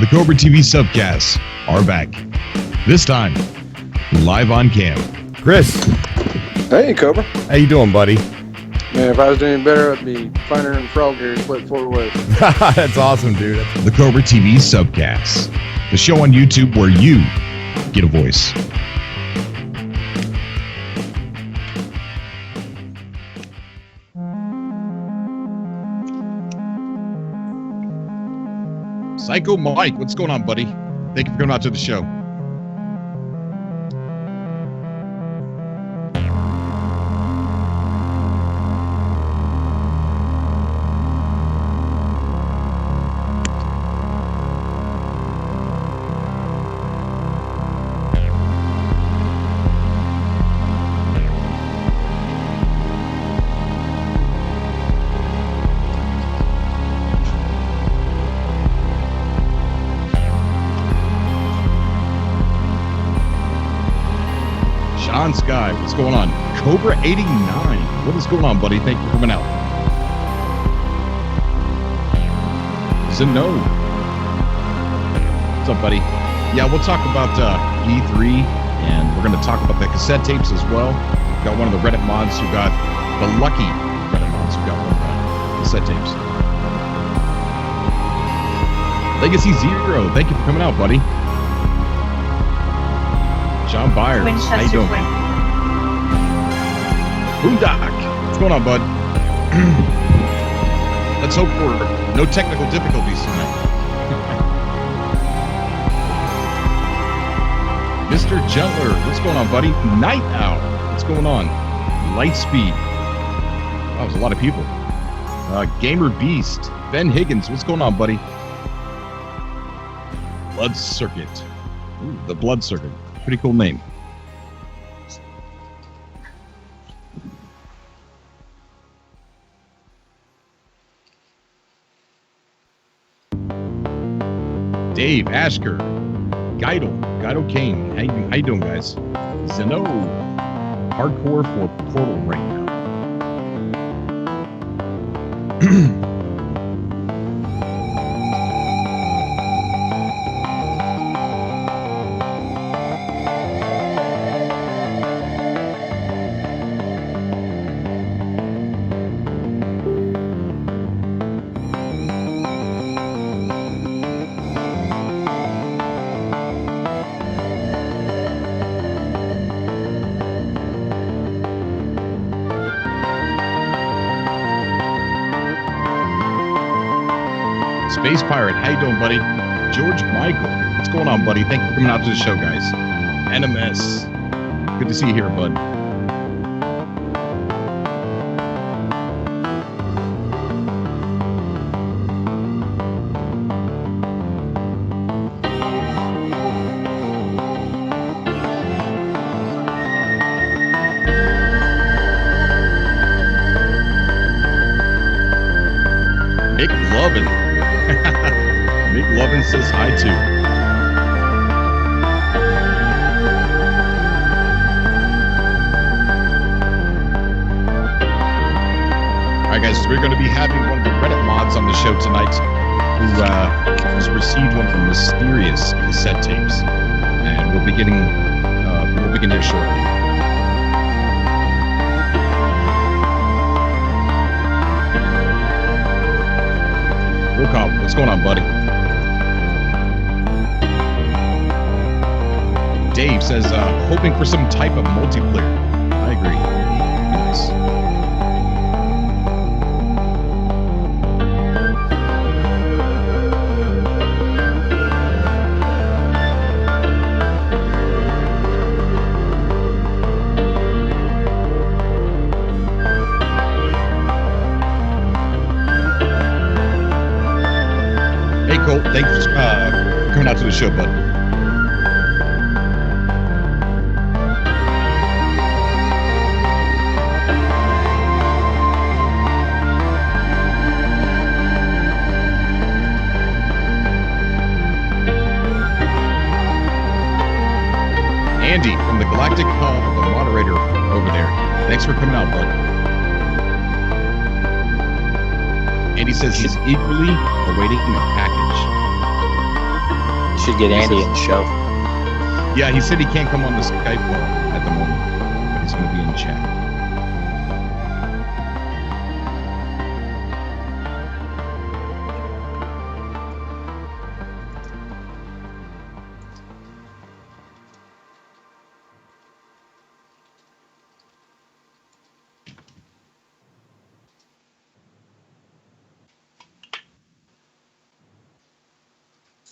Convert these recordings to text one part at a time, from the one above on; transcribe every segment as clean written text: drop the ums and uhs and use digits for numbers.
The Cobra TV Subcasts are back. This time, live on cam. Chris. Hey, Cobra. How you doing, buddy? Man, if I was doing better, I'd be finer than frog here and split 4 ways. That's awesome, dude. The Cobra TV Subcasts, the show on YouTube where you get a voice. Psycho Mike, what's going on, buddy? Thank you for coming out to the show. Sean Sky, what's going on? Cobra 89, what is going on, buddy? Thank you for coming out. Zeno, what's up, buddy? Yeah, we'll talk about E3, and we're going to talk about the cassette tapes as well. We've got one of the Reddit mods who got the lucky Reddit mods who got one of the cassette tapes. Legacy Zero, thank you for coming out, buddy. John Byers, how you doing? Boondock, what's going on, bud? Let's hope for no technical difficulties tonight. Mr. Gentler, what's going on, buddy? Night Owl, what's going on? Lightspeed, that was a lot of people. Gamer Beast, Ben Higgins, what's going on, buddy? Blood Circuit, ooh, the Blood Circuit. Pretty cool name. Dave, Ashker, Guido Kane. How you doing, guys? Zeno, hardcore for Portal right now. Space Pirate, how you doing, buddy? George Michael, what's going on, buddy? Thank you for coming out to the show, guys. NMS, good to see you here, bud. Nick Lovin. Nick Lovin says hi too. Alright guys, so we're going to be having one of the Reddit mods on the show tonight who has received one of the mysterious cassette tapes. And we'll begin here shortly. What's going on, buddy? Dave says, hoping for some type of multiplayer. I agree. Nice. Hey, Colt, thanks for coming out to the show, bud. Andy from the Galactic Hub, the moderator over there. Thanks for coming out, bud. Andy says he's eagerly awaiting a package. Should get Andy in the show. Yeah, he said he can't come on the Skype call at the moment, but he's going to be in the chat.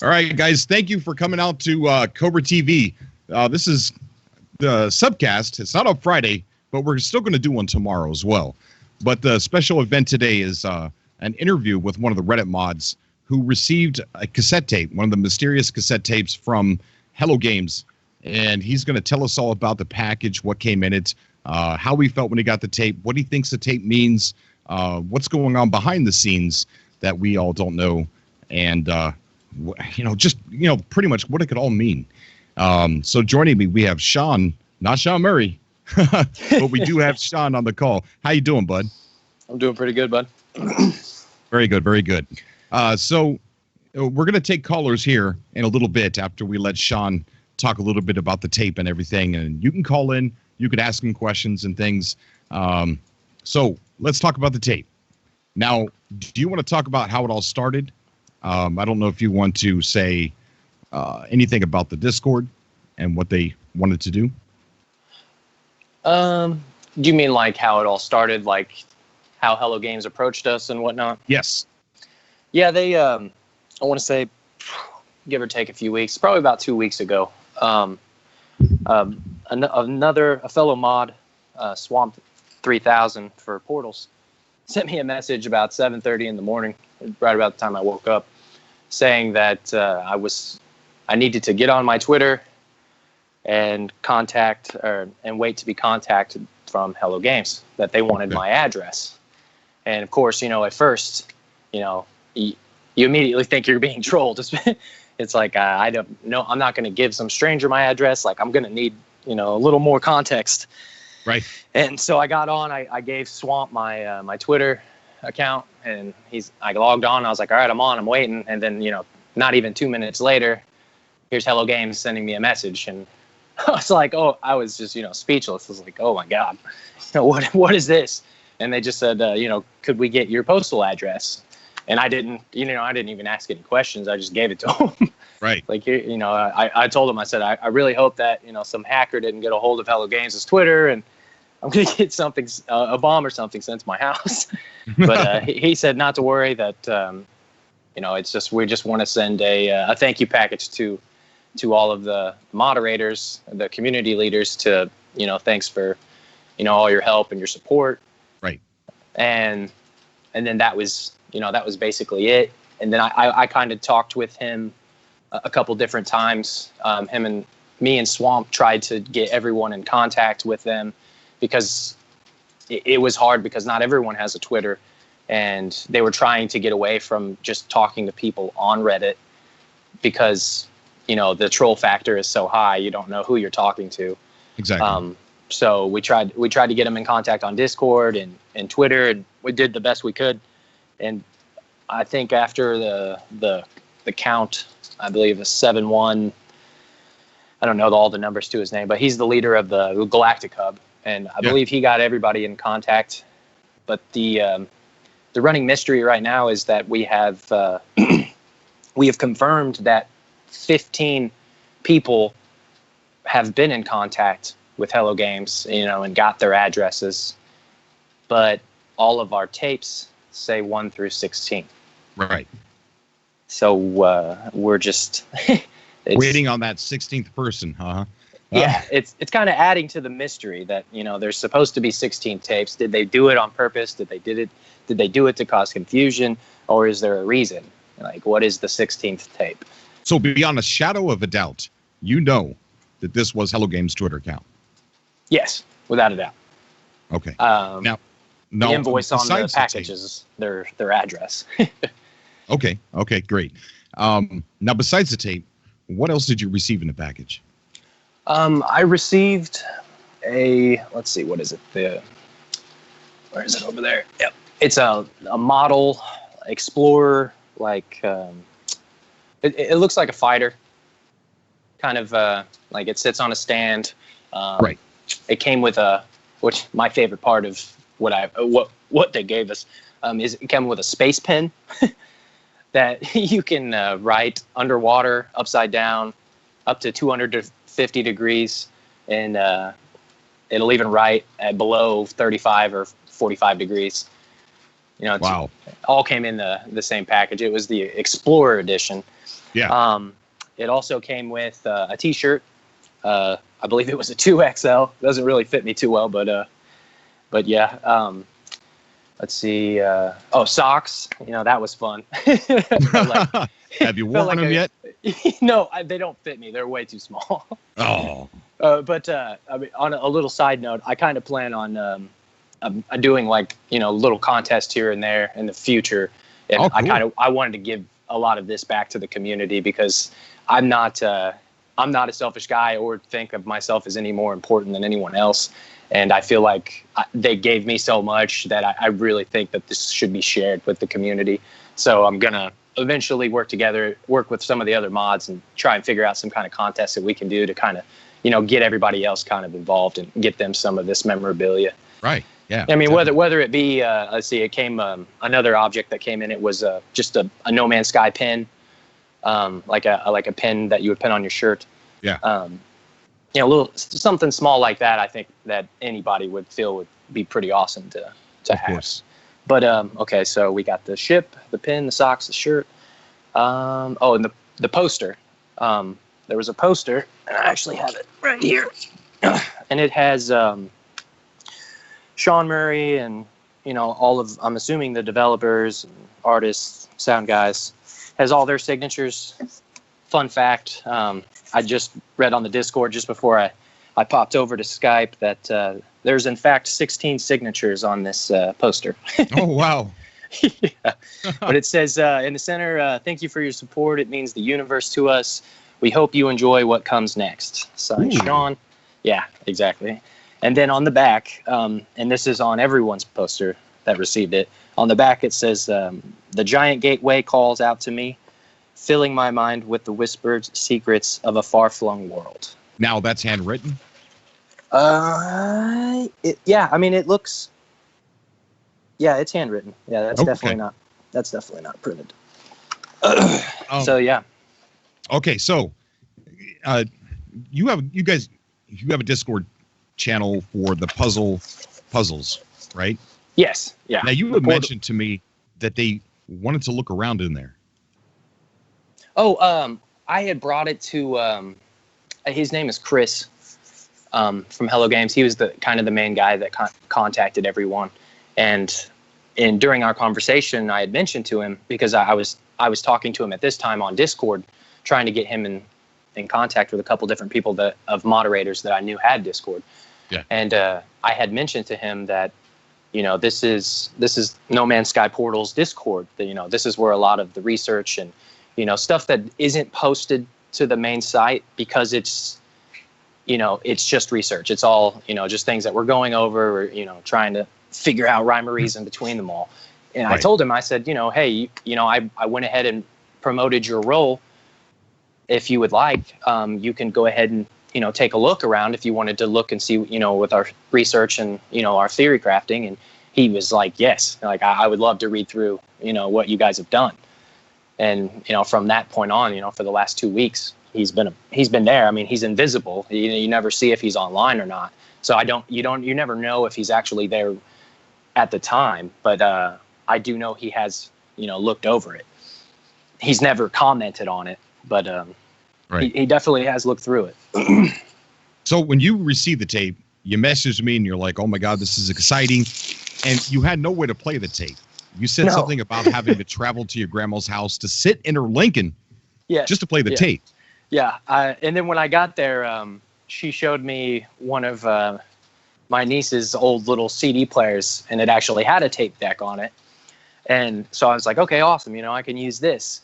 All right, guys, thank you for coming out to Cobra TV. This is the Subcast. It's not on Friday, but we're still going to do one tomorrow as well. But the special event today is an interview with one of the Reddit mods who received a cassette tape, one of the mysterious cassette tapes from Hello Games. And he's going to tell us all about the package, what came in it, how he felt when he got the tape, what he thinks the tape means, what's going on behind the scenes that we all don't know, and pretty much what it could all mean. So joining me, we have Sean, not Sean Murray, but we do have Sean on the call. How you doing, bud? I'm doing pretty good, bud. Very good, very good. So we're going to take callers here in a little bit after we let Sean talk a little bit about the tape and everything. And you can call in, you could ask him questions and things. So let's talk about the tape. Now, do you want to talk about how it all started? I don't know if you want to say anything about the Discord and what they wanted to do. Do you mean like how it all started, like how Hello Games approached us and whatnot? Yes. Yeah, they, I want to say, give or take a few weeks, probably about 2 weeks ago, a fellow mod, Swamp 3000 for Portals, sent me a message about 7:30 in the morning, right about the time I woke up, saying that I needed to get on my Twitter and wait to be contacted from Hello Games, that they wanted my address. And of course, at first, you immediately think you're being trolled. It's like, I don't know, I'm not going to give some stranger my address. Like, I'm going to need, a little more context. Right. And so I got on, I gave Swamp my my Twitter account, and I logged on. I was like, all right, I'm waiting. And then, not even 2 minutes later, here's Hello Games sending me a message. And I was like, I was just, speechless. I was like, oh my God, what is this? And they just said, could we get your postal address? And I didn't even ask any questions. I just gave it to them. Right. Like, I told him, I said, I really hope that, some hacker didn't get a hold of Hello Games' Twitter, and I'm going to get something, a bomb or something sent to my house. But he said not to worry, that, it's just, we just want to send a thank you package to all of the moderators, the community leaders, to, thanks for, all your help and your support. Right. And then that was basically it. And then I kind of talked with him a couple different times. Him and me and Swamp tried to get everyone in contact with them, because it was hard, because not everyone has a Twitter, and they were trying to get away from just talking to people on Reddit, because, the troll factor is so high, you don't know who you're talking to. Exactly. So we tried to get them in contact on Discord and Twitter, and we did the best we could. And I think after the count, I believe a 7-1, I don't know all the numbers to his name, but he's the leader of the Galactic Hub, and I believe he got everybody in contact. But the running mystery right now is that we have confirmed that 15 people have been in contact with Hello Games, and got their addresses, but all of our tapes say 1 through 16. Right. So we're just waiting on that 16th person, huh? Yeah, it's kind of adding to the mystery that, there's supposed to be 16 tapes. Did they do it on purpose? Did they do it to cause confusion, or is there a reason? Like, what is the 16th tape? So beyond a shadow of a doubt, that this was Hello Games' Twitter account. Yes, without a doubt. Okay. Now, the invoice on the package tape, is their address. Okay, great. Now, besides the tape, what else did you receive in the package? I received let's see, what is it? Where is it over there? Yep. It's a model Explorer, like, it looks like a fighter. kind of like it sits on a stand. Right. It came with which my favorite part of what they gave us is it came with a space pen that you can write underwater, upside down, up to 250 degrees, and it'll even write at below 35 or 45 degrees. You know, Wow. It all came in the same package. It was the Explorer edition. Yeah. It also came with a T-shirt. I believe it was a 2XL. Doesn't really fit me too well, but yeah. Let's see. Socks. You know, that was fun. Have you worn them yet? No, they don't fit me. They're way too small. Oh. But I mean, on a little side note, I kind of plan on doing like, you know, little contests here and there in the future. And cool. I wanted to give a lot of this back to the community because I'm not a selfish guy or think of myself as any more important than anyone else. And I feel like they gave me so much that I really think that this should be shared with the community. So I'm going to eventually work with some of the other mods and try and figure out some kind of contest that we can do to kind of, you know, get everybody else kind of involved and get them some of this memorabilia. Right. Yeah. I mean, whether it be, let's see, it came, another object that came in, it was just a No Man's Sky pin, like a pin that you would pin on your shirt. Yeah. You know, something small like that. I think that anybody would feel would be pretty awesome to Of have. course. But okay, so we got the ship, the pin, the socks, the shirt. And the poster. There was a poster, and I actually have it right here, and it has Sean Murray and, you know, I'm assuming the developers, and artists, sound guys, has all their signatures. Fun fact, I just read on the Discord just before I popped over to Skype that there's in fact 16 signatures on this poster. Oh, wow. Yeah. But it says in the center, thank you for your support. It means the universe to us. We hope you enjoy what comes next. Signed, Sean. Yeah, exactly. And then on the back, and this is on everyone's poster that received it, on the back it says, the giant gateway calls out to me, filling my mind with the whispered secrets of a far-flung world. Now that's handwritten? Yeah, I mean, it looks... Yeah, it's handwritten. Yeah, that's definitely not printed. So, yeah. Okay, so you have a Discord channel for the puzzles, right? Yes. Yeah. Now you had mentioned to me that they wanted to look around in there. Oh, I had brought it to his name is Chris from Hello Games. He was the main guy that contacted everyone, and during our conversation, I had mentioned to him because I was talking to him at this time on Discord, trying to get him in contact with a couple different people of moderators that I knew had Discord. Yeah. And I had mentioned to him that, you know, this is No Man's Sky Portal's Discord. That, you know, this is where a lot of the research and, you know, stuff that isn't posted to the main site because it's, you know, it's just research. It's all, you know, just things that we're going over, or, you know, trying to figure out rhyme or reason between them all. And Right. I told him, I said, you know, hey, you know, I went ahead and promoted your role. If you would like, you can go ahead and, you know, take a look around if you wanted to look and see, you know, with our research and, you know, our theory crafting. And he was like, yes, like I would love to read through, you know, what you guys have done. And, you know, from that point on, you know, for the last 2 weeks, he's been there. I mean, he's invisible. You never see if he's online or not. So you never know if he's actually there at the time. But I do know he has, you know, looked over it. He's never commented on it, but Right. he definitely has looked through it. So when you received the tape, you messaged me and you're like, oh my God, this is exciting. And you had no way to play the tape. You said something about having to travel to your grandma's house to sit in her Lincoln just to play the tape. Yeah. And then when I got there, she showed me one of my niece's old little CD players, and it actually had a tape deck on it. And so I was like, okay, awesome. You know, I can use this.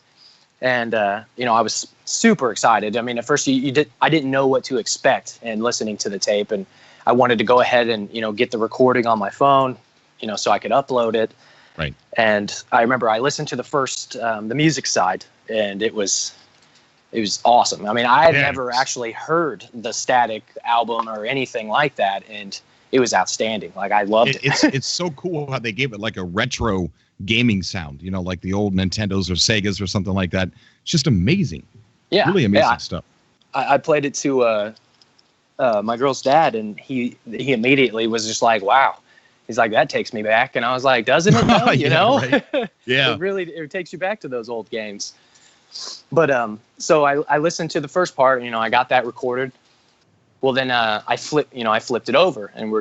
And, you know, I was super excited. I mean, at first I didn't know what to expect in listening to the tape. And I wanted to go ahead and, you know, get the recording on my phone, you know, so I could upload it. Right. And I remember I listened to the first, the music side, and it was It was awesome. I mean, I had Yeah. never actually heard the Static album or anything like that, and it was outstanding. Like, I loved it. It's so cool how they gave it like a retro gaming sound, you know, like the old Nintendos or Segas or something like that. It's just amazing. Yeah, Really amazing yeah. stuff. I played it to my girl's dad, and he immediately was just like, "Wow." He's like, "That takes me back," and I was like, "Doesn't it? Though? You Yeah, know, right. Yeah. it takes you back to those old games." But so I listened to the first part. You know, I got that recorded. Well, then I flipped it over, and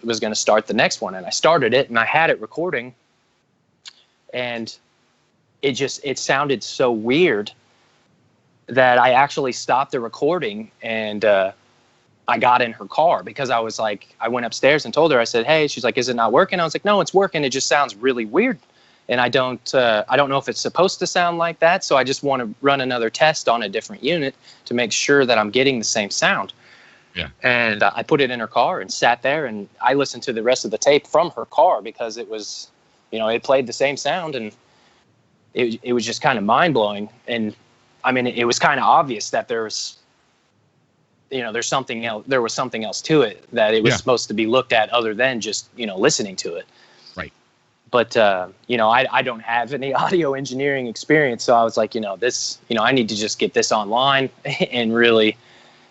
was going to start the next one, and I started it, and I had it recording, and it sounded so weird that I actually stopped the recording, and I got in her car because I was like, I went upstairs and told her, I said, "Hey," she's like, "Is it not working?" I was like, "No, it's working. It just sounds really weird. And I don't know if it's supposed to sound like that. So I just want to run another test on a different unit to make sure that I'm getting the same sound." Yeah. And I put it in her car and sat there, and I listened to the rest of the tape from her ar because it was, it played the same sound, and it was just kind of mind blowing. And I mean, it was kind of obvious that there was something else to it, that it was supposed to be looked at other than just, listening to it. Right. But, I don't have any audio engineering experience. So I was like, I need to just get this online and really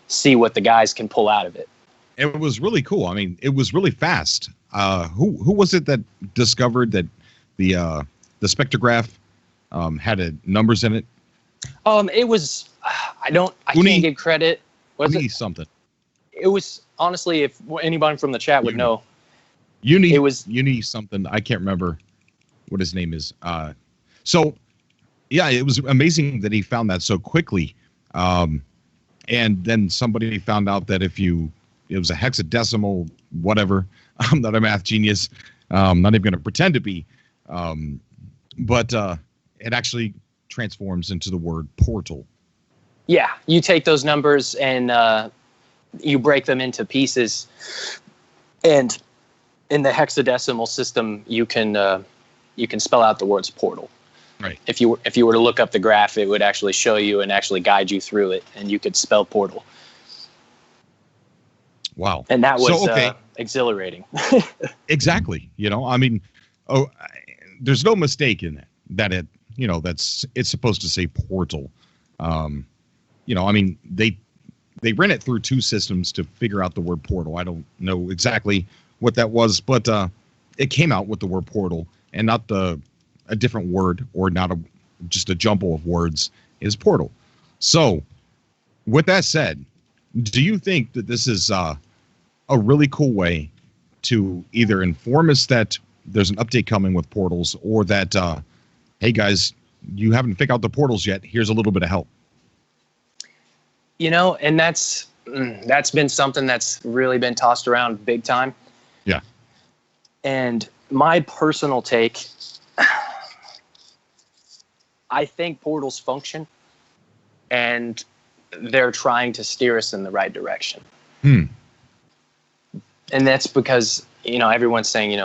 see what the guys can pull out of it. It was really cool. I mean, it was really fast. Who was it that discovered that the spectrograph had numbers in it? It was, I can't give credit. Was it something? It was, honestly, if anybody from the chat would know. Uni something. I can't remember what his name is. So yeah, it was amazing that he found that so quickly. And then somebody found out that it was a hexadecimal, whatever. I'm not a math genius. I'm not even going to pretend to be. But it actually transforms into the word portal. Yeah, you take those numbers and you break them into pieces, and in the hexadecimal system, you can spell out the words portal. Right. If you were to look up the graph, it would actually show you and actually guide you through it, and you could spell portal. Wow. And that was exhilarating. Exactly. I mean, there's no mistake in that it's supposed to say portal. I mean, they ran it through two systems to figure out the word portal. I don't know exactly what that was, but it came out with the word portal, and not a different word, or not just a jumble of words, is portal. So with that said, do you think that this is a really cool way to either inform us that there's an update coming with portals, or that, hey guys, you haven't figured out the portals yet, here's a little bit of help? And that's been something that's really been tossed around big time. Yeah. And my personal take, I think portals function, and they're trying to steer us in the right direction. And that's because, everyone's saying,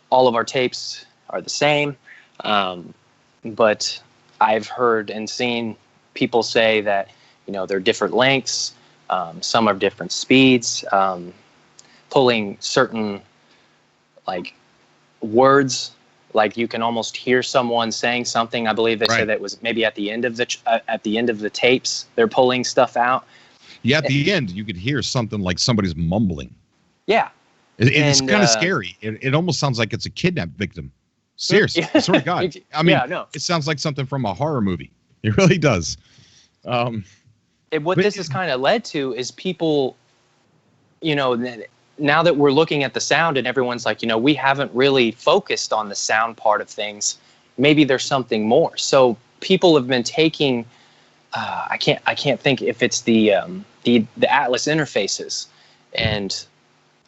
all of our tapes are the same. But I've heard and seen people say that, they're different lengths. Some are different speeds, pulling certain words. Like, you can almost hear someone saying something. I believe they said that was maybe at the end of the tapes, they're pulling stuff out. Yeah, at the end, you could hear something like somebody's mumbling. Yeah. It's kind of scary. It almost sounds like it's a kidnap victim. Seriously, I swear to God. I mean, it sounds like something from a horror movie. It really does. And what this has kind of led to is people, now that we're looking at the sound and everyone's like, we haven't really focused on the sound part of things. Maybe there's something more. So people have been taking, I can't think if it's the Atlas interfaces and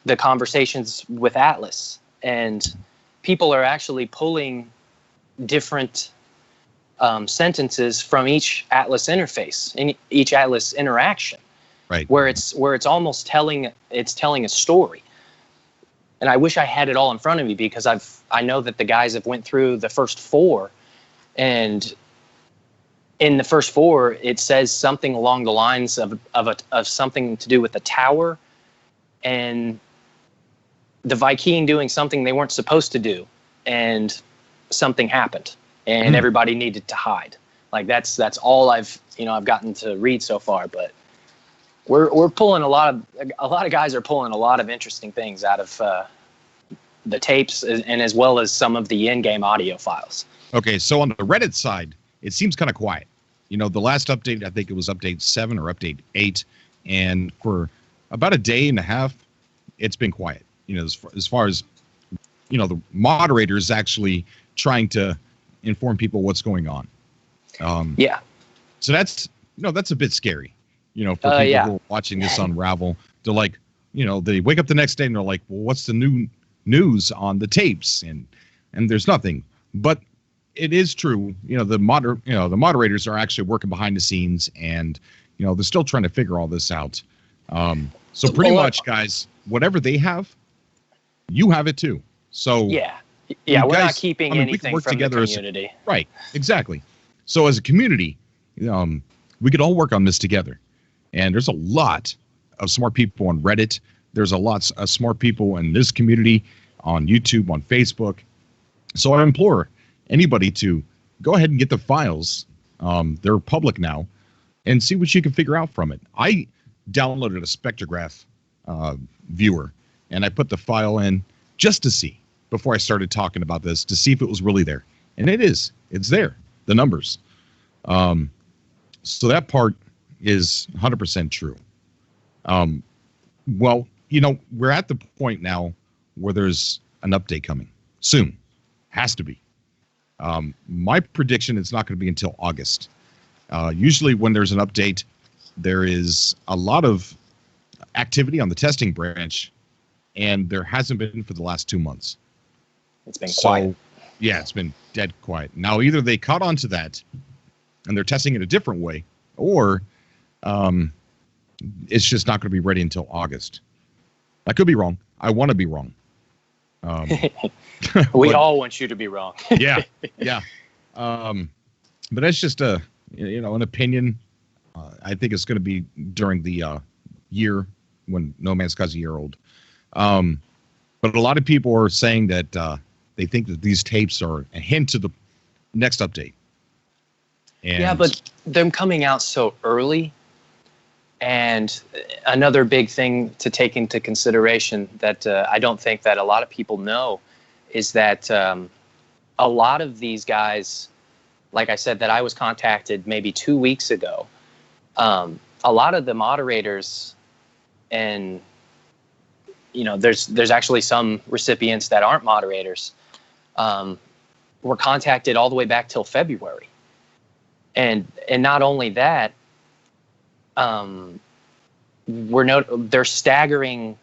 the conversations with Atlas, and people are actually pulling different sentences from each Atlas interface and each Atlas interaction. Right. Where it's almost telling a story. And I wish I had it all in front of me, because I know that the guys have went through the first 4, and in the first 4, it says something along the lines of something to do with the tower and the Viking doing something they weren't supposed to do, and something happened, and everybody needed to hide. Like that's all I've gotten to read so far. But we're pulling a lot of guys are pulling a lot of interesting things out of the tapes, and as well as some of the in-game audio files. Okay, so on the Reddit side, it seems kind of quiet. The last update, I think it was update 7 or update 8, and for about a day and a half, it's been quiet. As far as the moderators actually trying to inform people what's going on. Yeah. So that's that's a bit scary. For people who are watching this unravel, they're like, they wake up the next day and they're like, well, what's the new news on the tapes? And there's nothing. But it is true. The moderators are actually working behind the scenes, and they're still trying to figure all this out. So pretty much, guys, whatever they have, you have it too. So yeah, we're not keeping anything from the community. Right, exactly. So as a community, we could all work on this together. And there's a lot of smart people on Reddit. There's a lot of smart people in this community on YouTube, on Facebook. So I implore anybody to go ahead and get the files. They're public now, and see what you can figure out from it. I downloaded a spectrograph viewer, and I put the file in just to see before I started talking about this, to see if it was really there. And it is. It's there. The numbers. So that part is 100% true. Well, we're at the point now where there's an update coming soon. Has to be. My prediction, it's not going to be until August. Usually when there's an update, there is a lot of activity on the testing branch, and there hasn't been for the last 2 months. It's been quiet. Yeah, it's been dead quiet. Now, either they caught on to that and they're testing it a different way, or it's just not going to be ready until August. I could be wrong. I want to be wrong. We all want you to be wrong. Yeah. But that's just an opinion. I think it's going to be during the year when No Man's Sky's a year old. But a lot of people are saying that they think that these tapes are a hint to the next update. And yeah, but them coming out so early. And another big thing to take into consideration that I don't think that a lot of people know is that a lot of these guys, like I said, that I was contacted maybe 2 weeks ago, a lot of the moderators, and there's actually some recipients that aren't moderators, were contacted all the way back till February, and not only that, they're staggering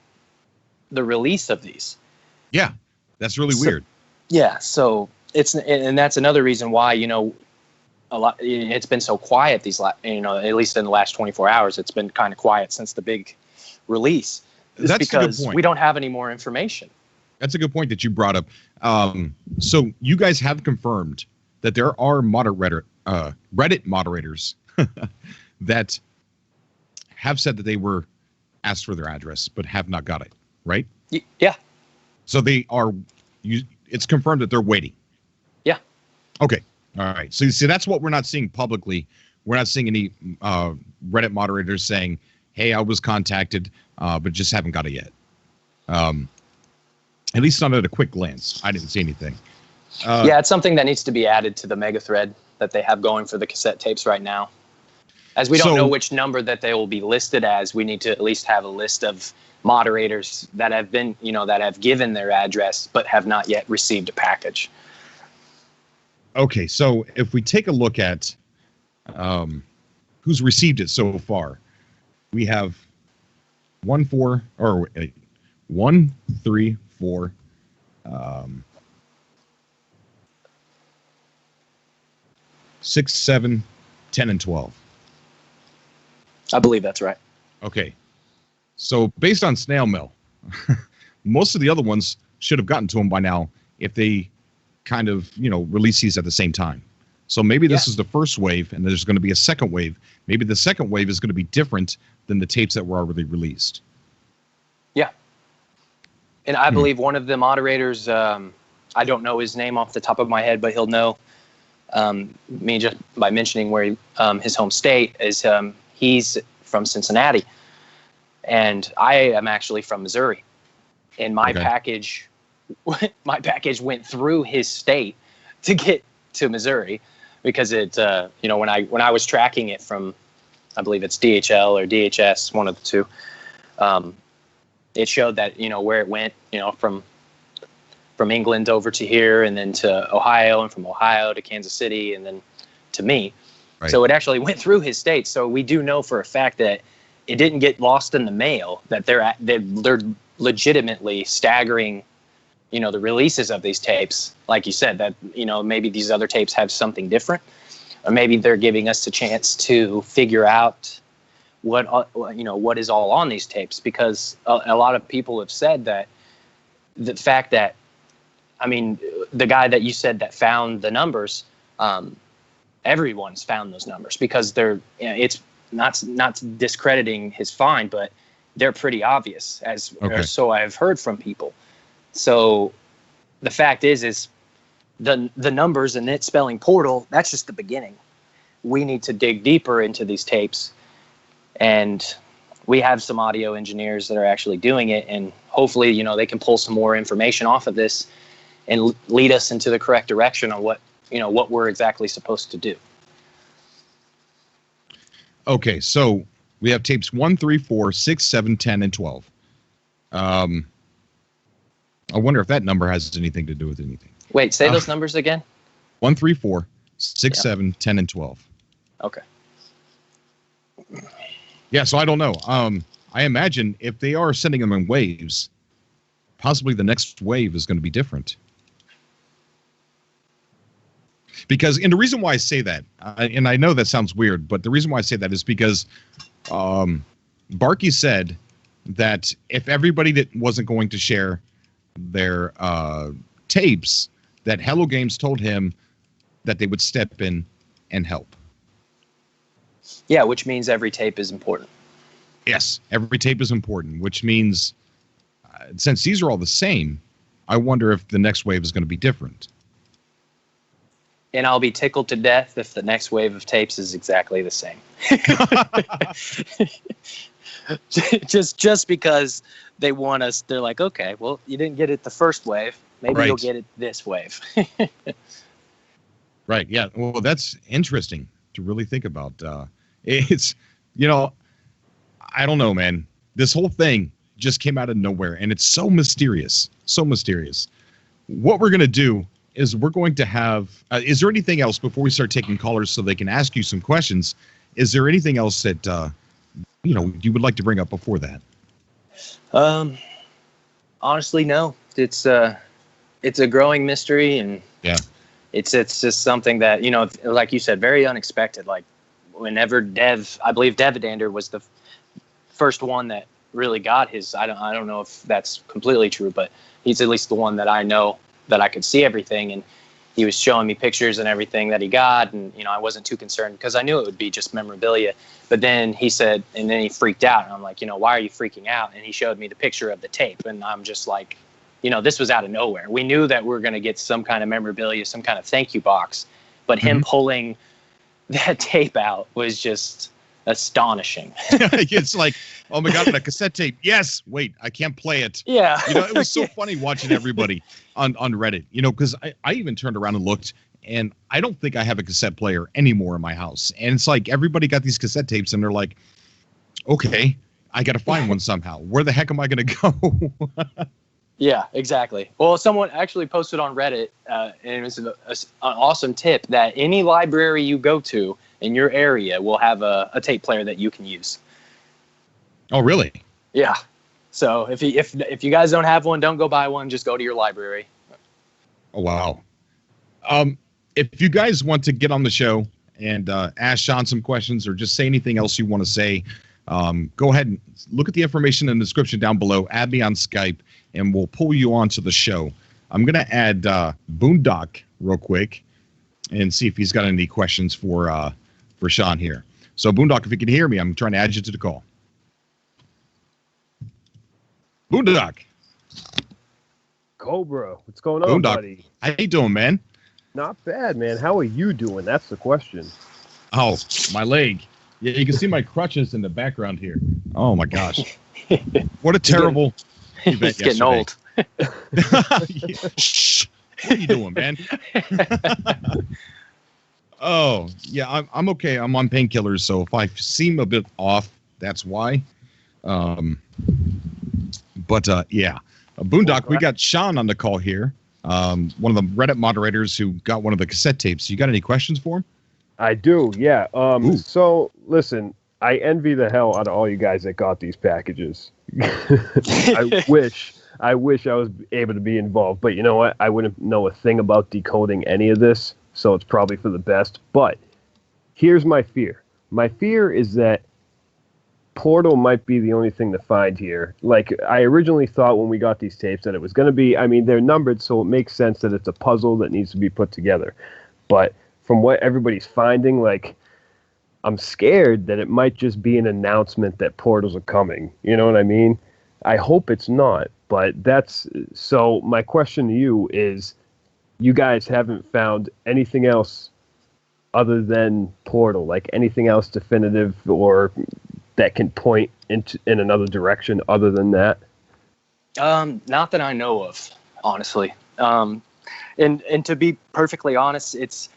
the release of these. Yeah, that's really weird. Yeah, so and that's another reason why a lot. It's been so quiet these at least in the last 24 hours. It's been kind of quiet since the big release. That's because a good point. We don't have any more information. That's a good point that you brought up. So you guys have confirmed that there are Reddit moderators that have said that they were asked for their address but have not got it, right? Yeah. So they are. It's confirmed that they're waiting. Yeah. Okay. All right. So you see, that's what we're not seeing publicly. We're not seeing any Reddit moderators saying, "Hey, I was contacted, but just haven't got it yet." At least not at a quick glance. I didn't see anything. Yeah, it's something that needs to be added to the mega thread that they have going for the cassette tapes right now. As we don't know which number that they will be listed as, we need to at least have a list of moderators that have been, that have given their address but have not yet received a package. Okay, so if we take a look at who's received it so far, we have 1, 3, 4. 6, 7, 10, and 12. I believe that's right. Okay. So based on snail mail, most of the other ones should have gotten to them by now if they kind of, release these at the same time. So maybe this is the first wave, and there's going to be a second wave. Maybe the second wave is going to be different than the tapes that were already released. Yeah. And I believe one of the moderators, I don't know his name off the top of my head, but he'll know me just by mentioning where his home state is. He's from Cincinnati, and I am actually from Missouri. And my package went through his state to get to Missouri, because it, when I was tracking it from, I believe it's DHL or DHS, one of the two, it showed that, where it went, from England over to here, and then to Ohio, and from Ohio to Kansas City, and then to me. Right. So it actually went through his state. So we do know for a fact that it didn't get lost in the mail, that they're legitimately staggering, the releases of these tapes. Like you said, that, maybe these other tapes have something different, or maybe they're giving us a chance to figure out what is all on these tapes, because a lot of people have said that the fact that, the guy that you said that found the numbers, everyone's found those numbers, because they're, it's not discrediting his find, but they're pretty obvious, so I've heard from people. So the fact is the numbers and it spelling portal, that's just the beginning. We need to dig deeper into these tapes, and we have some audio engineers that are actually doing it, and hopefully, they can pull some more information off of this and lead us into the correct direction on what we're exactly supposed to do. Okay, so we have tapes 1, 3, 4, 6, 7, 10, and 12. I wonder if that number has anything to do with anything. Wait, say those numbers again. 1, 3, 4, 6, 7, 10, and 12. Okay. Yeah, so I don't know. I imagine if they are sending them in waves, possibly the next wave is going to be different. And the reason why I say that, and I know that sounds weird, but the reason why I say that is because Barkey said that if everybody that wasn't going to share their tapes, that Hello Games told him that they would step in and help. Yeah, which means every tape is important. Yes, every tape is important, which means since these are all the same, I wonder if the next wave is going to be different. And I'll be tickled to death if the next wave of tapes is exactly the same. just because they want us, they're like, okay, well, you didn't get it the first wave. Maybe you'll get it this wave. Right, yeah. Well, that's interesting to really think about. It's, I don't know, man. This whole thing just came out of nowhere, and it's so mysterious. So mysterious. What we're going to do is we're going to have, is there anything else before we start taking callers so they can ask you some questions? Is there anything else that, you would like to bring up before that? Honestly, no. It's a growing mystery, and it's just something that, like you said, very unexpected. Like whenever I believe Devidander was the first one that really got his, I don't know if that's completely true, but he's at least the one that I know that I could see everything, and he was showing me pictures and everything that he got, and I wasn't too concerned because I knew it would be just memorabilia. But then he said, and then he freaked out, and I'm like, why are you freaking out? And he showed me the picture of the tape, and I'm just like, this was out of nowhere. We knew that we were going to get some kind of memorabilia, some kind of thank you box, but him pulling that tape out was just astonishing. It's like, oh my God, a cassette tape. Yes. Wait, I can't play it. Yeah. It was so funny watching everybody on Reddit, because I even turned around and looked, and I don't think I have a cassette player anymore in my house. And it's like everybody got these cassette tapes, and they're like, okay, I got to find one somehow. Where the heck am I going to go? Yeah, exactly. Well, someone actually posted on Reddit, and it was an awesome tip that any library you go to in your area will have a tape player that you can use. Oh, really? Yeah. So if you guys don't have one, don't go buy one. Just go to your library. Oh, wow. If you guys want to get on the show and ask Sean some questions or just say anything else you want to say, go ahead and look at the information in the description down below. Add me on Skype, and we'll pull you onto the show. I'm going to add Boondock real quick. and see if he's got any questions for Sean here. So, Boondock, if you can hear me, I'm trying to add you to the call. Boondock. Cobra, what's going on, Boondock. buddy? How you doing, man? Not bad, man. How are you doing? That's the question. Oh, my leg. Yeah, you can see my crutches in the background here. Oh, my gosh. What a terrible event He's getting old. Shh. What are you doing, man? Oh, yeah, I'm okay. I'm on painkillers, so if I seem a bit off, that's why. Yeah. Boondock, we got Sean on the call here, one of the Reddit moderators who got one of the cassette tapes. You got any questions for him? I do, yeah. So, listen, I envy the hell out of all you guys that got these packages. I wish I was able to be involved, but you know what? I wouldn't know a thing about decoding any of this, so it's probably for the best. But here's my fear. My fear is that Portal might be the only thing to find here. Like, I originally thought when we got these tapes that it was going to be, I mean, they're numbered, so it makes sense that it's a puzzle that needs to be put together. But from what everybody's finding, like, I'm scared that it might just be an announcement that portals are coming. You know what I mean? I hope it's not, but that's... So my question to you is, you guys haven't found anything else other than Portal, like anything else definitive or that can point in another direction other than that? Not that I know of, honestly. And to be perfectly honest, it's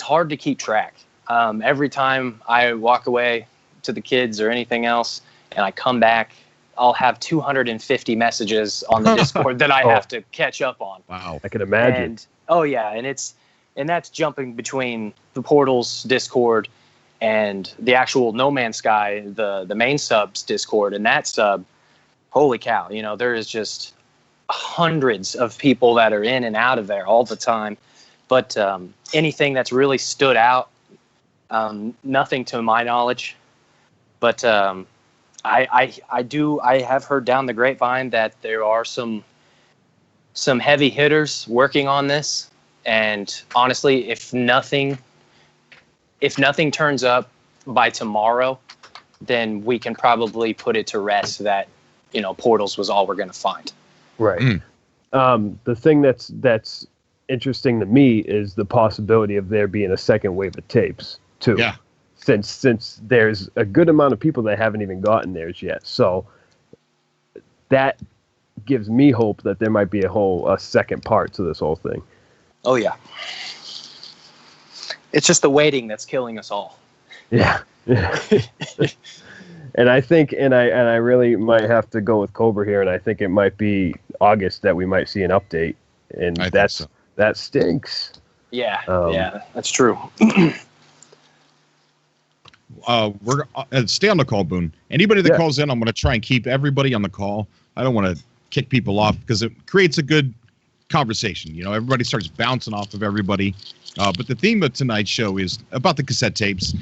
hard to keep track. Every time I walk away to the kids or anything else, and I come back, I'll have 250 messages on the Discord that I have to catch up on. Wow, I can imagine. And that's jumping between the Portals Discord and the actual No Man's Sky, the main sub's Discord, and that sub. Holy cow! You know, there is just hundreds of people that are in and out of there all the time. But anything that's really stood out, nothing to my knowledge. But I have heard down the grapevine that there are some heavy hitters working on this. And honestly, if nothing turns up by tomorrow, then we can probably put it to rest that, you know, Portals was all we're going to find. Right. The thing that's interesting to me is the possibility of there being a second wave of tapes too. Yeah. Since there's a good amount of people that haven't even gotten theirs yet, so that gives me hope that there might be a second part to this whole thing. Oh yeah. It's just the waiting that's killing us all. Yeah. And I think, and I really might have to go with Cobra here, and I think it might be August that we might see an update, and that stinks. Yeah, yeah, that's true. We're stay on the call, Boone. Anybody that calls in, I'm going to try and keep everybody on the call. I don't want to kick people off because it creates a good conversation. You know, everybody starts bouncing off of everybody. But the theme of tonight's show is about the cassette tapes.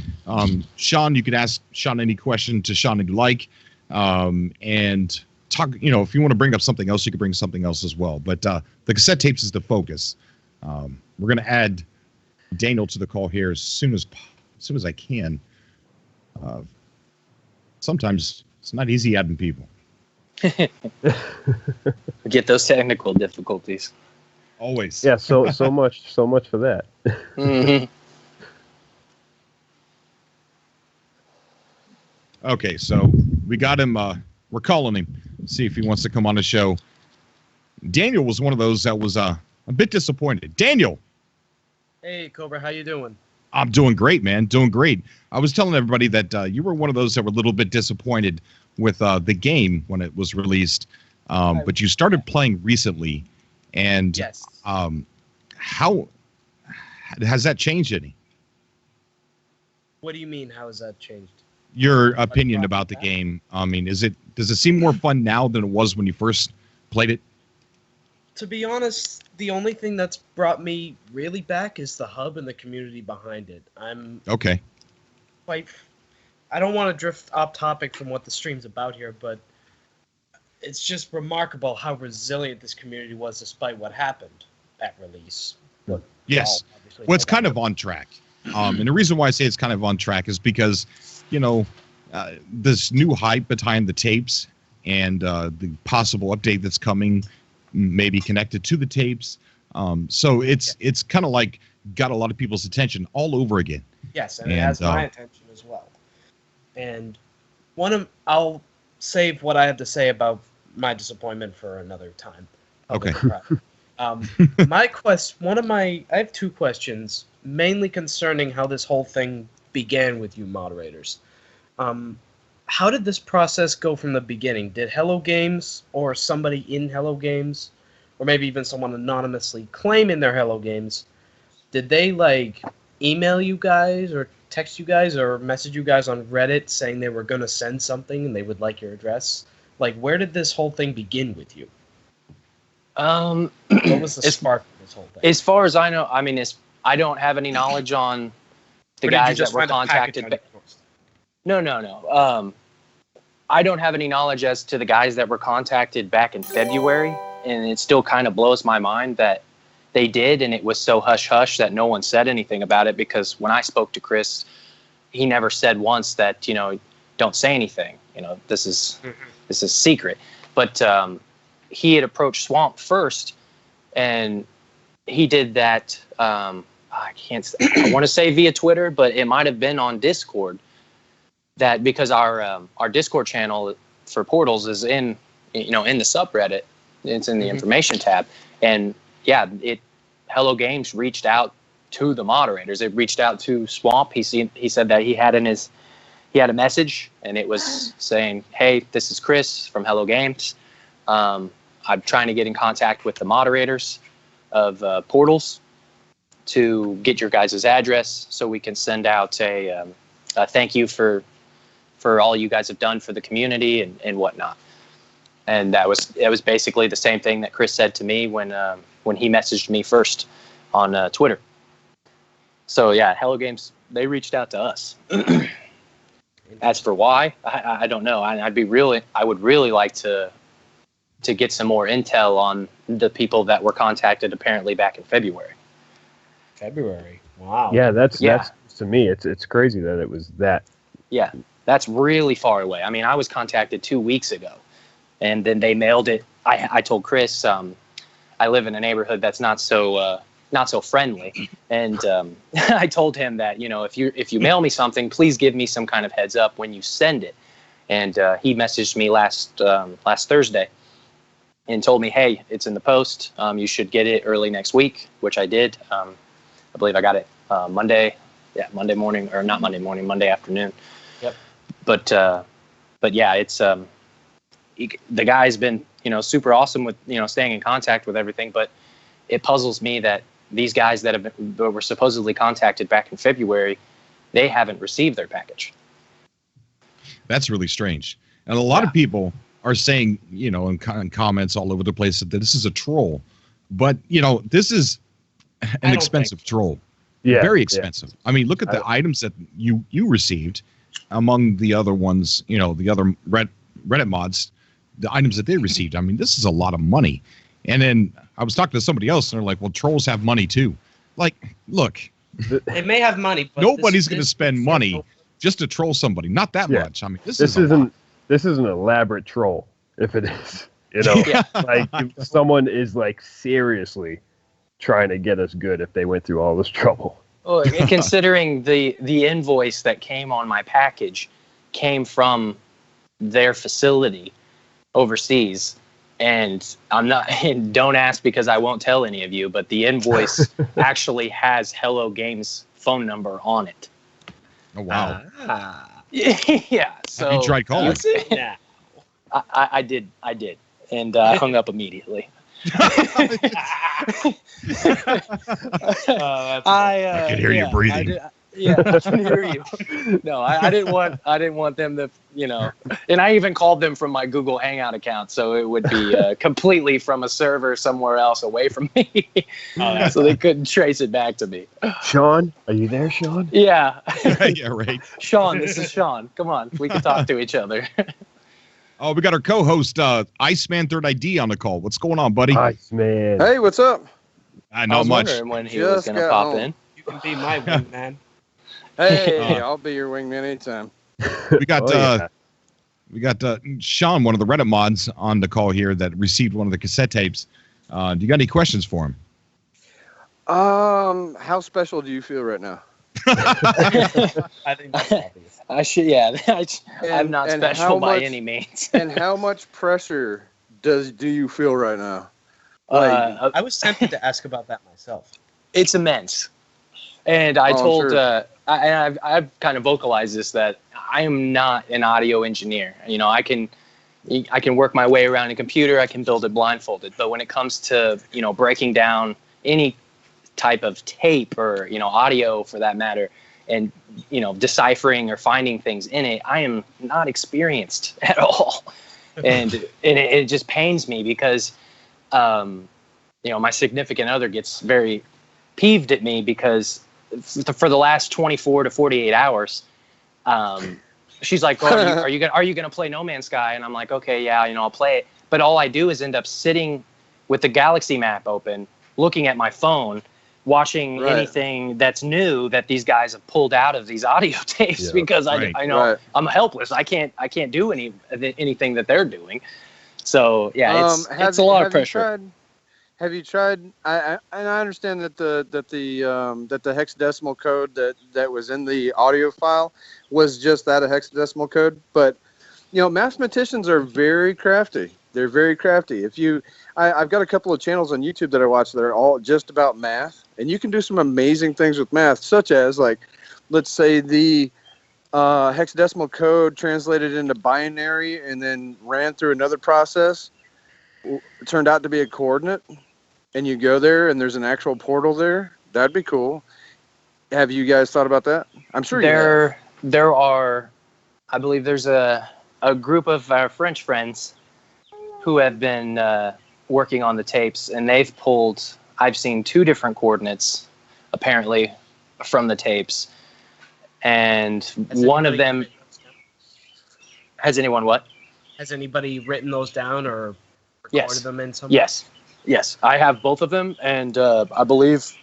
Sean, you could ask Sean any question to Sean if you like, and talk. You know, if you want to bring up something else, you can bring something else as well. But the cassette tapes is the focus. We're going to add Daniel to the call here as soon as I can. Sometimes it's not easy adding people. Get those technical difficulties. Always. Yeah, so much for that. Mm-hmm. Okay, so we got him. We're calling him. See if he wants to come on the show. Daniel was one of those that was a bit disappointed. Daniel. Hey, Cobra, how you doing? I'm doing great, man. Doing great. I was telling everybody that you were one of those that were a little bit disappointed with the game when it was released, but you started playing recently, and yes. How has that changed any? What do you mean? How has that changed? Your opinion about the game. I mean, does it seem more fun now than it was when you first played it? To be honest, the only thing that's brought me really back is the hub and the community behind it. I'm okay. I don't want to drift off topic from what the stream's about here, but it's just remarkable how resilient this community was despite what happened at release. Yes. actually. Well, it's kind of on track. And the reason why I say it's kind of on track is because, this new hype behind the tapes and the possible update that's coming may be connected to the tapes. So it's kind of like got a lot of people's attention all over again. Yes, and it has my attention as well. And I'll save what I have to say about my disappointment for another time. Okay. I have two questions, mainly concerning how this whole thing began with you moderators. How did this process go from the beginning? Did Hello Games or somebody in Hello Games, or maybe even someone anonymously claiming their Hello Games, did they email you guys or text you guys or message you guys on Reddit saying they were going to send something and they would like your address? Where did this whole thing begin with you? What was the spark of this whole thing? As far as I know, I don't have any knowledge on the guys that were contacted. No. I don't have any knowledge as to the guys that were contacted back in February, and it still kind of blows my mind that they did, and it was so hush-hush that no one said anything about it, because when I spoke to Chris, he never said once that, don't say anything. This is secret. But he had approached Swamp first, and he did that, I want to say via Twitter, but it might have been on Discord. That because our Discord channel for Portals is in the subreddit, it's in the information tab, and Hello Games reached out to the moderators. It reached out to Swamp. He said that he had a message, and it was saying, "Hey, this is Chris from Hello Games. I'm trying to get in contact with the moderators of Portals to get your guys' address so we can send out a thank you for all you guys have done for the community and whatnot." And that was basically the same thing that Chris said to me when he messaged me first on Twitter. So yeah, Hello Games, they reached out to us. As for why, I don't know. I would really like to get some more intel on the people that were contacted apparently back in February. Wow. Yeah, that's to me, it's crazy that it was that. Yeah, that's really far away. I was contacted 2 weeks ago, and then they mailed it. I told Chris, I live in a neighborhood that's not so friendly, and I told him that if you mail me something, please give me some kind of heads up when you send it. And he messaged me last Thursday and told me, "Hey, it's in the post. You should get it early next week," which I did. I believe I got it Monday. Yeah, Monday morning, or not Monday morning, Monday afternoon. Yep. But yeah, it's the guy's been super awesome with staying in contact with everything, but it puzzles me that these guys that were supposedly contacted back in February, they haven't received their package. That's really strange. And a lot of people are saying, in comments all over the place, that this is a troll. But, this is an expensive troll. Yeah. Very expensive. Yeah. Look at the items that you received among the other ones, the other Reddit mods, the items that they received. This is a lot of money. And then I was talking to somebody else, and they're like, "Well, trolls have money too." Look, they may have money, but nobody's going to spend money just to troll somebody. Not that much. This isn't an elaborate troll. If it is, if someone is seriously trying to get us good, if they went through all this trouble. Well, considering the invoice that came on my package came from their facility overseas. And and don't ask because I won't tell any of you, but the invoice actually has Hello Games phone number on it. Oh, wow. Yeah. So have you tried calling? Yeah. I did. And hung up immediately. I can hear you breathing. I can hear you. No, I didn't want them to, and I even called them from my Google Hangout account, so it would be completely from a server somewhere else away from me, so they couldn't trace it back to me. Sean, are you there, Sean? Yeah. Yeah, right. Sean, this is Sean. Come on, we can talk to each other. Oh, we got our co-host, Iceman Third ID on the call. What's going on, buddy? Iceman. Hey, what's up? Not much. Wondering when he was going to pop in. You can be my wingman. Hey, I'll be your wingman anytime. We got yeah. we got Sean, one of the Reddit mods, on the call here that received one of the cassette tapes. Do you got any questions for him? How special do you feel right now? I think that's obvious. I should, yeah. I'm not and special how by much- any means. And how much pressure do you feel right now? I was tempted to ask about that myself. It's immense. And I Oh, I'm told, sure. I've kind of vocalized this, that I am not an audio engineer. You know, I can work my way around a computer. I can build it blindfolded. But when it comes to, you know, breaking down any type of tape or, you know, audio for that matter, and, you know, deciphering or finding things in it, I am not experienced at all. And it just pains me because, you know, my significant other gets very peeved at me because for the last 24 to 48 hours, she's like, "Oh, are you gonna play No Man's Sky?" And I'm like, "Okay, yeah, you know, I'll play it." But all I do is end up sitting with the galaxy map open, looking at my phone, watching Right. anything that's new that these guys have pulled out of these audio tapes, Yeah, because right. I know Right. I'm helpless. I can't do anything that they're doing. So yeah, it's a lot of pressure. Have you tried? And I understand that the hexadecimal code that was in the audio file was just that, a hexadecimal code. But you know, mathematicians are very crafty. They're very crafty. I've got a couple of channels on YouTube that I watch that are all just about math, and you can do some amazing things with math, such as, like, let's say the hexadecimal code translated into binary and then ran through another process. It turned out to be a coordinate, and you go there and there's an actual portal there. That'd be cool. Have you guys thought about that? I'm sure you have. There are, I believe there's a group of our French friends who have been working on the tapes, and they've pulled, I've seen 2 different coordinates apparently from the tapes, and Has one of anybody them, written those down? has anyone what? Has anybody written those down or recorded Yes. them in some? Yes, I have both of them, and I believe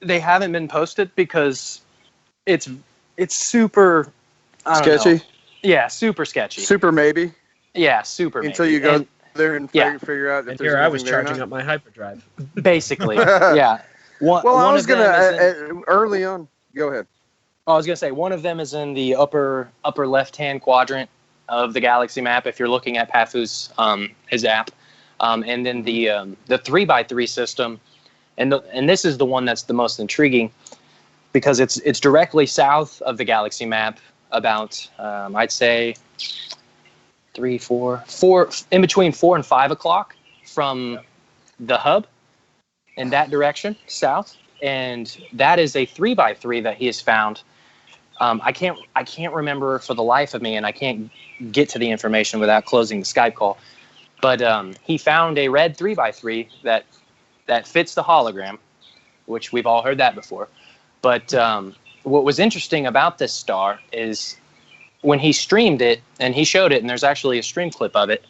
they haven't been posted because it's super I don't know. Sketchy? Yeah, super sketchy. Super maybe? Yeah, super. Until maybe. you go And there and Yeah. figure out if And there's here I was anything there or charging not. up my hyperdrive. basically, yeah. Well, I One was of them is in- early on. Go ahead. I was gonna say one of them is in the upper left-hand quadrant of the galaxy map if you're looking at Pafu's his app, and then the 3x3 system, and this is the one that's the most intriguing because it's directly south of the galaxy map, about I'd say 4 in between 4 and 5 o'clock from the hub in that direction south, and that is a 3x3 that he has found. I can't remember for the life of me, and I can't get to the information without closing the Skype call. But he found a red 3x3 that fits the hologram, which we've all heard that before. But what was interesting about this star is when he streamed it, and he showed it, and there's actually a stream clip of it,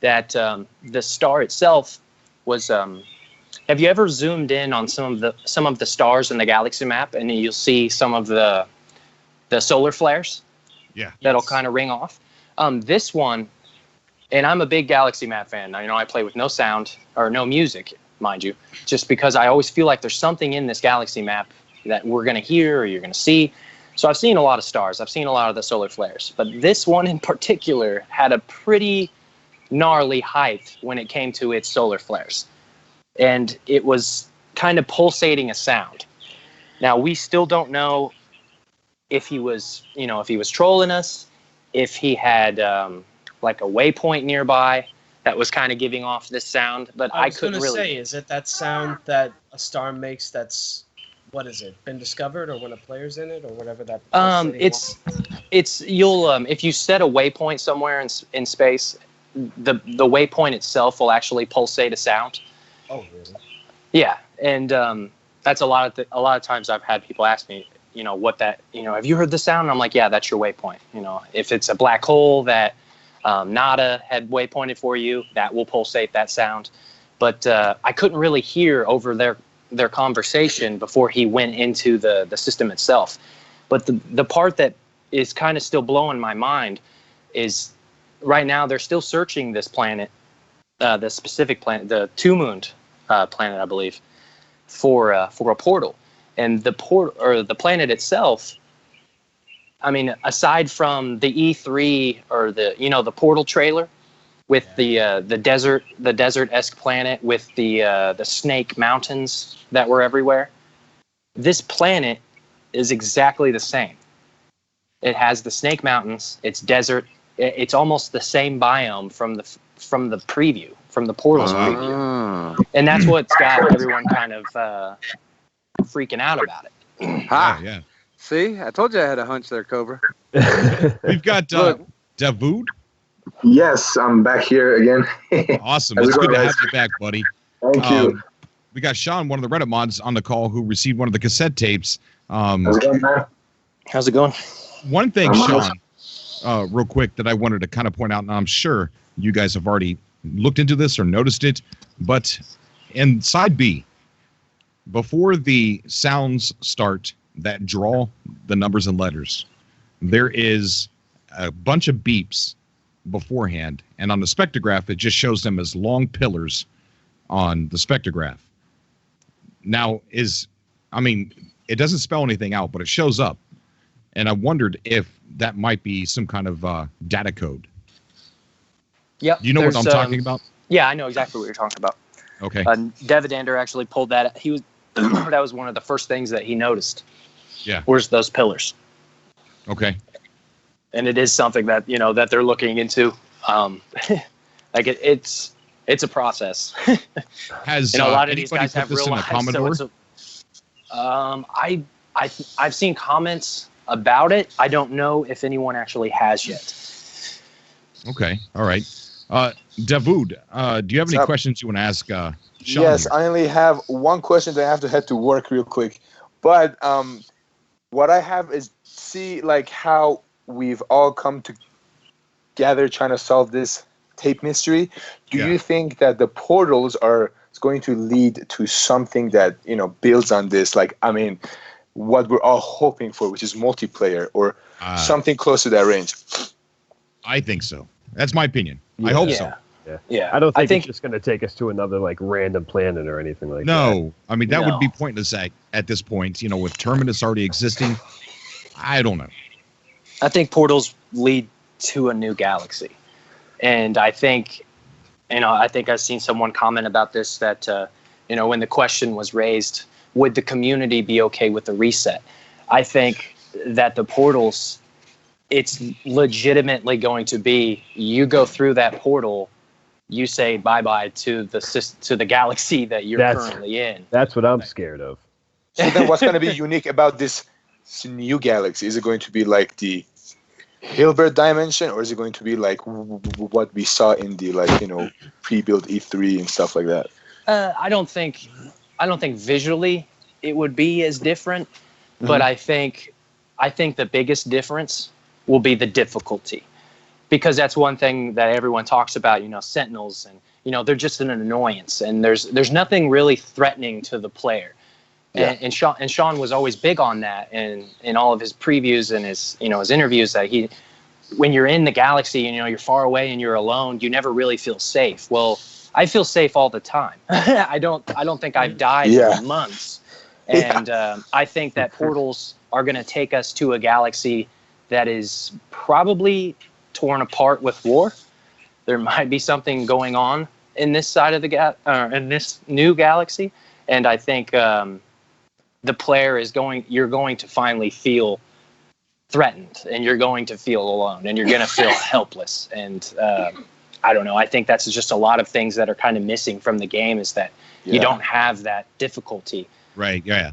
that the star itself was. Have you ever zoomed in on some of the stars in the galaxy map, and you'll see some of the solar flares? Yeah. That'll kind of ring off. This one, and I'm a big galaxy map fan. You know, I play with no sound or no music, mind you, just because I always feel like there's something in this galaxy map that we're going to hear or you're going to see. So I've seen a lot of stars. I've seen a lot of the solar flares. But this one in particular had a pretty gnarly height when it came to its solar flares. And it was kind of pulsating a sound. Now, we still don't know if he was trolling us, if he had like a waypoint nearby that was kind of giving off this sound, but I was couldn't gonna really. say, is it that sound that a star makes that's, what is it, been discovered, or when a player's in it, or whatever that? You'll if you set a waypoint somewhere in space, the waypoint itself will actually pulsate a sound. Oh, really? Yeah, and that's a lot of times I've had people ask me, what that, have you heard the sound? And I'm like, yeah, that's your waypoint. If it's a black hole that Nada had waypointed for you, that will pulsate that sound. But I couldn't really hear over their their conversation before he went into the system itself. But the part that is kind of still blowing my mind is right now they're still searching this planet, the specific planet, the two-mooned planet, I believe, for a portal. And the planet itself, I mean, aside from the E3 or the portal trailer with the desert-esque planet with the snake mountains that were everywhere, this planet is exactly the same. It has the snake mountains. It's desert. It's almost the same biome from the preview, from the portals preview, and that's what's got everyone kind of freaking out about it. Ha! Yeah. See, I told you I had a hunch there, Cobra. We've got Davood. Yes, I'm back here again. Awesome. How's It's it good going, to guys? have you back, buddy. Thank you. We got Sean, one of the Reddit mods, on the call who received one of the cassette tapes. How's it going, man? How's it going? One thing, I'm Sean, real quick, that I wanted to kind of point out, and I'm sure you guys have already looked into this or noticed it, but in side B, before the sounds start that draw the numbers and letters, there is a bunch of beeps beforehand, and on the spectrograph, it just shows them as long pillars on the spectrograph. Now, it doesn't spell anything out, but it shows up. And I wondered if that might be some kind of data code. Yep. Do you know what I'm talking about? Yeah, I know exactly what you're talking about. Okay. Devidander actually pulled that. He was that was one of the first things that he noticed. Yeah. Where's those pillars? Okay. And it is something that that they're looking into. Like it's a process. Has A lot of these anybody guys put have this real in a lives. Commodore? So I've seen comments about it. I don't know if anyone actually has yet. Okay. All right. Davood, do you have any Up? questions you want to ask Sean? Yes, here? I only have one question that I have to head to work real quick. But what I have is see like how we've all come together trying to solve this tape mystery. Do Yeah. you think that the portals are going to lead to something that builds on this? Like, I mean, what we're all hoping for, which is multiplayer or something close to that range. I think so. That's my opinion. I hope so. Yeah. I don't think it's just going to take us to another like random planet or anything like that. No, I mean, that No. would be pointless at this point. With Terminus already existing, I don't know. I think portals lead to a new galaxy, and I think I've seen someone comment about this that when the question was raised, would the community be okay with the reset? I think that the portals, it's legitimately going to be you go through that portal, you say bye-bye to the galaxy that you're currently in. That's what I'm scared of. So then what's going to be unique about this new galaxy? Is it going to be like the Hilbert dimension, or is it going to be like what we saw in the pre-built E3 and stuff like that? I don't think visually it would be as different, but I think the biggest difference will be the difficulty, because that's one thing that everyone talks about. Sentinels, and they're just an annoyance, and there's nothing really threatening to the player. Yeah. And Sean was always big on that, and in all of his previews and his his interviews, that when you're in the galaxy, you're far away and you're alone, you never really feel safe. Well, I feel safe all the time. I don't think I've died in months, and I think that portals are going to take us to a galaxy that is probably torn apart with war. There might be something going on in this side of the in this new galaxy, and I think the player you're going to finally feel threatened, and you're going to feel alone, and you're going to feel helpless. And I don't know. I think that's just a lot of things that are kind of missing from the game, is that you don't have that difficulty. Right. Yeah.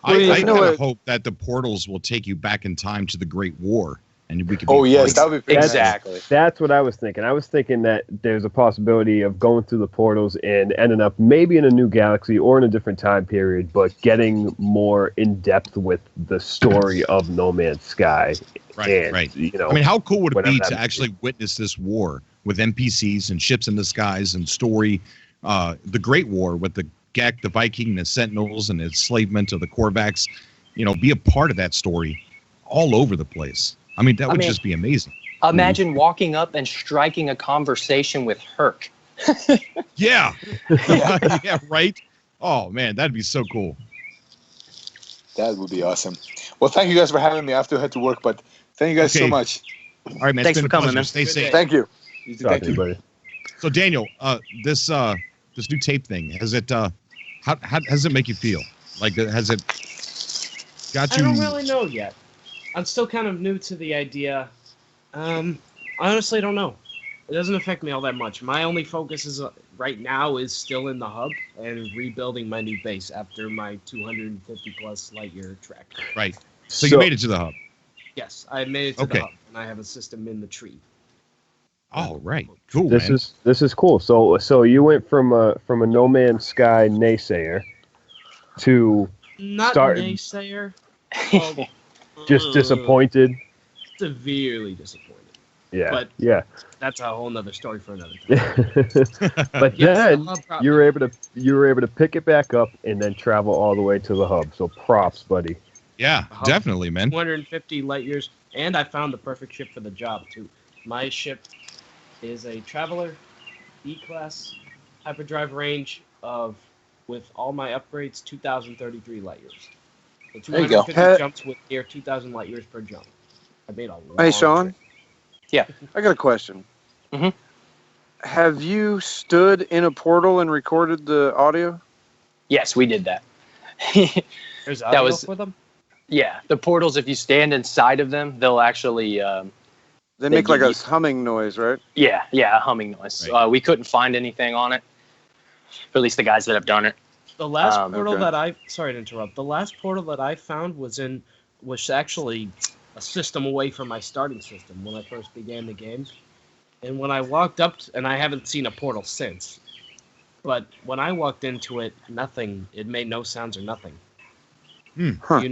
Well, I you know kind of what? hope that the portals will take you back in time to the Great War, and we could. Oh, be yes, fighting. that would be pretty nice. Exactly. That's what I was thinking. I was thinking that there's a possibility of going through the portals and ending up maybe in a new galaxy or in a different time period, but getting more in depth with the story of No Man's Sky. Right. And, Right. I I mean, how cool would it whatever be that to may be. actually witness this war with NPCs and ships in the skies and story, the Great War with the Gek, the Viking, the Sentinels, and the enslavement of the Korvax. Be a part of that story all over the place. I mean, that would just be amazing. Imagine walking up and striking a conversation with Herc. Yeah. Yeah, right? Oh, man, that'd be so cool. That would be awesome. Well, thank you guys for having me. I have to head to work, but thank you guys so much. All right, man. Thanks it's been for a coming, pleasure. man. Stay safe. Thank you. Thank you, buddy. So, Daniel, this new tape thing, has it how does it make you feel? Like, has it got you? I don't really know yet. I'm still kind of new to the idea. I honestly don't know. It doesn't affect me all that much. My only focus is right now is still in the hub and rebuilding my new base after my 250 plus light year trek. Right. So you made it to the hub. Yes, I made it to the hub, and I have a system in the tree. Oh, right. Cool. This is cool. So you went from a No Man's Sky naysayer to Not naysayer. Well, just disappointed. Severely disappointed. Yeah. But yeah. That's a whole nother story for another time. But then you were able to pick it back up and then travel all the way to the hub. So props, buddy. Yeah, definitely, man. 250 light years, and I found the perfect ship for the job too. My ship is a Traveler E-class hyperdrive range of, with all my upgrades, 2,033 light years. So 250 jumps with near 2,000 light years per jump. I made a long Hey, Sean. trip. Yeah. I got a question. Mm-hmm. Have you stood in a portal and recorded the audio? Yes, we did that. There's audio for them? Yeah, the portals, if you stand inside of them, they'll actually... they make like a humming noise, right? Yeah, a humming noise. Right. We couldn't find anything on it, or at least the guys that have done it. The last portal Okay. that I... Sorry to interrupt. The last portal that I found was actually a system away from my starting system when I first began the game. And when I walked up, and I haven't seen a portal since, but when I walked into it, nothing. It made no sounds or nothing. Huh. Do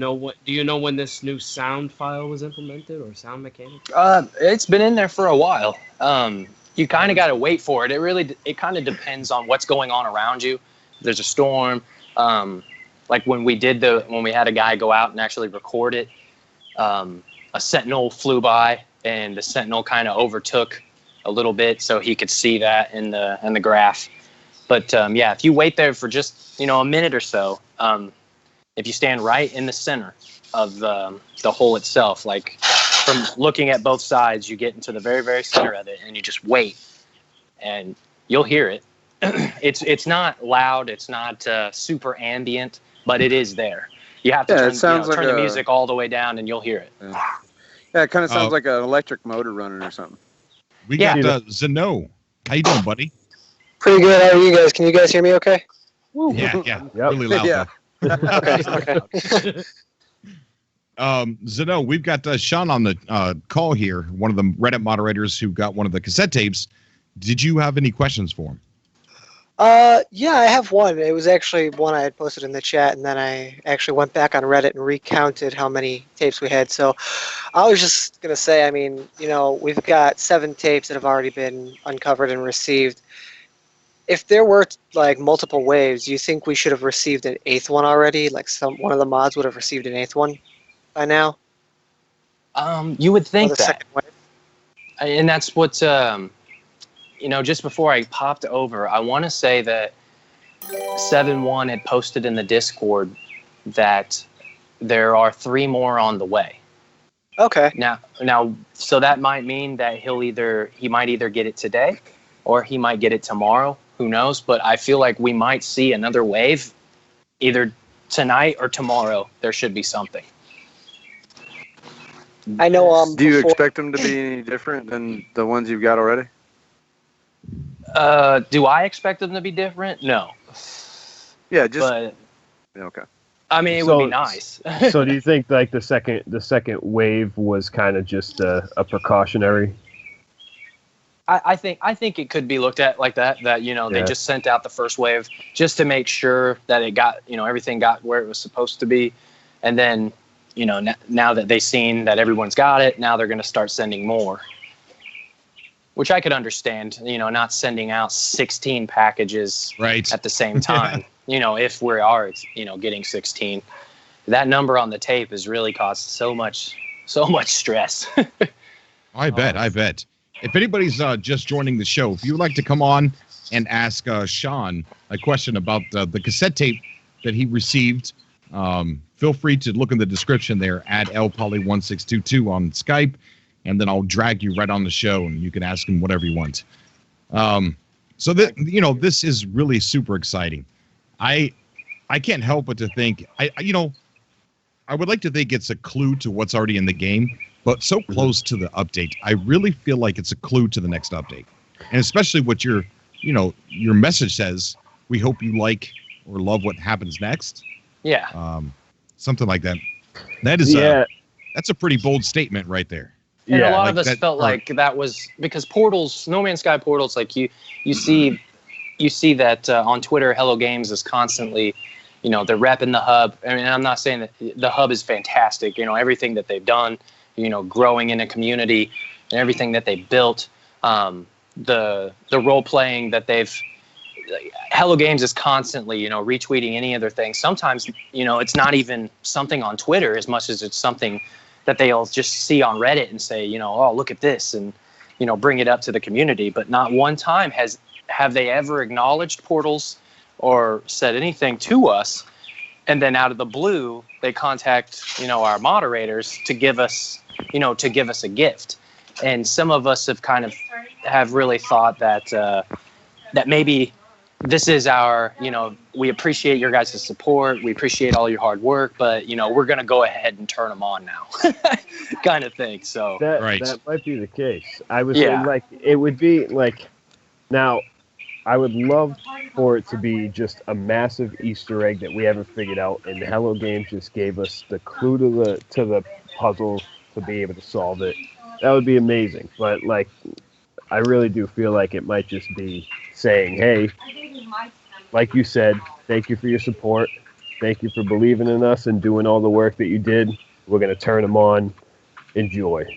you know when this new sound file was implemented or sound mechanics? It's been in there for a while. You kind of got to wait for it. It kind of depends on what's going on around you. If there's a storm, like when we had a guy go out and actually record it, a sentinel flew by and the sentinel kind of overtook a little bit, so he could see that in the graph. But yeah, if you wait there for just a minute or so, if you stand right in the center of the hole itself, like from looking at both sides, you get into the very, very center of it, and you just wait, and you'll hear it. It's not loud, it's not super ambient, but it is there. You have to turn the music all the way down, and you'll hear it. Yeah, it kind of sounds like an electric motor running or something. We got Zeno. How you doing, buddy? Pretty good. How are you guys? Can you guys hear me okay? Yeah, Yep. really loud. Yeah. Okay. Zeno, we've got Sean on the call here, one of the Reddit moderators who got one of the cassette tapes. Did you have any questions for him? Yeah, I have one. It was actually one I had posted in the chat, and then I actually went back on Reddit and recounted how many tapes we had. So I was just going to say, I mean, we've got 7 tapes that have already been uncovered and received. If there were like multiple waves, do you think we should have received an 8th one already? Like one of the mods would have received an 8th one by now? You would think Or the that. second wave? And that's what, just before I popped over, I want to say that 7-1 had posted in the Discord that there are 3 more on the way. Okay. Now, so that might mean that he might either get it today or he might get it tomorrow. Who knows? But I feel like we might see another wave either tonight or tomorrow. There should be something. I know. Do you expect them to be any different than the ones you've got already? Do I expect them to be different? No. Yeah, just But okay. I mean, it would be nice. So do you think like the second wave was kind of just a precautionary? I think it could be looked at like that. That they just sent out the first wave just to make sure that it got everything got where it was supposed to be, and then now that they've seen that everyone's got it, now they're going to start sending more. Which I could understand. Not sending out 16 packages Right. at the same time if we are, getting 16, that number on the tape has really caused so much stress. I bet. If anybody's just joining the show, if you would like to come on and ask Sean a question about the cassette tape that he received, feel free to look in the description there at lpoly1622 on Skype, and then I'll drag you right on the show, and you can ask him whatever you want. So that this is really super exciting. I can't help but to think I would like to think it's a clue to what's already in the game, but so close to the update, I really feel like it's a clue to the next update, and especially what your message says. We hope you like or love what happens next. Yeah. Something like that. That is that's a pretty bold statement right there. And a lot of us felt like that was because Portals, No Man's Sky Portals, like you see that on Twitter, Hello Games is constantly, they're repping the hub. I mean, I'm not saying that the hub is fantastic. Everything that they've done, growing in a community and everything that they built, the role playing that they've. Hello Games is constantly, retweeting any other thing. Sometimes, it's not even something on Twitter as much as it's something that they'll just see on Reddit and say, oh, look at this, and, bring it up to the community. But not one time have they ever acknowledged Portals or said anything to us. And then out of the blue, they contact, our moderators to give us a gift. And some of us have really thought that maybe this is our, we appreciate your guys' support. We appreciate all your hard work, but, we're going to go ahead and turn them on now kind of thing. So that might be the case. I was saying, it would be now I would love for it to be just a massive Easter egg that we haven't figured out. And Hello Games just gave us the clue to the puzzle to be able to solve it. That would be amazing. But I really do feel like it might just be saying, hey, like you said, thank you for your support. Thank you for believing in us and doing all the work that you did. We're going to turn them on. Enjoy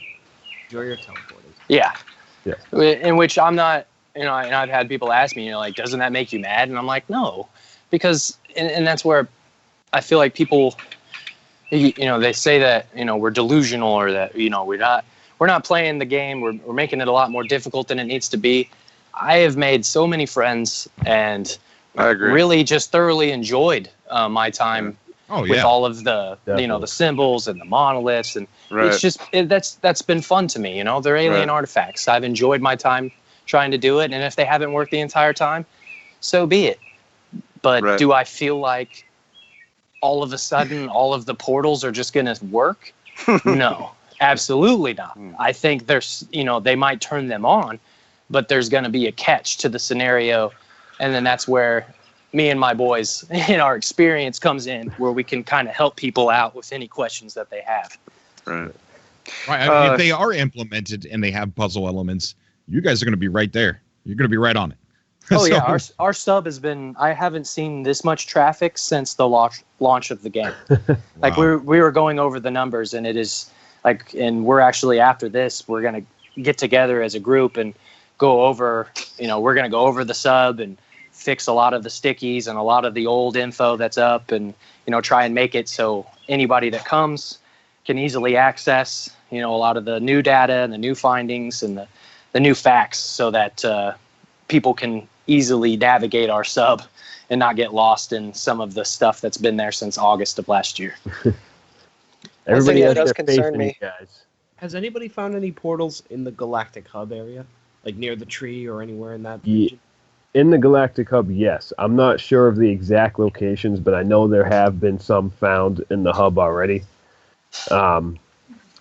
your teleporting. Yeah. In which I'm not, and I've had people ask me, doesn't that make you mad? And I'm like, no, because, and that's where I feel like people, they say that, we're delusional or that, we're not playing the game. We're making it a lot more difficult than it needs to be. I have made so many friends and really just thoroughly enjoyed my time with all of the the symbols and the monoliths, and it's just that's been fun to me. They're alien artifacts. I've enjoyed my time trying to do it, and if they haven't worked the entire time, so be it. But do I feel like all of a sudden all of the portals are just going to work? No. Absolutely not. I think there's, they might turn them on, but there's going to be a catch to the scenario. And then that's where me and my boys in our experience comes in, where we can kind of help people out with any questions that they have. Right. I mean, if they are implemented and they have puzzle elements, you guys are going to be right there. You're going to be right on it. Oh, yeah. Our sub has been, I haven't seen this much traffic since the launch of the game. Wow. We were going over the numbers, and it is, and we're actually, after this, we're going to get together as a group and go over, we're going to go over the sub and fix a lot of the stickies and a lot of the old info that's up, and, try and make it so anybody that comes can easily access, a lot of the new data and the new findings and the new facts, so that people can easily navigate our sub and not get lost in some of the stuff that's been there since August of last year. Everybody has does their faith concern in me. you guys. Has anybody found any portals in the Galactic Hub area? Like near the tree or anywhere in that region? In the Galactic Hub, yes. I'm not sure of the exact locations, but I know there have been some found in the hub already.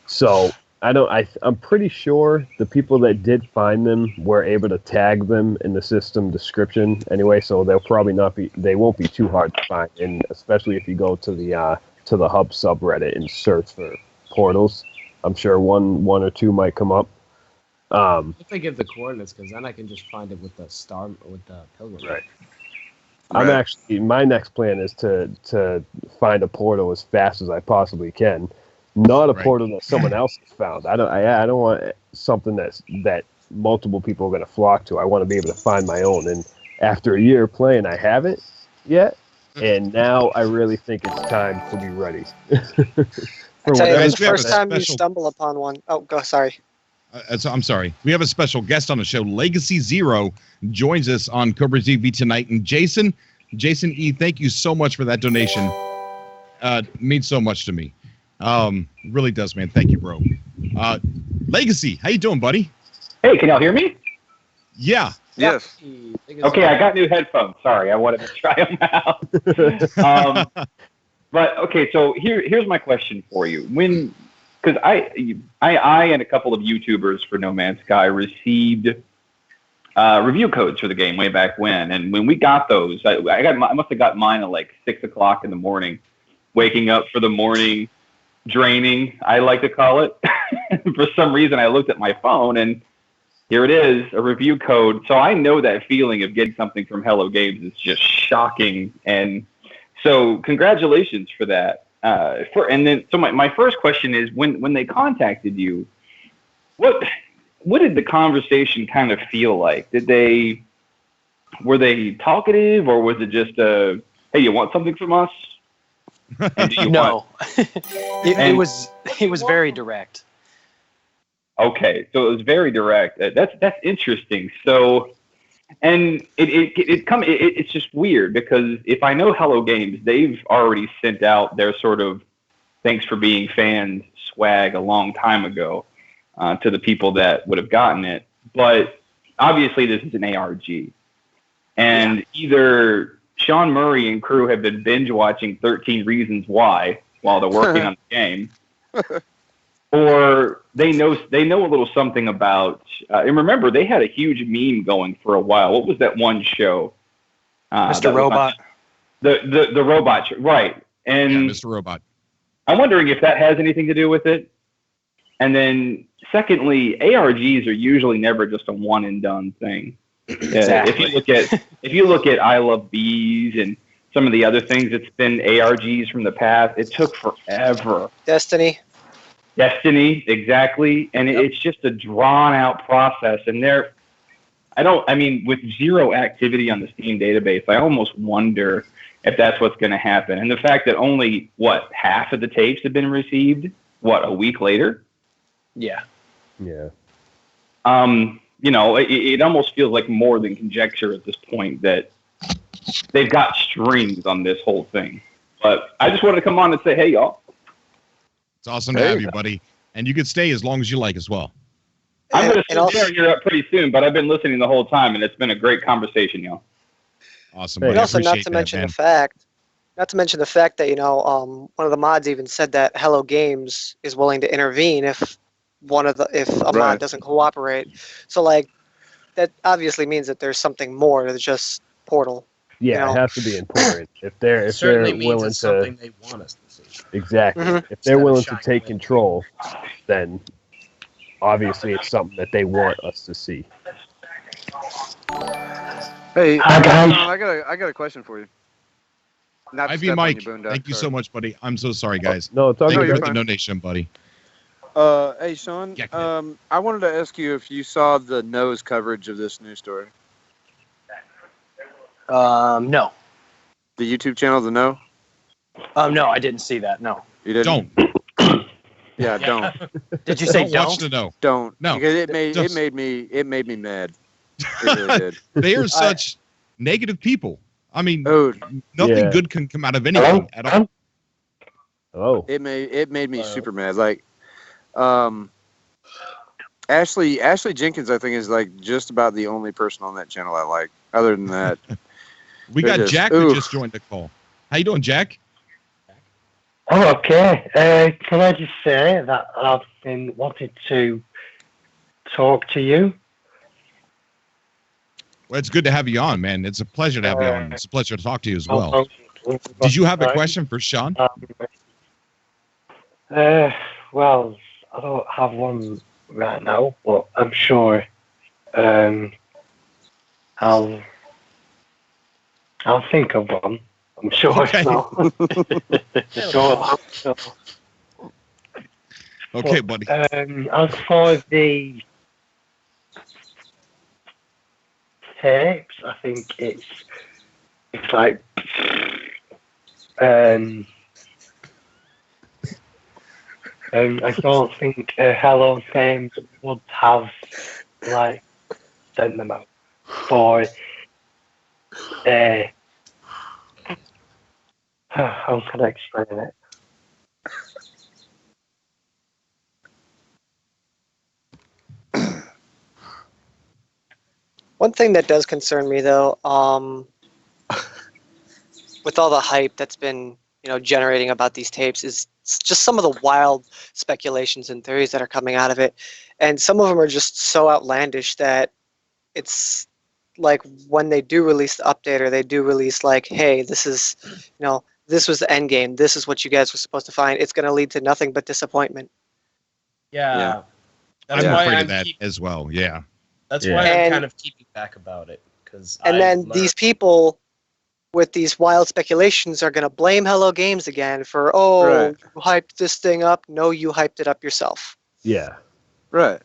So I'm pretty sure the people that did find them were able to tag them in the system description anyway, so they won't be too hard to find, and especially if you go to the hub subreddit and search for portals. I'm sure one or two might come up. If they give the coordinates, because then I can just find it with the pilgrim. Right. My next plan is to find a portal as fast as I possibly can. Not a portal that someone else has found. I don't want something that multiple people are going to flock to. I want to be able to find my own. And after a year playing, I haven't yet. and now I really think it's time to be ready. I tell you, Guys, the we have first a time you special- stumble upon one. Oh, go. Sorry. I'm sorry. We have a special guest on the show. Legacy Zero joins us on Cobra TV tonight. And Jason E., thank you so much for that donation. It means so much to me. It really does, man. Thank you, bro. Legacy, how you doing, buddy? Hey, can y'all hear me? Yeah. Yes. Okay, I got new headphones. Sorry, I wanted to try them out. But okay, so here's my question for you. Because I and a couple of YouTubers for No Man's Sky received review codes for the game way back when, and when we got those, I must have got mine at like 6 o'clock in the morning. Waking up for the morning, draining, I like to call it. For some reason, I looked at my phone and here it is, a review code. So I know that feeling of getting something from Hello Games is just shocking. And so congratulations for that. So my first question is, when they contacted you, what did the conversation kind of feel like? Were they talkative, or was it just hey, you want something from us? And do you No, want- it was very direct. Okay, so it was very direct. That's interesting. So, and it's just weird because if I know Hello Games, they've already sent out their sort of thanks for being fans swag a long time ago to the people that would have gotten it. But obviously, this is an ARG, and either Sean Murray and crew have been binge watching 13 Reasons Why while they're working on the game. Or they know a little something about. And remember, they had a huge meme going for a while. What was that one show? Mr. Robot. The robot show, right? And Yeah, Mr. Robot. I'm wondering if that has anything to do with it. And then, secondly, ARGs are usually never just a one and done thing. Exactly. If you look at I Love Bees and some of the other things that's been ARGs from the past, it took forever. Destiny, exactly. And it's just a drawn out process. And with zero activity on the Steam database, I almost wonder if that's what's going to happen. And the fact that only, half of the tapes have been received, a week later? Yeah. Yeah. It almost feels like more than conjecture at this point that they've got strings on this whole thing. But I just wanted to come on and say, hey, y'all. It's awesome to have you, buddy. And you can stay as long as you like as well. I'm going and to also- start here up pretty soon, but I've been listening the whole time, and it's been a great conversation, y'all. Awesome, Hey, buddy. and also I not appreciate to that, mention man. the fact that one of the mods even said that Hello Games is willing to intervene if a mod doesn't cooperate. So like that obviously means that there's something more than just Portal. Yeah, You it know. has to be important. If they're Certainly means willing it's to something they want us to see. exactly, Mhm. if Instead they're of willing to shying take away. control, then obviously it's something that they want us to see. Hey, Hi, guys. I got a question for you. Not to Ivy step on Mike, you, Boondock, thank you sorry. so much, buddy. I'm so sorry, guys. No, it's all Thank No, you you're for the fine. donation, buddy. Hey, Sean. Yeah, go I wanted to ask you if you saw the nose coverage of this news story. No. The YouTube channel, The No. No, I didn't see that. No. You didn't. Don't. Yeah, don't. Did you say Don't watch don't? the no. Don't. No. Because it Just- made me mad. It really did. They are such negative people. I mean, Oh, nothing Yeah. good can come out of anything at all. Oh, it made me super mad. Like, Ashley Jenkins, I think, is like just about the only person on that channel I like. Other than that, We They're got just- Jack that oof. just joined the call. How you doing, Jack? Oh, okay. Can I just say that I've been wanting to talk to you? Well, it's good to have you on, man. It's a pleasure to have you on. It's a pleasure to talk to you as well. Did you have a question for Sean? Well, I don't have one right now, but I'm sure I'll think of one. I'm sure Okay. it's not. Go on. Okay, buddy. As for the tapes, I think it's like I don't think Hello Games would have like sent them out for how can I explain it? One thing that does concern me, though, with all the hype that's been, generating about these tapes, is just some of the wild speculations and theories that are coming out of it, and some of them are just so outlandish that it's like when they do release the update or they do release like, hey, this is, this was the end game. This is what you guys were supposed to find. It's going to lead to nothing but disappointment. Yeah. That's I'm why afraid I'm of that as well. Yeah. That's Yeah. why I'm And- kind of keeping back about it. And then these people with these wild speculations are going to blame Hello Games again for, Right. you hyped this thing up. No, you hyped it up yourself. Yeah. Right.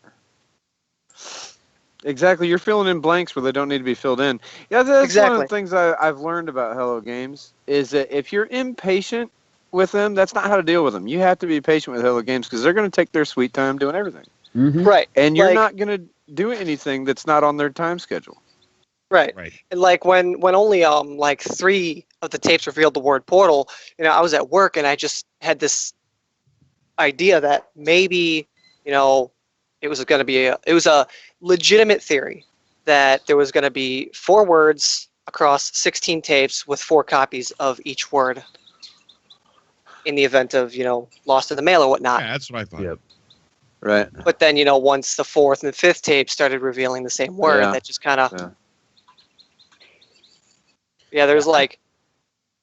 Exactly. You're filling in blanks where they don't need to be filled in. Yeah, that's one Exactly. of the things I've learned about Hello Games is that if you're impatient with them, that's not how to deal with them. You have to be patient with Hello Games because they're going to take their sweet time doing everything. Mm-hmm. Right. And you're Like- not going to do anything that's not on their time schedule. Right. Right. And like when only like 3 of the tapes revealed the word portal, I was at work and I just had this idea that maybe, it was going to be it was a legitimate theory that there was going to be 4 words across 16 tapes with 4 copies of each word in the event of, lost in the mail or whatnot. Yeah, that's what I thought. Yep. Right. But then, once the 4th and 5th tape started revealing the same word, Yeah. that just kind of... Yeah. Yeah, there's like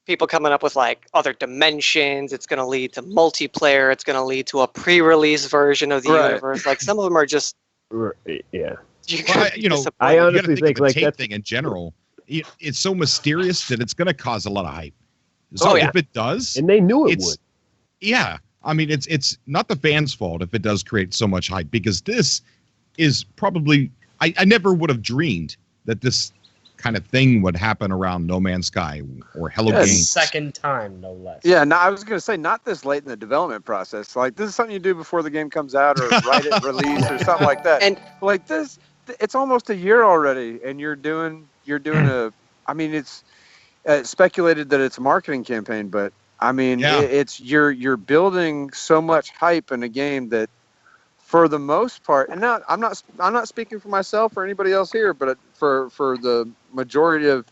people coming up with like other dimensions. It's going to lead to multiplayer. It's going to lead to a pre-release version of the Right. universe. Like some of them are just... Yeah. Well, I you honestly gotta think think, of the like, tape that's- thing in general. It's so mysterious that it's going to cause a lot of hype. So Oh, yeah. if it does, And they knew it it's would. yeah. I mean, it's not the fans' fault if it does create so much hype because this is probably I never would have dreamed that this kind of thing would happen around No Man's Sky or Hello Yes. Games. second time, no less. Yeah, no, I was going to say not this late in the development process. Like this is something you do before the game comes out or right at release or something like that. And Like this, it's almost a year already, and you're doing a. I mean, it's speculated that it's a marketing campaign, but I mean, Yeah. it's you're building so much hype in a game that, for the most part, and now I'm not speaking for myself or anybody else here, but for the majority of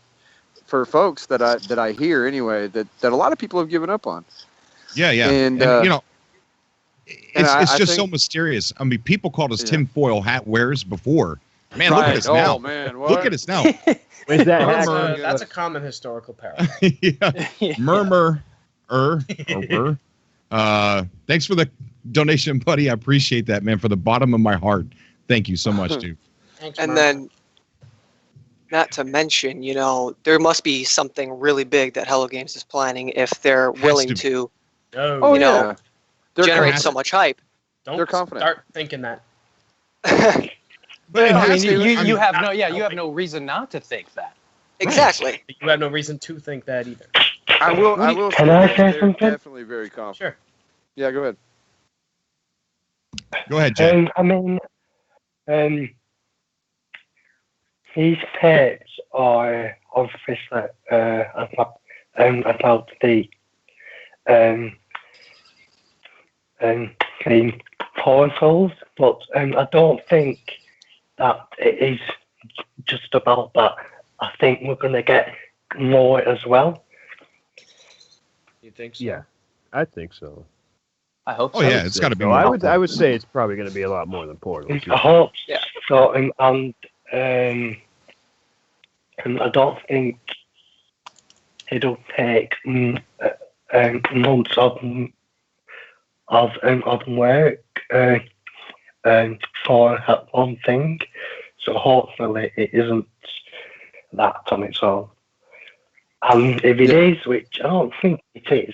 folks that I hear anyway, that a lot of people have given up on. Yeah, yeah. And, it's I just so think- mysterious. I mean, people called us Yeah. tinfoil hat wearers before. Man, look at us Oh now. man, Look at us now. Where's that Murmur. hat? That's that's a common historical parallel. Yeah. Murmur. Thanks for the donation, buddy. I appreciate that, man, for the bottom of my heart. Thank you so much, dude. Thanks, and Mark. then, not to mention, there must be something really big that Hello Games is planning if they're willing to to No, Oh you know, yeah, they're generate confident. so much hype. don't they're confident. start thinking that. But it I has mean, to. you have no reason not to think that. Exactly. You have no reason to think that either. I will. Can say I that say they're something? definitely very confident. Sure. Yeah, go ahead. Go ahead, Jack. I mean, these tapes are obviously about the portals, but I don't think that it is just about that. I think we're going to get more as well. You think so? Yeah, I think so. I hope Oh, so. yeah, it's got to be So more. I would say it's probably going to be a lot more than Portal. I hope Yeah. so, and I don't think it'll take months of work for that one thing. So hopefully it isn't that on its own. And if it is, which I don't think it is,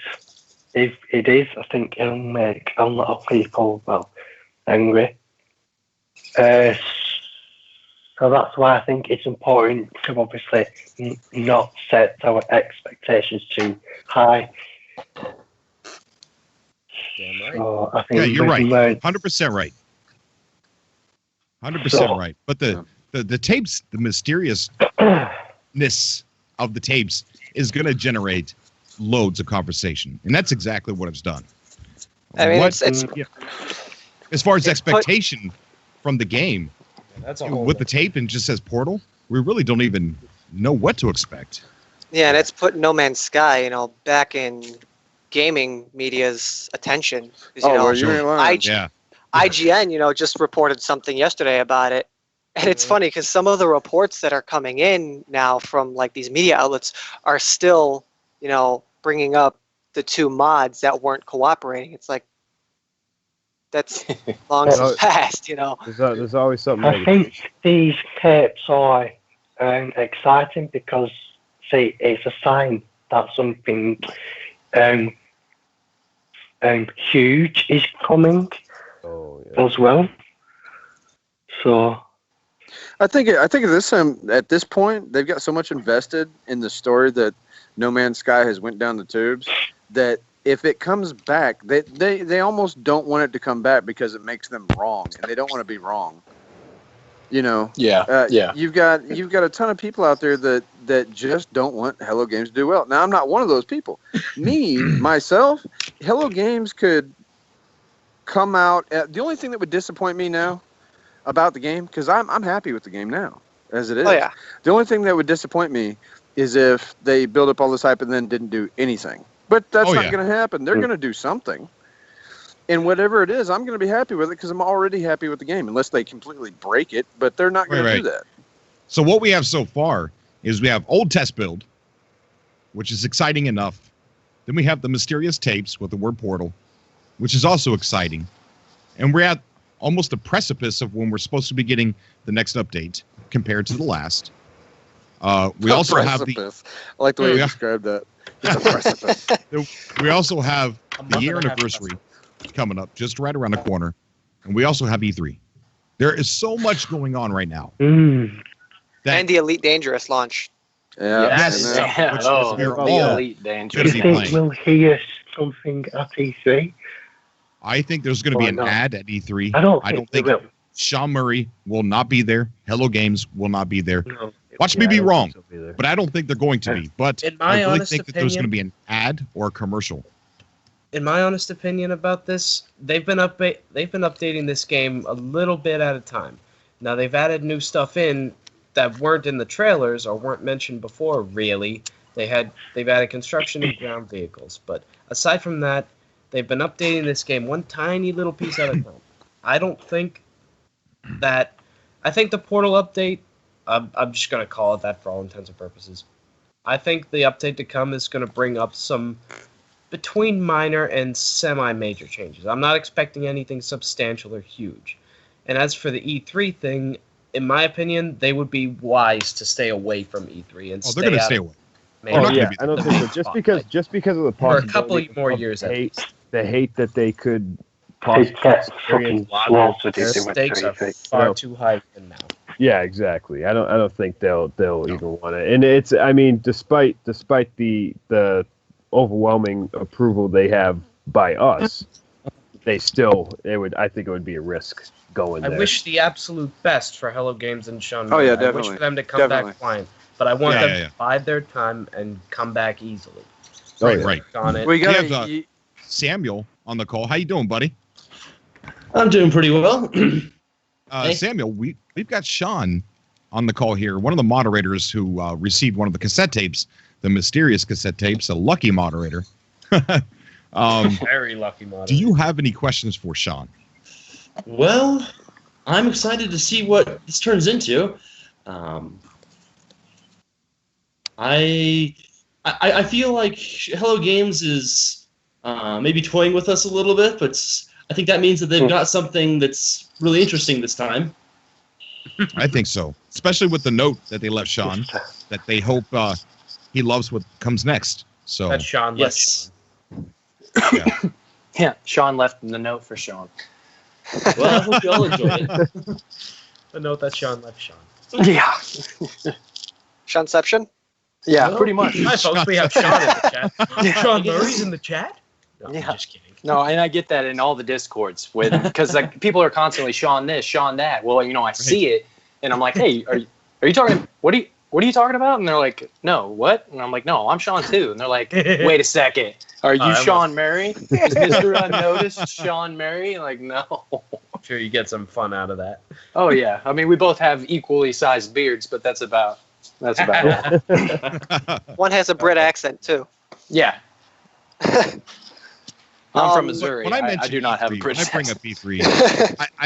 if it is, I think it'll make a lot of people, angry. So that's why I think it's important to obviously not set our expectations too high. Damn right. So I think Yeah, you're right. Went, 100% right. 100% right. But the tapes, the mysteriousness of the tapes is going to generate loads of conversation, and that's exactly what it's done. I mean, What- it's yeah. As far as it's put- expectation from the game, That's a whole with the tape and just says Portal, we really don't even know what to expect. yeah, and it's put No Man's Sky, back in gaming media's attention. 'Cause, Oh, well, you ain't lying. Yeah. IGN, just reported something yesterday about it. And it's funny because some of the reports that are coming in now from like these media outlets are still, bringing up the two mods that weren't cooperating. It's like, that's long since past, There's always something I negative. think these tapes are exciting because, see, it's a sign that something huge is coming Oh, yeah. as well. So I think at this point they've got so much invested in the story that No Man's Sky has went down the tubes that if it comes back, they almost don't want it to come back because it makes them wrong, and they don't want to be wrong. Yeah. You've got a ton of people out there that just don't want Hello Games to do well. Now I'm not one of those people. Myself, Hello Games could come out. The only thing that would disappoint me now about the game, because I'm happy with the game now as it is. Oh, yeah. The only thing that would disappoint me is if they build up all this hype and then didn't do anything. But that's not going to happen. They're going to do something. And whatever it is, I'm going to be happy with it because I'm already happy with the game, unless they completely break it. But they're not going to do that. So what we have so far is we have old test build, which is exciting enough. Then we have the mysterious tapes with the word Portal, which is also exciting. And we're at almost the precipice of when we're supposed to be getting the next update compared to the last. We also have the... I like the way you described that. It's a precipice. We also have the year anniversary coming up just right around the corner. And we also have E3. There is so much going on right now. And the Elite Dangerous launch. Yeah. Yes. The Elite Dangerous. do you think we'll hear something at E3? I think there's going to be an ad at E3. I don't think Sean Murray will not be there. Hello Games will not be there. No. Watch me be wrong, but I don't think they're going to be. But In I my really honest think that there's going to opinion- be an ad or a commercial. In my honest opinion about this, they've been updating this game a little bit at a time. Now they've added new stuff in that weren't in the trailers or weren't mentioned before. Really, they've added construction and ground vehicles, but aside from that, they've been updating this game one tiny little piece at a time. I think the Portal update, I'm just going to call it that for all intents and purposes. I think the update to come is going to bring up some between minor and semi-major changes. I'm not expecting anything substantial or huge. And as for the E3 thing, in my opinion, they would be wise to stay away from E3 and they're going to stay away. Oh yeah, I don't think so. Just because of the For a possibility couple of more of years, the at hate, least. the hate that they could They possibly get experience. fucking slaughtered Their if they went stakes to are E3. far too high for now. Yeah, exactly. I don't think they'll even want it. And it's, I mean, despite the overwhelming approval they have by us, I think it would be a risk going I there. wish the absolute best for Hello Games and Sean. Oh, yeah, I wish definitely. for them to come back flying, but I want them Yeah. to bide their time and come back easily. Right. On it. We got We have, Samuel on the call. How you doing, buddy? I'm doing pretty well. Hey. Samuel, we've got Sean on the call here, one of the moderators who received one of the cassette tapes, the mysterious cassette tapes, a lucky moderator. Very lucky model. Do you have any questions for Sean? Well, I'm excited to see what this turns into. I feel like Hello Games is maybe toying with us a little bit, but I think that means that they've got something that's really interesting this time. I think so, especially with the note that they left Sean, that they hope he loves what comes next. So That Sean left. Yes. Yeah, Sean left the note for Sean. Well, I hope you all enjoy it. The note that Sean left Sean. Yeah. Seanception? Yeah, pretty much. Hi, folks. We have Sean in the chat. Sean Murray's in the chat? No, Yeah. I'm just kidding. No, and I get that in all the discords because like people are constantly Sean this, Sean that. Well, I see it, and I'm like, hey, are you talking? What are you talking about? And they're like, no, what? And I'm like, no, I'm Sean too. And they're like, wait a second, are you Sean Murray? Is Mr. Unnoticed Sean Murray? Like, no. I'm sure you get some fun out of that. Oh yeah, I mean we both have equally sized beards, but that's about it. One has a Brit accent too. Yeah. I'm from Missouri. When I I mention do not have a E3, British when I bring up accent.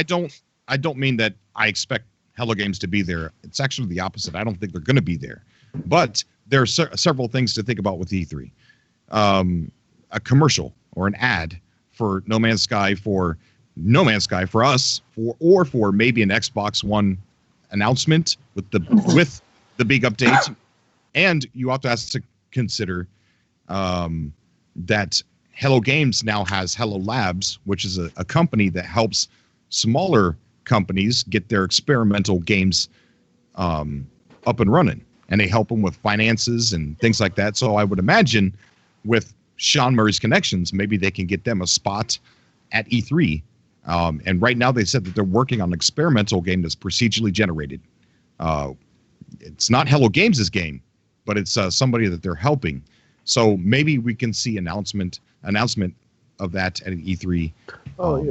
E3, I don't mean that I expect Hello Games to be there. It's actually the opposite. I don't think they're going to be there. But there are several things to think about with E3. A commercial or an ad for No Man's Sky for us, or for maybe an Xbox One announcement with the big update. And you also have to consider that Hello Games now has Hello Labs, which is a company that helps smaller companies get their experimental games up and running, and they help them with finances and things like that. So I would imagine with Sean Murray's connections, maybe they can get them a spot at E3. And right now they said that they're working on an experimental game that's procedurally generated. It's not Hello Games' game, but it's somebody that they're helping. So maybe we can see announcement of that at E3. Oh,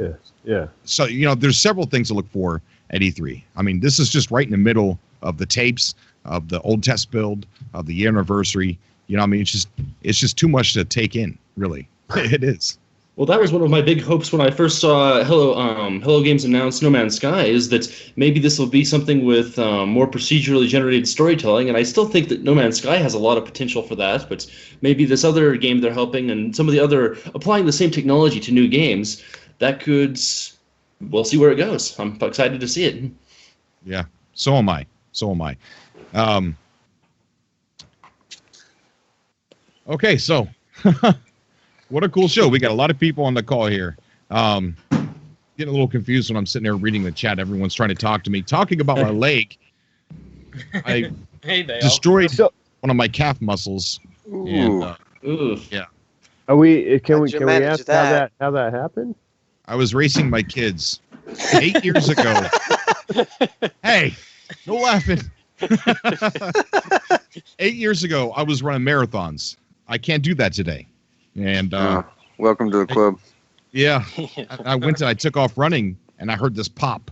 yeah. So, there's several things to look for at E3. I mean, this is just right in the middle of the tapes, of the old test build, of the year anniversary. I mean, it's just too much to take in, really. It is. Well, that was one of my big hopes when I first saw Hello Games announce No Man's Sky, is that maybe this will be something with more procedurally generated storytelling, and I still think that No Man's Sky has a lot of potential for that, but maybe this other game they're helping and some of the other, applying the same technology to new games, that could, we'll see where it goes. I'm excited to see it. Yeah, so am I. Okay, so... What a cool show. We got a lot of people on the call here. Getting a little confused when I'm sitting there reading the chat. Everyone's trying to talk to me. Talking about my leg. I destroyed one of my calf muscles. And, yeah. Can we manage ask how that happened? I was racing my kids 8 years ago. Hey, no laughing. 8 years ago, I was running marathons. I can't do that today. And welcome to the club. Yeah, I took off running, and I heard this pop,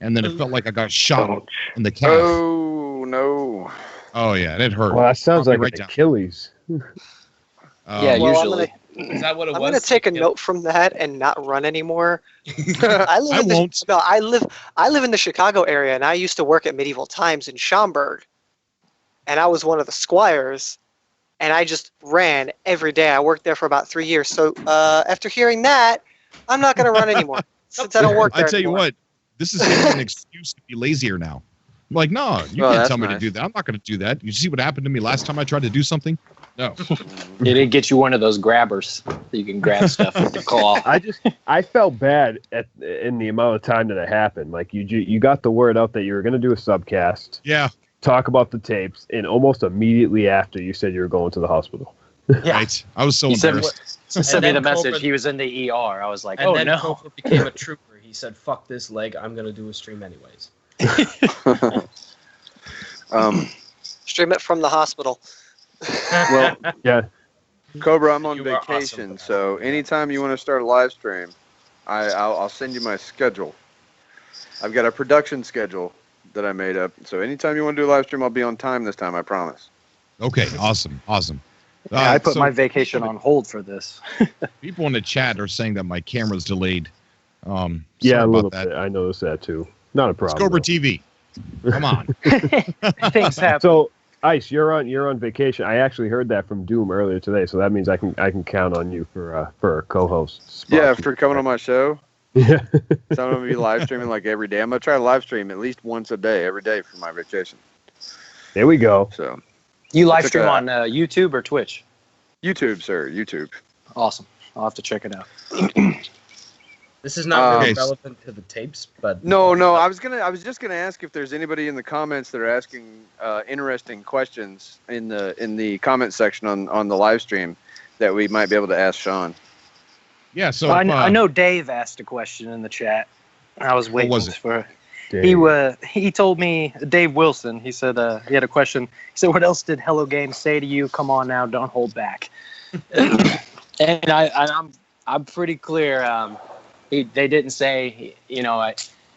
and then it felt like I got shot in the calf. Oh no! Oh yeah, it hurt. Well, that sounds like right an Achilles. Yeah, usually. Is that what it was? I'm gonna take a note from that and not run anymore. I live in the Chicago area, and I used to work at Medieval Times in Schaumburg, and I was one of the squires. And I just ran every day. I worked there for about 3 years. So after hearing that, I'm not going to run anymore since I don't work there I tell anymore. you what, this is an excuse to be lazier now. I'm like, no, you can't tell me to do that. I'm not going to do that. You see what happened to me last time I tried to do something? No. It didn't get you one of those grabbers that you can grab stuff with the claw. I felt bad in the amount of time that it happened. Like you got the word out that you were going to do a subcast. Yeah. Talk about the tapes, and almost immediately after you said you were going to the hospital. Yeah. Right. I was so embarrassed. Sent me the message. He was in the ER. I was like, and then no. Cobra became a trooper. He said, fuck this leg. I'm going to do a stream anyways. Stream it from the hospital. Well, yeah. Cobra, I'm on You are vacation, awesome. so anytime you want to start a live stream, I'll send you my schedule. I've got a production schedule that I made up. So anytime you want to do a live stream, I'll be on time this time, I promise. Okay, awesome. I put my vacation on hold for this. People in the chat are saying that my camera's delayed. Yeah, sorry a little about that. bit. I noticed that too. Not a problem. It's Cobra though. TV. Come on. Things happen. So, Ice, you're on vacation. I actually heard that from Doom earlier today, so that means I can count on you for a co-host spot. Yeah, after coming on my show. Yeah. So I'm going to be live streaming like every day. I'm going to try to live stream at least once a day, every day for my vacation. There we go. So You live stream on YouTube or Twitch? YouTube, sir. YouTube. Awesome. I'll have to check it out. This is not really Okay. relevant to the tapes, but No, I was just gonna ask if there's anybody in the comments that are asking interesting questions in the comment section on the live stream that we might be able to ask Sean. Yeah. So Well, if, I know Dave asked a question in the chat. I was waiting was it? for. Dave. He told me, Dave Wilson. He said he had a question. He said, "What else did Hello Games say to you? Come on now, don't hold back." And I'm pretty clear. They didn't say,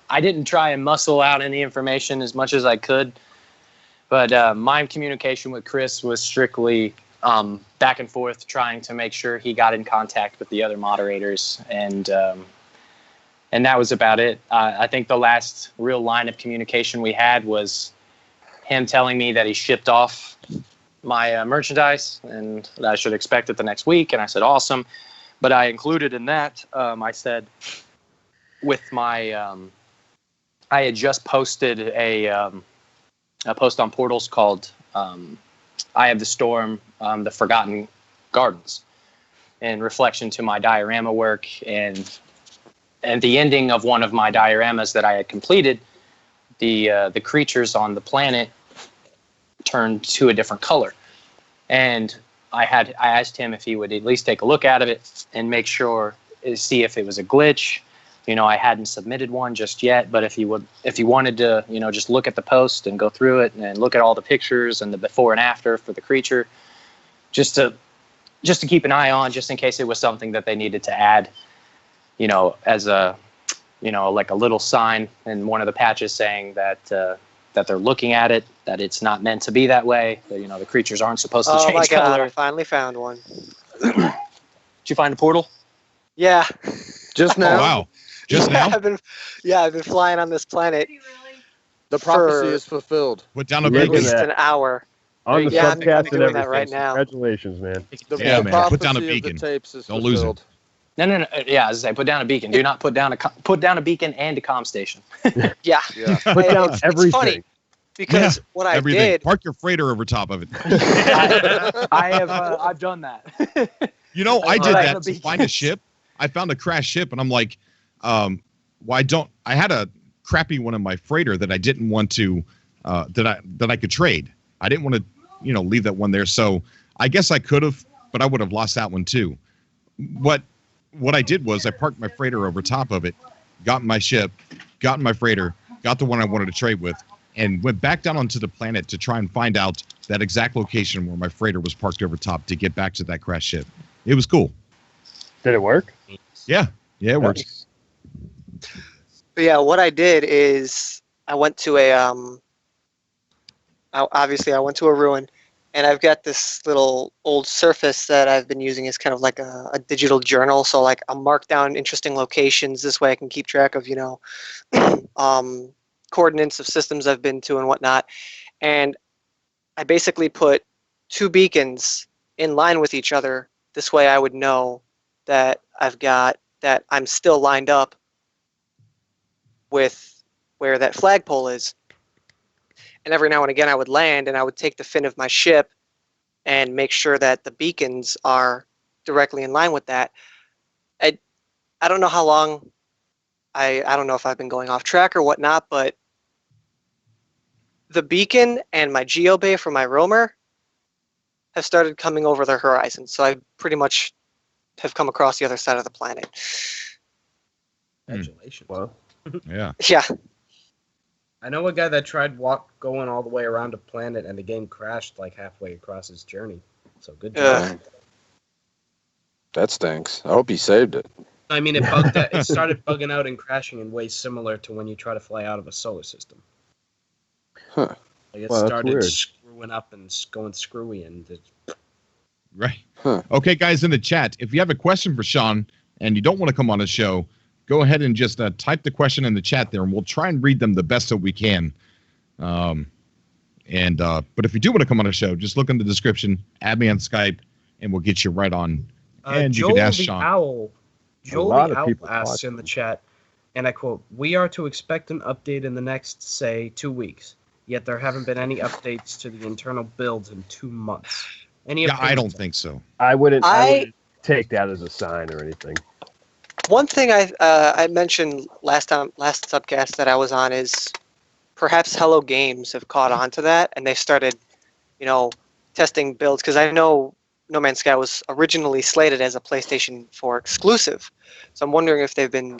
I didn't try and muscle out any information as much as I could, but my communication with Chris was strictly back and forth, trying to make sure he got in contact with the other moderators, and that was about it. I think the last real line of communication we had was him telling me that he shipped off my merchandise and that I should expect it the next week, and I said awesome. But I included in that, I said, with my, I had just posted a post on Portals called "I Have the Storm, the Forgotten Gardens," in reflection to my diorama work, and the ending of one of my dioramas that I had completed, the creatures on the planet turned to a different color, and I asked him if he would at least take a look at it and make sure, see if it was a glitch. I hadn't submitted one just yet, but if he wanted to, just look at the post and go through it and look at all the pictures and the before and after for the creature, just to keep an eye on, just in case it was something that they needed to add, as a, like a little sign in one of the patches saying that they're looking at it, that it's not meant to be that way. That, the creatures aren't supposed to Oh Oh my my god, color. I finally found one. Did you find a portal? Yeah. Just oh, now, wow, just now, I've been flying on this planet the prophecy for is fulfilled. put down a Look at at beacon. least that. an hour. On the Yeah, I'm subcast and doing everything. that right now. Congratulations, man. The, Yeah, the man, prophecy put down a of beacon. the tapes is Don't lose it. fulfilled. No. Yeah, as I say, put down a beacon. Do not put down a beacon and a comm station. Yeah. Yeah. Put down It's everything. funny because what I Everything. did, Park your freighter over top of it. I've done that. I did like that the to find a ship. I found a crashed ship, and I'm like, I had a crappy one in my freighter that I didn't want to, that I could trade. I didn't want to, leave that one there. So I guess I could have, but I would have lost that one too. What I did was I parked my freighter over top of it, got in my ship, got in my freighter, got the one I wanted to trade with, and went back down onto the planet to try and find out that exact location where my freighter was parked over top to get back to that crashed ship. It was cool. Did it work? Yeah, it worked. Nice. but yeah, what I did is I went to obviously I went to a ruin, and I've got this little old Surface that I've been using as kind of like a digital journal. So like I'll mark down interesting locations. This way I can keep track of, coordinates of systems I've been to and whatnot. And I basically put 2 beacons in line with each other. This way I would know that that I'm still lined up with where that flagpole is. And every now and again I would land and I would take the fin of my ship and make sure that the beacons are directly in line with that. I don't know how long, I don't know if I've been going off track or whatnot, but the beacon and my geobay for my roamer have started coming over the horizon. So I pretty much have come across the other side of the planet. Congratulations. Well, Yeah. Yeah. I know a guy that tried going all the way around a planet and the game crashed like halfway across his journey. So good job. That stinks. I hope he saved it. I mean, it bugged out, it started bugging out and crashing in ways similar to when you try to fly out of a solar system. Huh. Like it Well, that's started weird. screwing up and going screwy, and Right. Huh. Okay, guys, in the chat, if you have a question for Sean and you don't want to come on the show, go ahead and just type the question in the chat there, and we'll try and read them the best that we can. But if you do want to come on the show, just look in the description, add me on Skype, and we'll get you right on. And you Joel can ask the Sean. Owl. Joel lot the of Owl people asks watching. in the chat, and I quote, "We are to expect an update in the next, say, 2 weeks. Yet there haven't been any updates to the internal builds in 2 months. Any Yeah, I opinions don't on think so. I wouldn't take that as a sign or anything. One thing I mentioned last Subcast that I was on is perhaps Hello Games have caught on to that, and they started, testing builds, because I know No Man's Sky was originally slated as a PlayStation 4 exclusive. So I'm wondering if they've been,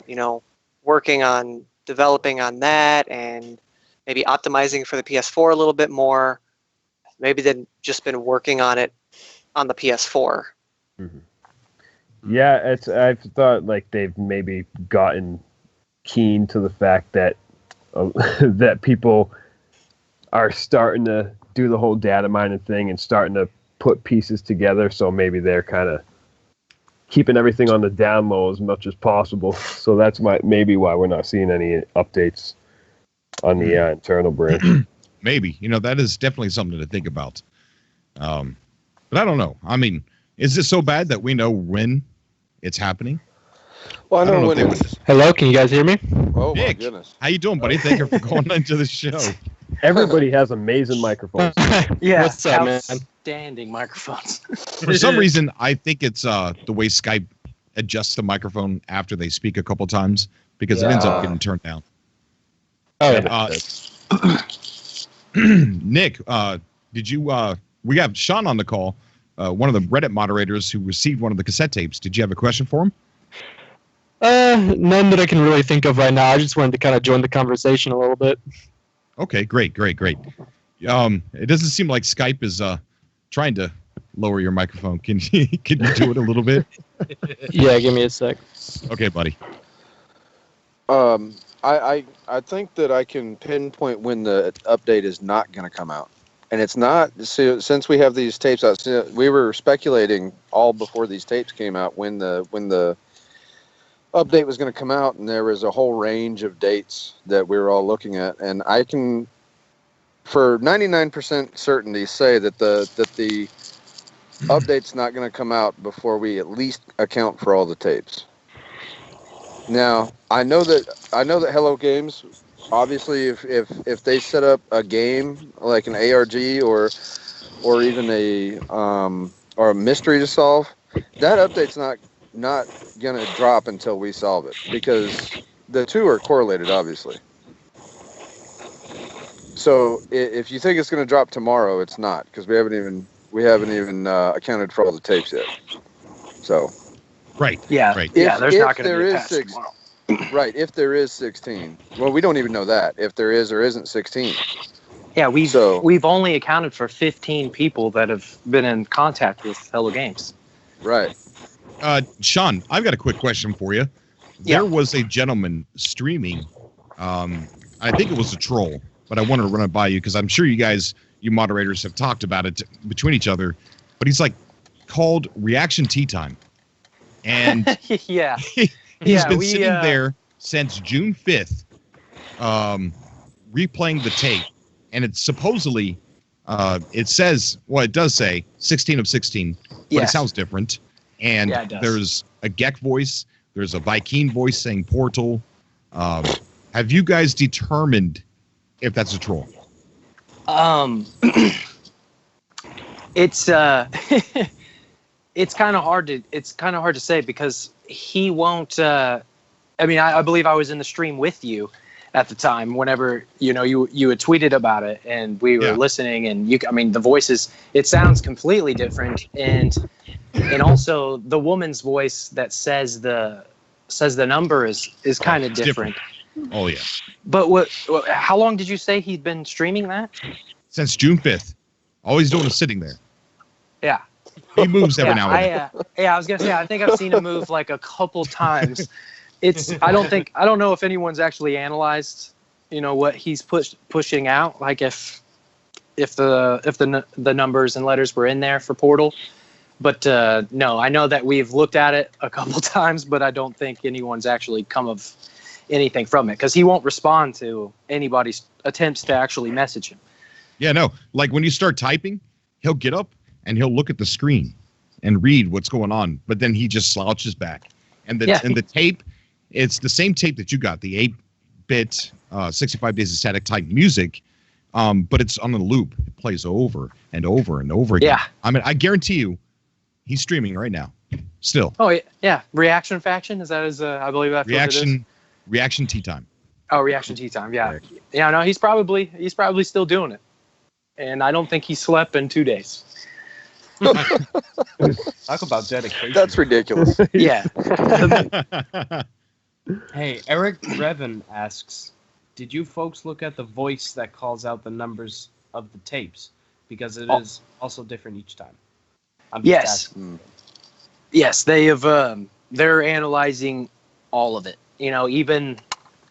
working on developing on that and maybe optimizing for the PS4 a little bit more. Maybe they've just been working on it on the PS4. Mm-hmm. Yeah, I've thought like they've maybe gotten keen to the fact that that people are starting to do the whole data mining thing and starting to put pieces together. So maybe they're kind of keeping everything on the down low as much as possible. So that's maybe why we're not seeing any updates on the internal branch. Maybe, that is definitely something to think about. But I don't know. I mean, is this so bad that we know when it's happening? Well, I know when it was. Hello, can you guys hear me? Oh, Nick, my goodness. how you doing, buddy? Thank you for calling into the show. Everybody has amazing microphones. Yeah, What's up, man? outstanding microphones. For some reason, I think it's the way Skype adjusts the microphone after they speak a couple times, because it ends up getting turned down. Oh, yeah. Nick, did you? We have Sean on the call, one of the Reddit moderators who received one of the cassette tapes. Did you have a question for him? None that I can really think of right now. I just wanted to kind of join the conversation a little bit. Okay, great. It doesn't seem like Skype is trying to lower your microphone. Can you do it a little bit? Yeah, give me a sec. Okay, buddy. I think that I can pinpoint when the update is not going to come out. And it's not, since we have these tapes out, we were speculating all before these tapes came out when the update was going to come out, and there was a whole range of dates that we were all looking at. And I can, for 99% certainty, say that the update's not going to come out before we at least account for all the tapes. Now, I know that Hello Games, obviously, if they set up a game like an ARG or even a mystery to solve, that update's not gonna drop until we solve it, because the two are correlated, obviously. So if you think it's gonna drop tomorrow, it's not, because we haven't even accounted for all the tapes yet. So. Right. Yeah. Right. There's not going to be a patch tomorrow. Right. If there is 16, well, we don't even know that if there is or isn't 16. Yeah, we've only accounted for 15 people that have been in contact with Hello Games. Right. Sean, I've got a quick question for you. There was a gentleman streaming. I think it was a troll, but I wanted to run it by you because I'm sure you moderators have talked about it between each other. But he's like called Reaction Tea Time. And he's been sitting there since June 5th, replaying the tape. And it's supposedly, it does say 16 of 16, but it sounds different. And there's a Gek voice, there's a Viking voice saying Portal. Have you guys determined if that's a troll? It's kind of hard to say because he won't. I believe I was in the stream with you at the time. Whenever you had tweeted about it, and we were listening, and the voices. It sounds completely different, and also the woman's voice that says the number is kind of different. Oh yeah. But how long did you say he'd been streaming that? Since June 5th. All he's doing is sitting there. Yeah. He moves every now and then. I was gonna say I think I've seen him move like a couple times. I don't know if anyone's actually analyzed, what he's pushing out. Like if the numbers and letters were in there for Portal, but no, I know that we've looked at it a couple times, but I don't think anyone's actually come of anything from it because he won't respond to anybody's attempts to actually message him. Yeah, no. Like when you start typing, he'll get up and he'll look at the screen and read what's going on, but then he just slouches back. And the tape, it's the same tape that you got, the 8-bit 65 Days of Static type music, but it's on a loop. It plays over and over and over again. Yeah. I guarantee you, he's streaming right now. Still. Oh yeah, Reaction Faction is that his? I believe that's what it is. Reaction tea time. Oh, Reaction Tea Time. Yeah, yeah. No, he's probably still doing it, and I don't think he slept in 2 days. Talk about dedication. That's ridiculous. Yeah. Hey, Eric Revan asks, did you folks look at the voice that calls out the numbers of the tapes? Because it is also different each time. Yes. Yes, they have. They're analyzing all of it. You know, even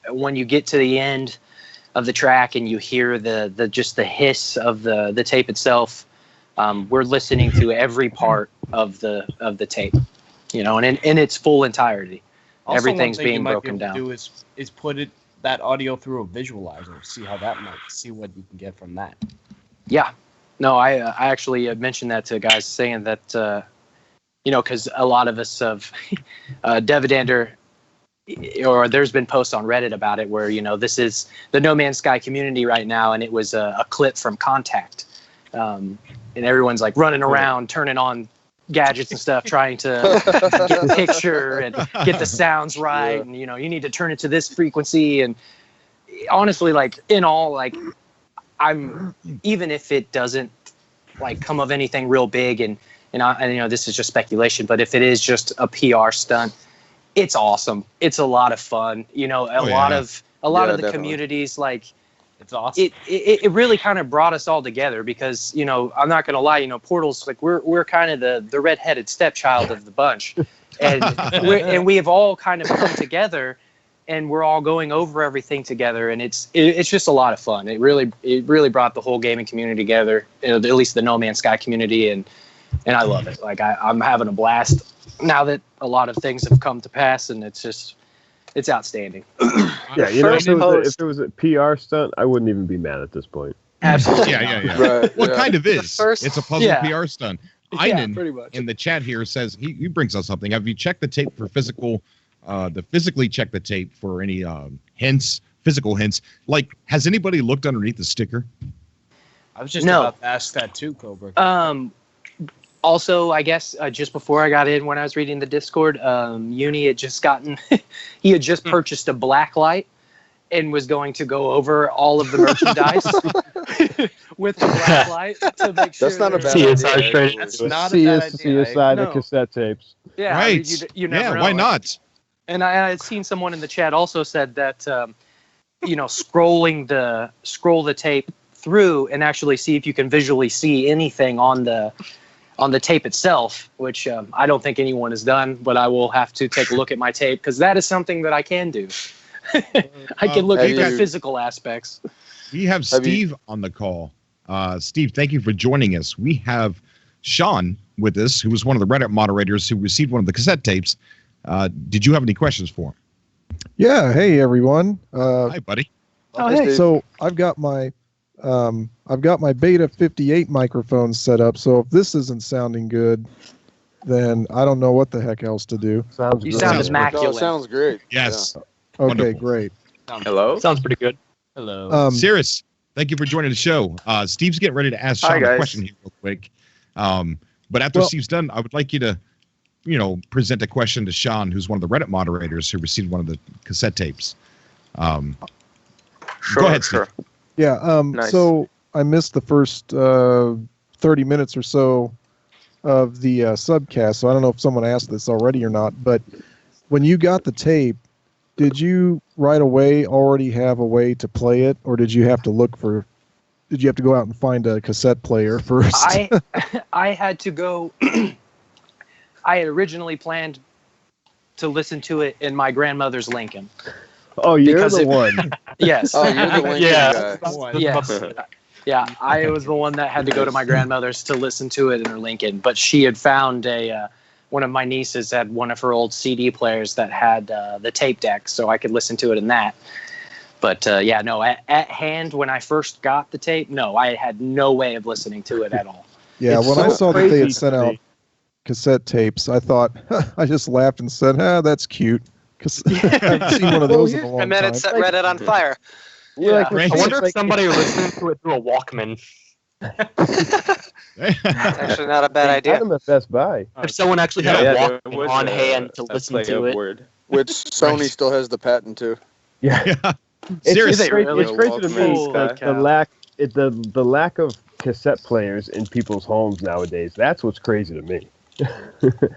when you get to the end of the track and you hear the just the hiss of the tape itself, we're listening to every part of the tape. You know, and in its full entirety. Also, Everything's one thing being you might broken be able down. to do is put that audio through a visualizer. See how that might. See what you can get from that. Yeah. No, I actually mentioned that to guys saying that, you know, because a lot of us have Devidander, or there's been posts on Reddit about it where, you know, this is the No Man's Sky community right now, and it was a clip from Contact. And everyone's like running around, turning on gadgets and stuff, trying to get a picture and get the sounds right. And, you know, you need to turn it to this frequency. And honestly, like, in all, like, I'm, even if it doesn't like come of anything real big, and you know, this is just speculation, but if it is just a PR stunt, it's awesome. It's a lot of fun. You know, a lot of the definitely. communities, like, It's awesome. it really kind of brought us all together because, you know, I'm not gonna lie, you know, Portal's like we're kind of the redheaded stepchild of the bunch, and we have all kind of come together, and we're all going over everything together, and it's just a lot of fun. It really brought the whole gaming community together, you know, at least the No Man's Sky community, and I love it. Like I'm having a blast now that a lot of things have come to pass, and it's outstanding. Yeah, you know, if it was a PR stunt, I wouldn't even be mad at this point. Absolutely. Yeah. Right, What kind of is? It's a puzzle PR stunt. Einan pretty much. in the chat here says he brings us something. Have you checked the tape for physically check the tape for any hints, physical hints? Like, has anybody looked underneath the sticker? I was just about to ask that too, Cobra. Also, I guess just before I got in, when I was reading the Discord, Uni had just he had just purchased a black light and was going to go over all of the merchandise with the black light to make sure. That's not a bad idea. That's not a bad idea. CSI No. the cassette tapes. Yeah, Right. I mean, you never know. Why not? And I had seen someone in the chat also said that, you know, scroll the tape through and actually see if you can visually see anything on the tape itself, which I don't think anyone has done, but I will have to take a look at my tape because that is something that I can do. I can look at the physical aspects. We have Steve on the call. Steve, thank you for joining us. We have Sean with us, who was one of the Reddit moderators who received one of the cassette tapes. Did you have any questions for him? Yeah. Hey, everyone. Hi, buddy. Hey. So I've got my Beta 58 microphone set up. So if this isn't sounding good, then I don't know what the heck else to do. Sounds You good. sound Sounds immaculate. Oh, sounds great. Yes. Okay, Wonderful. great. Hello. Sounds pretty good. Hello. Cirrus, thank you for joining the show. Steve's getting ready to ask Hi, Sean a guys. question here real quick. But after Steve's done, I would like you to, you know, present a question to Sean, who's one of the Reddit moderators who received one of the cassette tapes. Sure. Go ahead, Steve. Sure. Yeah. Nice. So I missed the first 30 minutes or so of the subcast. So I don't know if someone asked this already or not, but when you got the tape, did you right away already have a way to play it, or did you have to go out and find a cassette player first? I had to go. I had originally planned to listen to it in my grandmother's Lincoln. Oh, you're Because the it- one. Yes. Oh, you're the Lincoln Yeah. guy. Yes. Yeah, I was the one that had to go to my grandmother's to listen to it in her Lincoln. But she had found one of my nieces had one of her old CD players that had the tape deck, so I could listen to it in that. But yeah, no, at hand when I first got the tape, no, I had no way of listening to it at all. Yeah, It's when I so saw that they crazy had sent to out me. cassette tapes, I thought, I just laughed and said, that's cute. Because I haven't seen one of those in a long And then time. it set Reddit on fire. We're like, Right. I wonder if like- somebody was listening to it through a Walkman. It's actually not a bad They idea. had them at Best Buy. If someone actually had Yeah, a there Walkman was on a- hand to a listen play to of it. word. Which Sony Right. still has the patent to. Yeah. Seriously. It's crazy, really? it's crazy to me Walkman like Sky. the lack of cassette players in people's homes nowadays. That's what's crazy to me.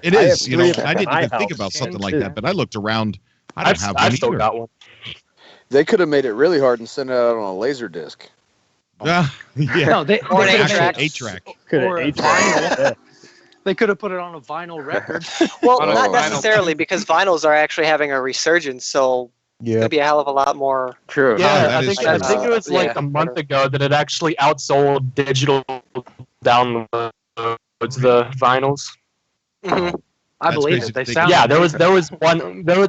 It I is. have You know, three of them I at didn't my even think house. about something And like it- that, but I looked around. I don't have one I've still either. got one. They could have made it really hard and sent it out on a laser disc. Yeah. No, they Or an could've made 8-track. it- 8-track. Could've Or a 8-track. vinyl. They could have put it on a vinyl record. Well, On a not vinyl. necessarily, because vinyls are actually having a resurgence, so it's Yeah. going to be a hell of a lot more. True. Yeah, that I is think true. it was like Yeah. a month ago that it actually outsold digital downloads the vinyls. Mhm. I That's believe crazy it. They to think sound Yeah, there was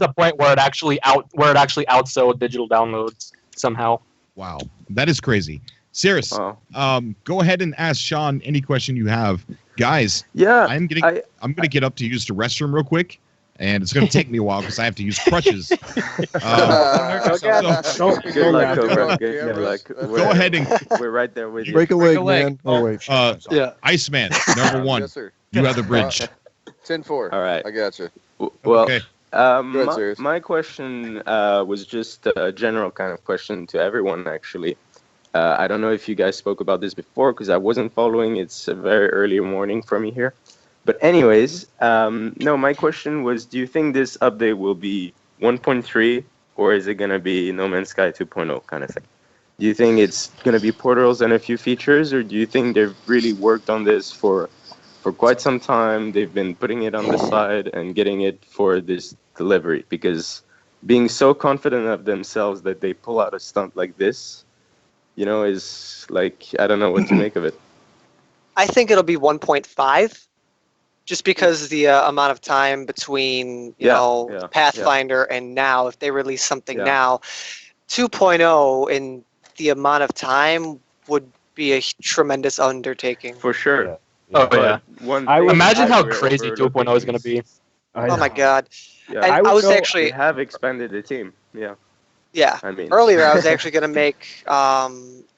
a point where it actually outsold digital downloads somehow. Wow. That is crazy. Cirrus, Wow. go ahead and ask Sean any question you have. Guys, Yeah. I'm gonna get up to use the restroom real quick, and it's gonna take me a while because I have to use crutches. Good Don't luck, laugh. Cobra. Good luck. Go ahead and We're right there with you. Break a leg, a leg. man. Oh wait. Yeah. Iceman, number one. Yes, sir. You have the bridge. 10-4. All right. I got you. Well, Okay. Go ahead, my, Sirius. my question was just a general kind of question to everyone, actually. I don't know if you guys spoke about this before because I wasn't following. It's a very early morning for me here. But anyways, no, my question was, do you think this update will be 1.3 or is it going to be No Man's Sky 2.0 kind of thing? Do you think it's going to be portals and a few features, or do you think they've really worked on this for quite some time? They've been putting it on the side and getting it for this delivery, because being so confident of themselves that they pull out a stunt like this, you know, is like, I don't know what to make of it. I think it'll be 1.5, just because the amount of time between Yeah. Pathfinder and now, if they release something Yeah. now, 2.0 in the amount of time would be a tremendous undertaking. For sure. Yeah. Oh But yeah. one I thing would- Imagine how we're crazy 2.0 is going to be. I Oh my know. god! Yeah. And I I would was go- They actually, have expanded the team. Yeah. yeah. I mean, Earlier, I was actually going to make a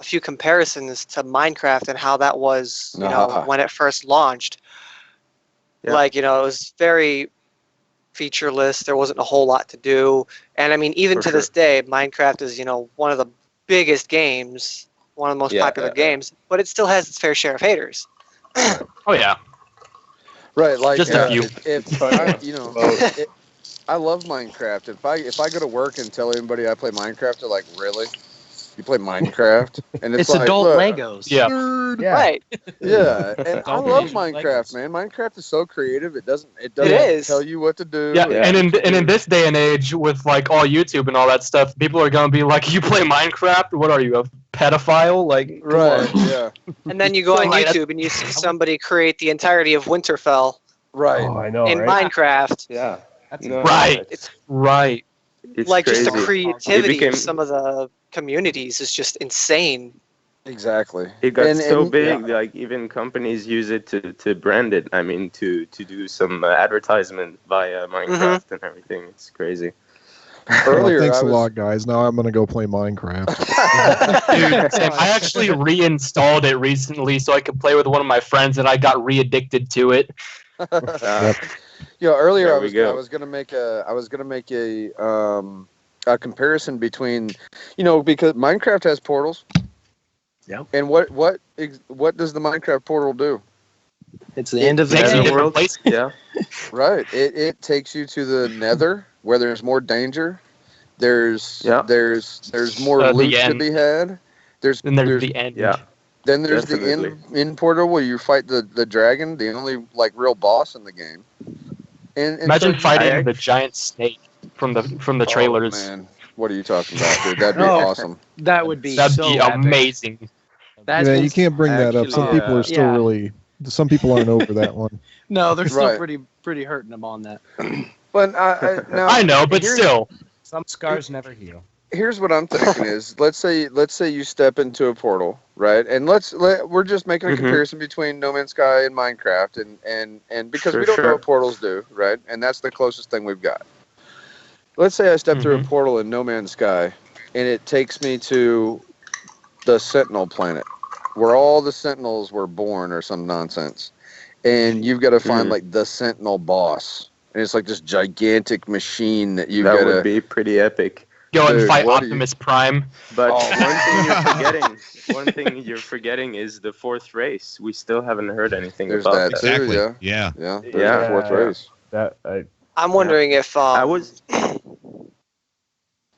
few comparisons to Minecraft and how that was, Ah. when it first launched. Yeah. Like, it was very featureless. There wasn't a whole lot to do. And I mean, even For to this day, Minecraft is, one of the biggest games, one of the most Yeah, popular yeah. games, but it still has its fair share of haters. Oh yeah. Right, like Just a few. If I, I love Minecraft. If I go to work and tell anybody I play Minecraft, they're like, "Really? You play Minecraft?" And It's like, adult look, Legos. Yeah. Yeah. Right. Yeah, and I Adult love Legos. Minecraft, man. Minecraft is so creative. It doesn't is. tell you what to do. Yeah, It and teaches in you- this day and age, with like all YouTube and all that stuff, people are gonna be like, "You play Minecraft? What are you, a pedophile?" Like, come right, on. yeah, And then you go So, on like, YouTube and you see somebody create the entirety of Winterfell right. Oh, I know, in right? Minecraft. yeah. No, Right. It's, Right. it's Like, crazy. just the creativity became- of some of the communities is just insane. Exactly. It got And- so and- big, yeah. like even companies use it to brand it. I mean, to do some advertisement via Minecraft and everything. It's crazy. Earlier, thanks I a was- lot, guys. Now I'm gonna go play Minecraft. Dude, Sam, I actually reinstalled it recently so I could play with one of my friends, and I got re-addicted to it. Earlier There I we was go. I was gonna make a comparison between, because Minecraft has portals. Yep. And what does the Minecraft portal do? It's the end of the Makes me game. different places. Yeah. Right. It takes you to the Nether where there's more danger. There's Yeah. there's more The loot to end. be had. There's Then there's the end. Yeah. then there's definitely. the in portal where you fight the dragon, the only like real boss in the game. And Imagine so- fighting the giant snake from the trailers. Oh, man, what are you talking about, dude? That'd be Oh. awesome. That would be That'd so be epic. amazing. That's Yeah, been- you can't bring that up. Some Actually, people are still yeah. really. Some people aren't over that one. No, they're still Right. pretty hurting them on that. But now, I know, but here's- still. Some scars never heal. Here's what I'm thinking is let's say you step into a portal, right? And we're just making a Mhm. comparison between No Man's Sky and Minecraft and because Sure, we don't know sure. what portals do, right? And that's the closest thing we've got. Let's say I step through a Mhm. portal in No Man's Sky and it takes me to the Sentinel planet, where all the Sentinels were born or some nonsense, and you've got to find like the Sentinel boss, and it's like this gigantic machine that you That got would to be pretty epic. Go and Dude, fight what are Optimus Prime. But one thing you're forgetting is the fourth race. We still haven't heard anything There's about that that. too, Exactly. yeah. Yeah. There's Yeah. the fourth race. I'm wondering if I was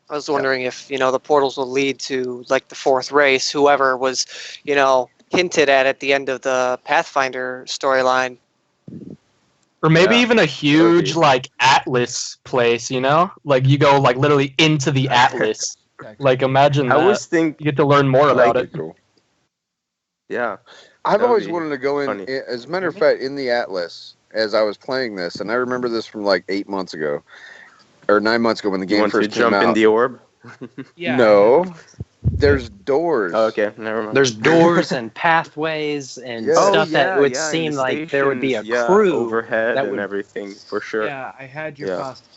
I was wondering if, the portals will lead to, like, the fourth race, whoever was, hinted at the end of the Pathfinder storyline. Or maybe Yeah. even a huge, like, Atlas place, Like, you go, like, literally into the Atlas. Like, imagine that. I was think You get to learn more about it. Cool. yeah. I've That'd always be wanted to go in, funny. as a matter of fact, in the Atlas as I was playing this, and I remember this from like 8 months ago, or 9 months ago when the You game want to first came jump out. in the orb? Yeah. No, there's doors. Oh, okay, never mind. There's doors and pathways and Yeah. stuff Oh, that would in seem the like there would be a stations, crew overhead that and would. everything for sure. Yeah, I had your Yeah. costume.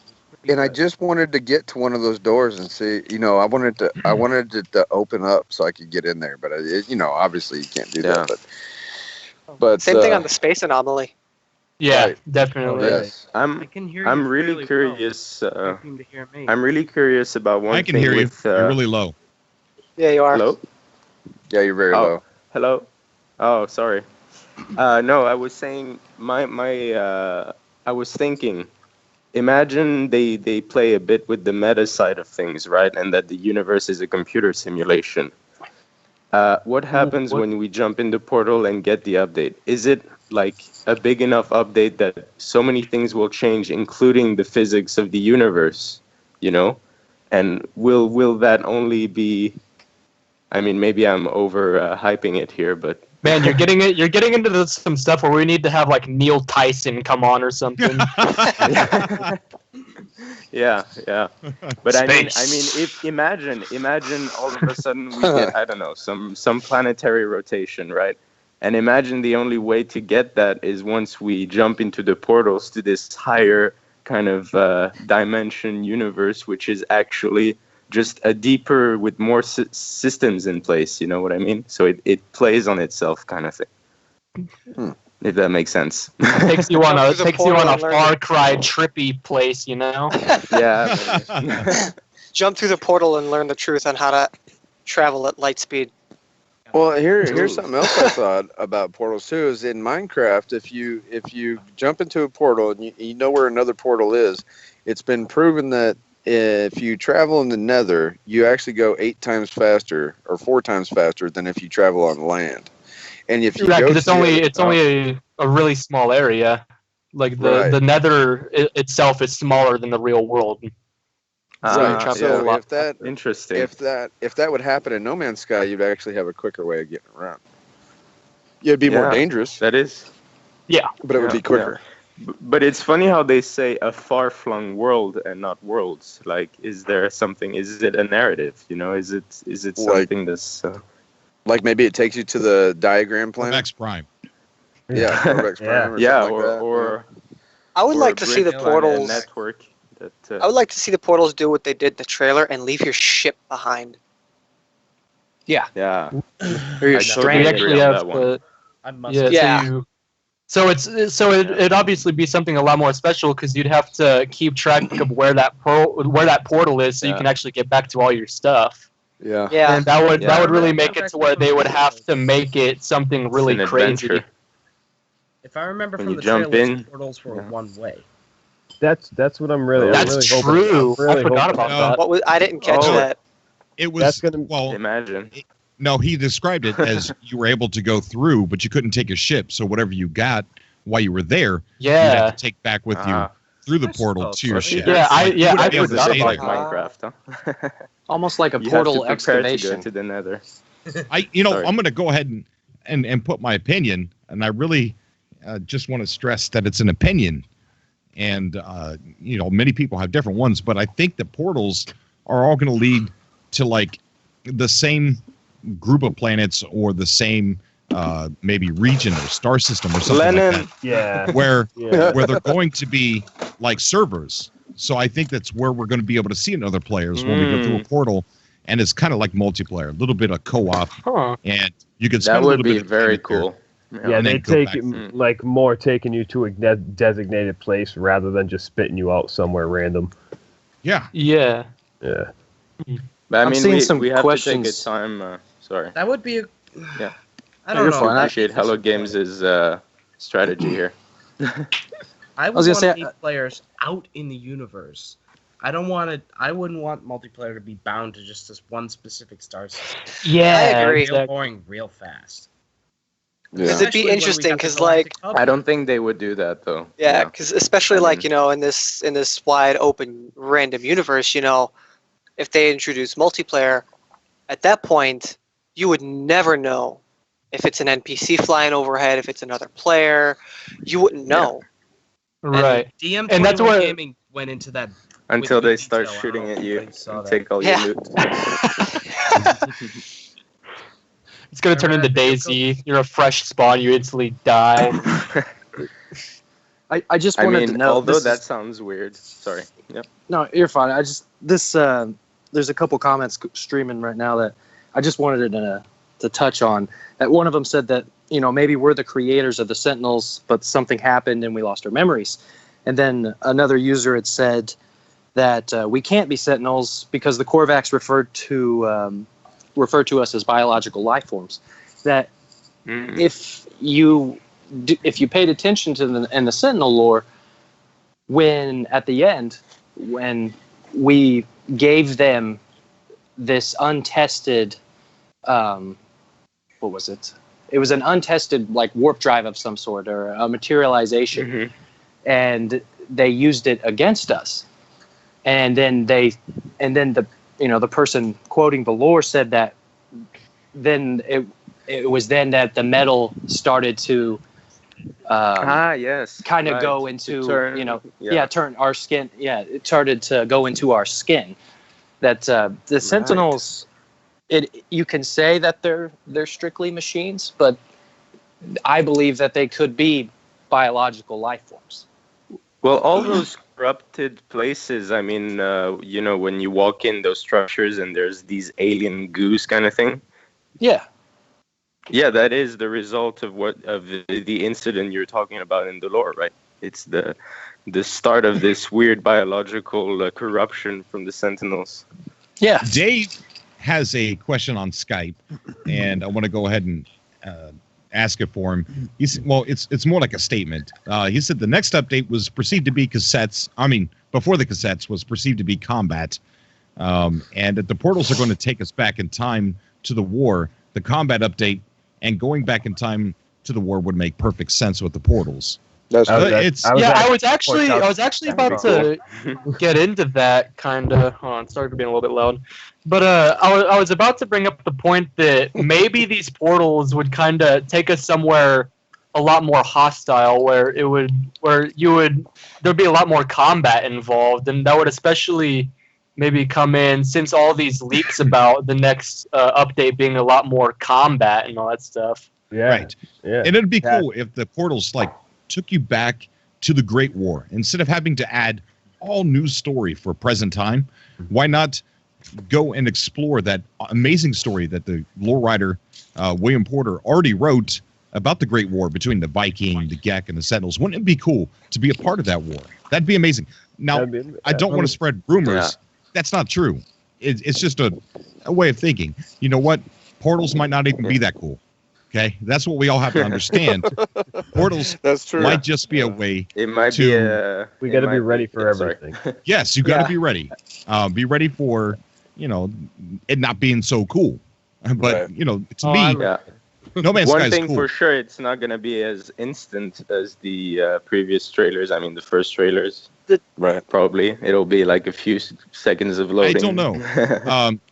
And I just wanted to get to one of those doors and see. I wanted it to open up so I could get in there, but obviously you can't do that. But Same thing on the space anomaly. Yeah, Right. definitely. yes. I I'm can hear you. I'm really fairly curious. well. You seem to hear me. I'm really curious about one I can thing hear you. with. You're really low. Yeah, you are. Hello. Yeah, you're very Oh. low. Hello. Oh, sorry. No, I was saying I was thinking. Imagine they play a bit with the meta side of things, right? And that the universe is a computer simulation. What happens when we jump in the portal and get the update? Is it like a big enough update that so many things will change, including the physics of the universe? And will that only be? I mean, maybe I'm over hyping it here, but Man, you're getting into some stuff where we need to have like Neil Tyson come on or something. yeah. But I mean, Space. if imagine all of a sudden we get I don't know some planetary rotation, right? And imagine the only way to get that is once we jump into the portals to this higher kind of dimension universe, which is actually just a deeper with more systems in place. You know what I mean? So it plays on itself, kind of thing. If that makes sense. takes you on a Jump through the portal and learn Far Cry trippy place, Yeah. Jump through the portal and learn the truth on how to travel at light speed. Well, here's something else I thought about portals too. Is in Minecraft, if you jump into a portal and you know where another portal is, it's been proven that if you travel in the Nether, you actually go 8 times faster or 4 times faster than if you travel on land. And if you Yeah, go, because it's only a really small area. Like the Nether itself is smaller than the real world. Right. So yeah. if that Interesting. if that would happen in No Man's Sky, you'd actually have a quicker way of getting around. Yeah, it'd be more dangerous. That is. Yeah. But it would be quicker. Yeah. But it's funny how they say a far-flung world and not worlds. Like, is there something? Is it a narrative? Is it something that's like maybe it takes you to the diagram planet? X Prime. Yeah, Corvex Prime. Or I would like to see the portals. Network. I would like to see the portals do what they did in the trailer and leave your ship behind. Yeah. Yeah. Or your I stranded. totally agree on that one. I must. So it'd obviously be something a lot more special because you'd have to keep track of where that portal is, so you can actually get back to all your stuff. Yeah. Yeah. And that would really make it to where they would have to make it something really an crazy. adventure. If I remember When from you the jump trailers, in, portals were one way. That's what I'm really. That's I'm really true. Hoping, I'm really I forgot hoping- about that. I didn't catch that. It was That's gonna- Imagine. No, he described it as you were able to go through, but you couldn't take a ship. So whatever you got while you were there, you'd Yeah. have to take back with you through the portal to your ship. I You wouldn't be able to forgot stay about there. Like Minecraft, huh? Almost like a You portal have to prepare excavation. to go to the Nether. I'm going to go ahead and put my opinion, and I really just want to stress that it's an opinion, and many people have different ones, but I think the portals are all going to lead to like the same group of planets or the same maybe region or star system or something like that. Yeah. Where they're going to be like servers. So I think that's where we're going to be able to see other players when we go through a portal, and it's kind of like multiplayer, a little bit of co-op, and You could That spend a would little be bit of time very in there. cool. Yeah, And they then go take back. it like more taking you to a designated place rather than just spitting you out somewhere random. Yeah. Yeah. Yeah. But I I'm mean, seeing we, some we have questions. to take a time. Sorry. That would be a. Yeah. I No, don't you're know. fine. I- Appreciate Hello Games' strategy here. I would was gonna want say, to meet players out in the universe. I don't want it. I wouldn't want multiplayer to be bound to just this one specific star system. Yeah, I agree. Real exactly. boring, real fast. Because Yeah. it'd be Especially when we interesting, got the because Galactic like, Hub. I don't think they would do that though. yeah, because especially I like mean- you know in this wide open random universe, you know, if they introduce multiplayer, at that point you would never know if it's an NPC flying overhead, if it's another player, you wouldn't know. Right. DM21 And that's what- Gaming went into that Until with they good start detail. I shooting don't know at if you anybody saw and that. take all Yeah. your loot. It's gonna turn Remember into that video Daisy. You're a fresh spawn. You instantly die. I just I wanted mean, to know. although this that is- sounds weird. Sorry. Yep. No, you're fine. I just there's a couple comments streaming right now that I just wanted to touch on. That one of them said that maybe we're the creators of the Sentinels, but something happened and we lost our memories. And then another user had said that we can't be Sentinels because the Korvax referred to us as biological life forms. That if you paid attention to the Sentinel lore, when at the end when we gave them this untested what was it? It was an untested like warp drive of some sort or a materialization, and they used it against us. And then the person quoting the lore said that then it was then that the metal started to yes. kind of right. go To into turn, turn our skin. Yeah, it started to go into our skin. That the Sentinels, you can say that they're strictly machines, but I believe that they could be biological life forms. Well, all those corrupted places, I mean, when you walk in those structures and there's these alien goose kind of thing. Yeah. Yeah, that is the result of the incident you're talking about in the lore, right? It's the start of this weird biological corruption from the Sentinels. Yeah. Dave has a question on Skype, and I want to go ahead and ask it for him. It's more like a statement. He said the next update was perceived to be cassettes. I mean, before the cassettes was perceived to be combat, and that the portals are going to take us back in time to the war. The combat update and going back in time to the war would make perfect sense with the portals. That's I was actually about to get into that kind of. Oh, it started being a little bit loud, but I was about to bring up the point that maybe these portals would kind of take us somewhere a lot more hostile, where there'd be a lot more combat involved, and that would especially maybe come in since all these leaks about the next update being a lot more combat and all that stuff. Yeah. Right. Yeah. And it'd be cool if the portals took you back to the Great War instead of having to add all new story for present time. Why not go and explore that amazing story that the lore writer William Porter already wrote about the Great War between the Viking, the Gek, and the Sentinels? Wouldn't it be cool to be a part of that war? That'd be amazing. Now, I don't want to spread rumors. Yeah. That's not true. It's just a way of thinking. You know what? Portals might not even be that cool. Okay, that's what we all have to understand. Portals That's true. might just be a way. It might to, be a. We it got to might be ready for sorry. everything. Yes, you got to be ready. Be ready for it not being so cool. But to me, Yeah. No Man's Sky One is thing cool. for sure, it's not going to be as instant as the previous trailers. I mean, the first trailers. Right. Probably. It'll be like a few seconds of loading. I don't know.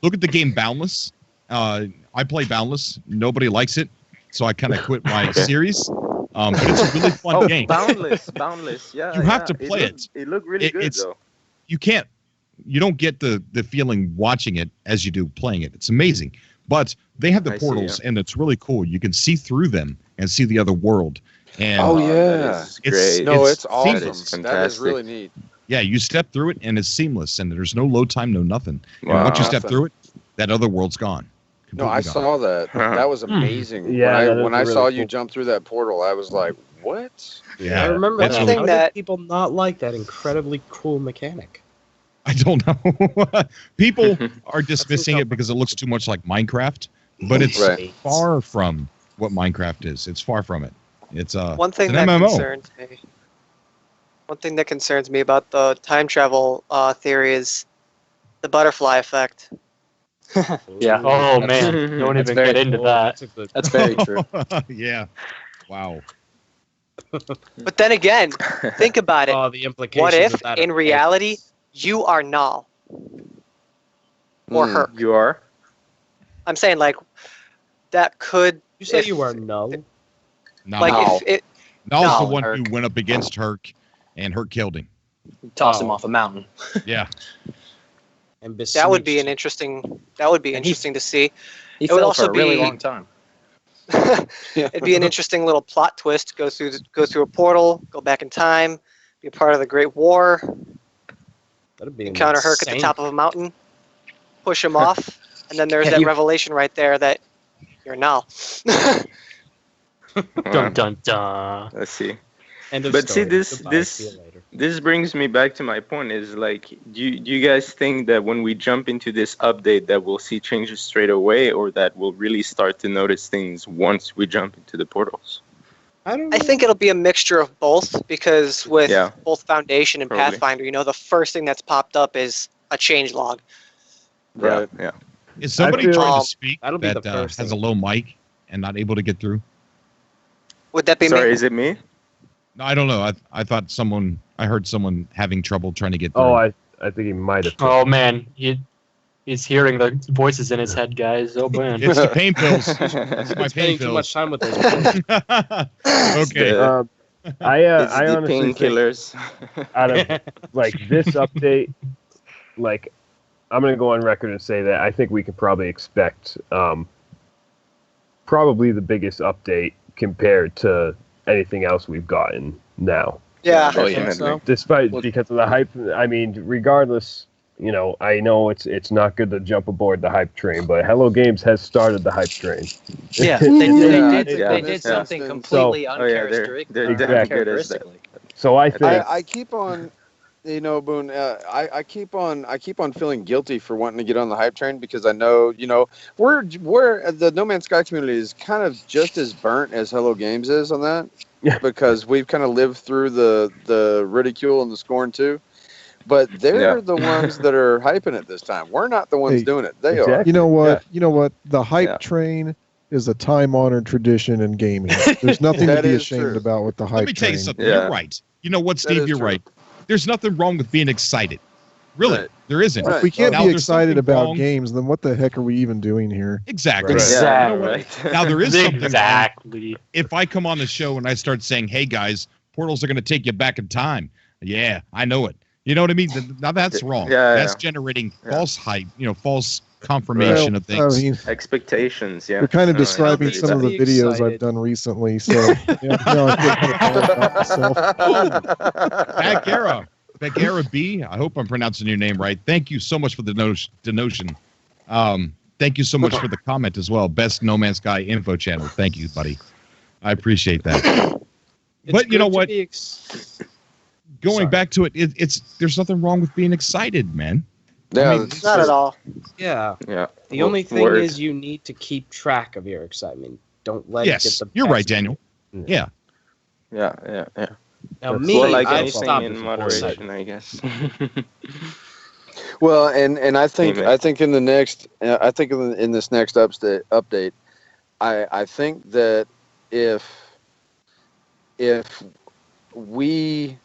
Look at the game Boundless. I play Boundless. Nobody likes it, so I kind of quit my series. But it's a really fun game. Boundless. Yeah. You have to play it. It looked really good, though. You don't get the feeling watching it as you do playing it. It's amazing. But they have the I see, portals, yeah. and it's really cool. You can see through them and see the other world. And yeah. It's awesome. seamless. That is really neat. Yeah, you step through it, and it's seamless, and there's no load time, no nothing. And Wow. once you step Nothing. through it, that other world's gone. completely I gone. saw that. That was amazing. Yeah, that is when I really saw you cool. jump through that portal, I was like, "What?" Yeah, I remember it's that. really- How did people not like that incredibly cool mechanic? I don't know. People are dismissing it because it looks too much like Minecraft, but it's Right. far from what Minecraft is. It's far from it. It's One thing it's that an MMO. concerns me. One thing that concerns me about the time travel theory is the butterfly effect. Yeah. Oh That's- man, don't that's even very get into cool. that. That's very true. Yeah. Wow. But then again, think about it. Oh, the implications What if, of that in are reality, you are null or her? You are? I'm saying, like, that could. You say if- you are null. No. Like, Null. if it. Null's the Null, one Herc. who went up against Herc, and Herc killed him. Toss him off a mountain. Yeah. And That would be besieged. an interesting. That would be And he- interesting to see. He It would fell also for a really be- long time. It'd be an interesting little plot twist. Go through a portal, go back in time, be a part of the Great War, That'd be encounter Herc at the insane. top of a mountain, push him off, and then there's Have that you- revelation right there that you're null. Dun dun dun. Let's see. End of But see, story. this Goodbye. See you later. this brings me back to my point. Is like, do you guys think that when we jump into this update, that we'll see changes straight away, or that we'll really start to notice things once we jump into the portals? I don't. I think it'll be a mixture of both because with Yeah. both Foundation and Probably. Pathfinder, the first thing that's popped up is a change log. Right. Yeah. Is somebody feel- trying to speak That'll be that the first has a thing. low mic and not able to get through? Would that be Sorry, me? is it me? No, I don't know. I thought I heard someone having trouble trying to get through. Oh, I think he might have. Oh man, he's hearing the voices in his head, guys. Oh man. It's the pain pills. It's my pain Spending too much pills. time with those. pills. Okay. It's I the honestly think painkillers. out of like this update, like I'm gonna go on record and say that I think we could probably expect probably the biggest update compared to anything else we've gotten now. Yeah. Oh, think yeah. so? Despite Well- because of the hype, I mean, regardless, I know it's not good to jump aboard the hype train, but Hello Games has started the hype train. Yeah, Yeah, they I did think something so. completely Oh, yeah, they're uncharacteristic. damn Exactly. good at that. uncharacteristic. So I think I keep on, Boone. I keep on feeling guilty for wanting to get on the hype train because I know, we're the No Man's Sky community is kind of just as burnt as Hello Games is on that, because we've kind of lived through the ridicule and the scorn too. But they're the ones that are hyping it this time. We're not the ones Hey, doing it. They are. exactly. You know what? You know what? The hype Yeah. train is a time-honored tradition in gaming. There's nothing to That be is ashamed true. about with the hype Let me tell you train. something. Yeah. You're right. You know what, That Steve? is You're true. right. There's nothing wrong with being excited. Really, Right. there isn't. Right. If we can't Now, be there's excited something about wrong- games, then what the heck are we even doing here? Exactly. Right. Yeah, You know what? right. Now there is something wrong. Exactly. If I come on the show and I start saying, "Hey guys, portals are going to take you back in time," yeah, I know it. You know what I mean? Now that's wrong. Yeah, That's yeah. generating Yeah. false hype. False confirmation of things. I mean, Expectations, yeah. you're kind of No, I describing agree some of with the Be videos excited. I've done recently, so now I feel kind of bad about myself. Bagheera B. I hope I'm pronouncing your name right. Thank you so much for the notion. Thank you so much for the comment as well. Best No Man's Sky info channel. Thank you, buddy. I appreciate that. It's But you know good to what? be Going Sorry. back to it, it's there's nothing wrong with being excited, man. Yeah, I mean, that's Not true. at all. Yeah. Yeah. The only thing Word. is you need to keep track of your excitement. Don't let Yes, it get the you're best right, of you. Daniel. Yeah. Yeah. Now That's me, Well, like I've anything stopped in before moderation, I guess. Well, and I think Amen. I think in the next in this next update, I think that if we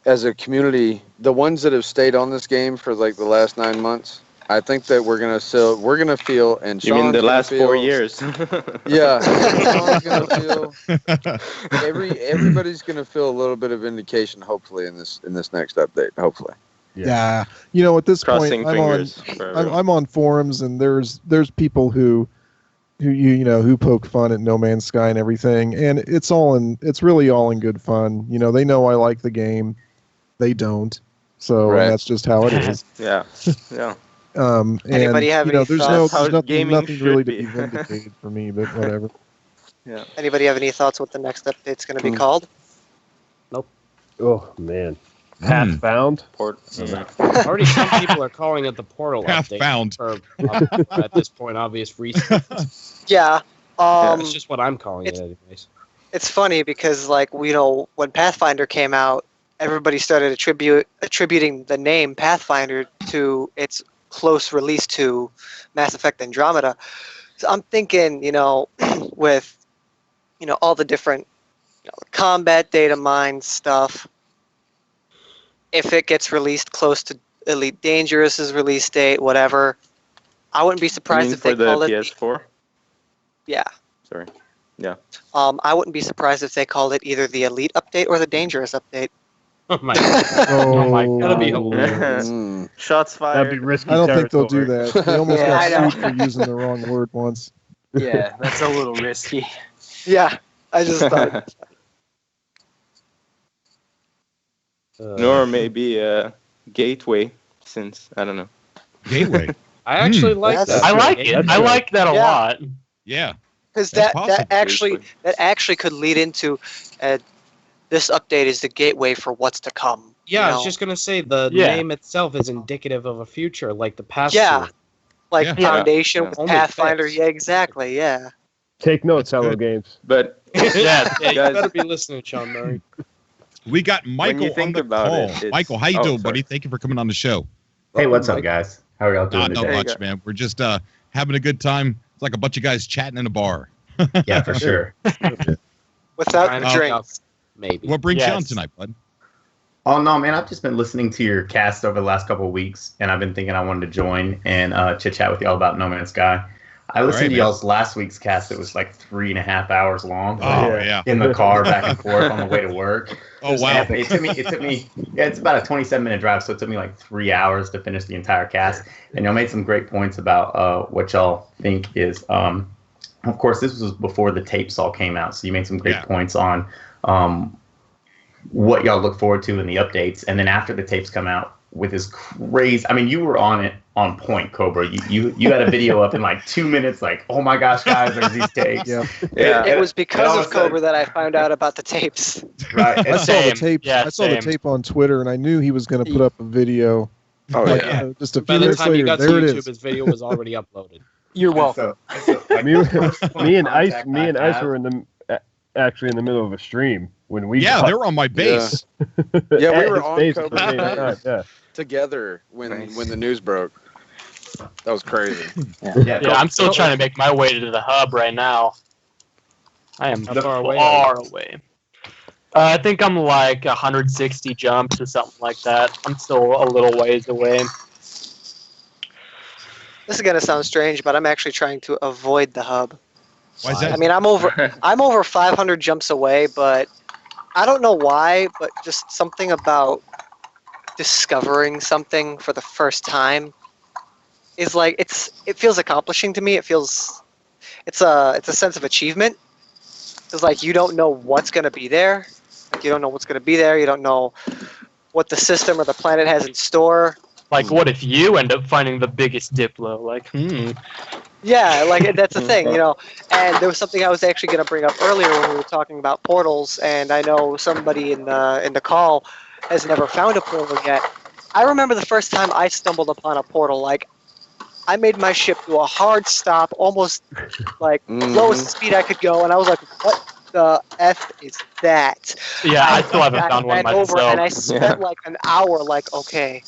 as a community, the ones that have stayed on this game for like the last 9 months, I think that we're gonna feel, and You mean Sean's the gonna last 4 feel- years? Yeah, Sean's gonna feel. Everybody's gonna feel a little bit of indication, hopefully, in this next update. Hopefully. Yeah. At this Crossing point, fingers for everyone. I'm on forums, and there's people who poke fun at No Man's Sky and everything, and it's really all in good fun. They know I like the game, they don't, so Right. that's just how it is. Yeah. Yeah. Anybody have any there's thoughts? How nothing gaming really should to be. be vindicated for me, but whatever. Yeah. Anybody have any thoughts what the next update's going to be called? Oh man, Path Found. Already, some people are calling it the Portal Path update. found. For, at this point, obvious reasons. Yeah. That's just what I'm calling it, anyways. It's funny because, like, when Pathfinder came out, everybody started attributing the name Pathfinder to its close release to Mass Effect Andromeda. So I'm thinking, with, all the different combat data mine stuff, if it gets released close to Elite Dangerous's release date, whatever, I wouldn't be surprised if they called it PS4? Yeah. Sorry. Yeah. I wouldn't be surprised if they called it either the Elite update or the Dangerous update. Oh my god. Oh my god. That'd be hilarious. Shots fired. That'd be risky. I don't think they'll do territory. that. They almost Yeah, I know. got sued for using the wrong word once. Yeah, that's a little risky. Yeah, I just thought. Nor maybe a gateway, since I don't know. Gateway. I actually like that. I like it. I like that a lot. Yeah. Because That's that possible. actually could lead into this update is the gateway for what's to come. Yeah, I was just gonna say the name itself is indicative of a future, like the past. Yeah, like Yeah. Foundation with Only Pathfinder. fits. Yeah, exactly. Yeah. Take notes, Hello Games. But Yeah, you Guys- better be listening, Sean Murray. We got When Michael you on think the about call. it, it's- Michael, how you oh, doing, sorry. buddy? Thank you for coming on the show. Hey, what's up, guys? How are y'all doing Not today? much, man. We're just having a good time. It's like a bunch of guys chatting in a bar. Yeah, for sure. Without Trying the to drinks. Maybe. What brings you on Yes. tonight, bud? Oh no, man! I've just been listening to your cast over the last couple of weeks, and I've been thinking I wanted to join and chit chat with y'all about No Man's Sky. I listened right, to man. y'all's last week's cast. It was like 3.5 hours long. Oh, yeah. In the car back and forth on the way to work. Oh, wow. And it took me. Yeah, it's about a 27-minute drive, so it took me like 3 hours to finish the entire cast. And y'all made some great points about what y'all think is. Of course, this was before the tapes all came out, so you made some great points on what y'all look forward to in the updates. And then after the tapes come out with this crazy, I mean, you were on point, Cobra. You had a video up in like 2 minutes, like, oh my gosh, guys, there's these tapes. Yeah. It was because all of of a sudden- Cobra that I found out about the tapes. Right. I saw the Same. tape. Yeah, I saw the same. tape on Twitter, and I knew he was going to put up a video. Oh, Like, yeah. just a By few the minutes time you later, got to there it YouTube, is. his video was already uploaded. You're welcome. Me and Ice were actually in the middle of a stream when we. Yeah, got- they were on my base. Yeah, we at were his on base Cobra at the same Kai time, yeah. together when the news broke. That was crazy. Yeah, Yeah, I'm still trying to make my way to the hub right now. I am How far away are far away. I think I'm like 160 jumps or something like that. I'm still a little ways away. This is gonna sound strange, but I'm actually trying to avoid the hub. Why is that? I mean, I'm over 500 jumps away, but I don't know why, but just something about discovering something for the first time is like it feels accomplishing to me. It's a sense of achievement. It's like you don't know what's gonna be there. Like you don't know what's gonna be there. You don't know what the system or the planet has in store. Like, what if you end up finding the biggest Diplo? Like, Yeah, like that's the thing, you know. And there was something I was actually going to bring up earlier when we were talking about portals, and I know somebody in the call has never found a portal yet. I remember the first time I stumbled upon a portal. Like, I made my ship do a hard stop, almost like lowest speed I could go, and I was like, "What the f is that?" yeah, I still haven't found one ran over myself. and I spent like an hour, like, okay,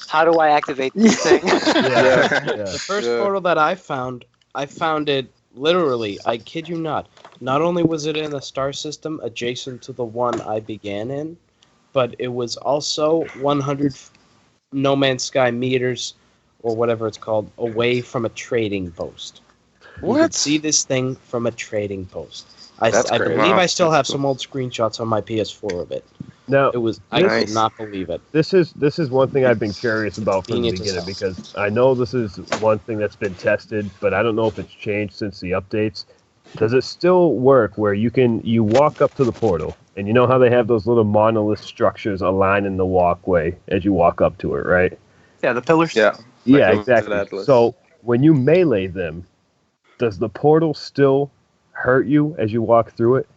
how do I activate this thing? The first portal that I found it literally, I kid you not. Not only was it in a star system adjacent to the one I began in, but it was also 100 No Man's Sky meters, or whatever it's called, away from a trading post. You could see this thing from a trading post. I believe I still have some old screenshots on my PS4 of it. No, I could not believe it. This is one thing I've been curious about from the Convenient as beginning hell. because I know this is one thing that's been tested, but I don't know if it's changed since the updates. Does it still work where you walk up to the portal and you know how they have those little monolith structures aligned in the walkway as you walk up to it, right? Yeah, the pillars. Yeah. Yeah, Like exactly. Atlas. So when you melee them, does the portal still hurt you as you walk through it?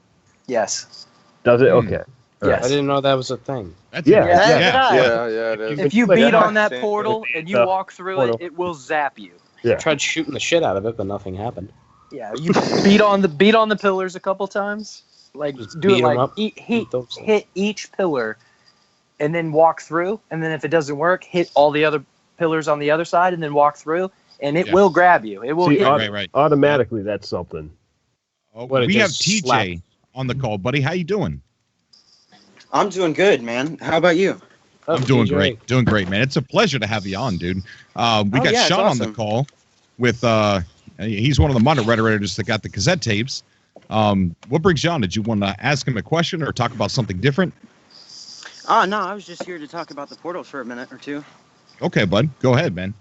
Yes. Does it? Okay. Yes. I didn't know that was a thing. That's Yeah, Yeah, it is. If you beat on that portal and you walk through portal. it will zap you. Yeah. I tried shooting the shit out of it, but nothing happened. Yeah, you beat on the pillars a couple times. Like Just do beat it 'em like up, hit each pillar, and then walk through. And then if it doesn't work, hit all the other pillars on the other side, and then walk through. And it will grab you. It will See, hit you. automatically, that's something. Oh, What, it we have just TJ slapped. on the call, buddy. How you doing? I'm doing good, man. How about you? I'm doing great. Doing great, man. It's a pleasure to have you on, dude. We got yeah, it's Sean on awesome. the call with he's one of the moderators that got the cassette tapes. What brings you on? Did you want to ask him a question or talk about something different? No, I was just here to talk about the portals for a minute or two. Okay, bud. Go ahead, man.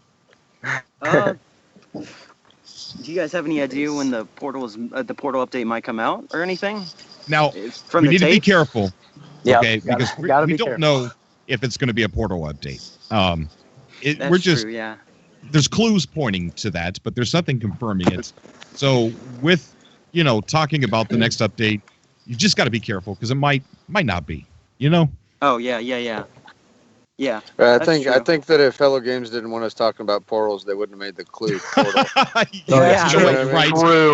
Do you guys have any idea when the portal update might come out or anything? Now, From we the need to be tape? careful. Yeah, Okay, gotta- because gotta we be don't careful. know if it's going to be a portal update. That's We're just true, yeah. there's clues pointing to that, but there's nothing confirming it. So with talking about the next update, you just got to be careful because it might not be. Oh yeah. Yeah. I that's think true. I think that if Hello Games didn't want us talking about portals, they wouldn't have made the clue portal. That's true. You know what I mean?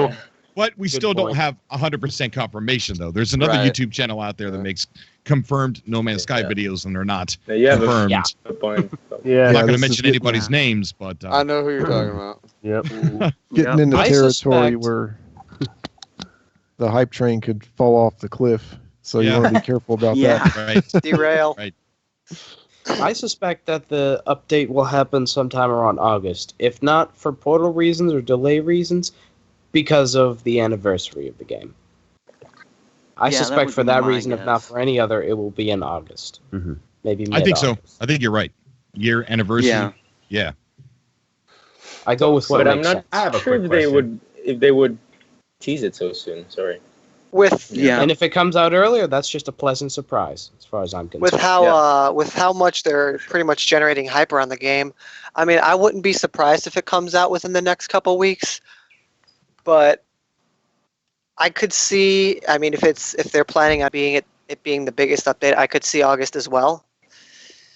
Right. But we still don't point. have 100% confirmation, though. There's another Right. YouTube channel out there that makes confirmed No Man's Sky videos, and they're not Yeah, you have confirmed. a point. Yeah, I'm not going to this is mention getting- anybody's names, but I know who you're talking about. Yep. Getting into I territory suspect- where the hype train could fall off the cliff. So you Yeah. want to be careful about Yeah. that. right. Derail. Right. I suspect that the update will happen sometime around August. If not for portal reasons or delay reasons, because of the anniversary of the game. I Yeah, that suspect would for be that my reason, if not guess. for any other, it will be in August. Mm-hmm. Maybe I think so. mid-August. I think you're right. Year anniversary. Yeah. Yeah. I go with what But I'm makes not sense. I have a sure quick if they would tease it so soon. Sorry. With Yeah. And if it comes out earlier, that's just a pleasant surprise, as far as I'm concerned. with how much they're pretty much generating hype around the game. I mean, I wouldn't be surprised if it comes out within the next couple weeks, but I could see. I mean, if they're planning on it being the biggest update, I could see August as well.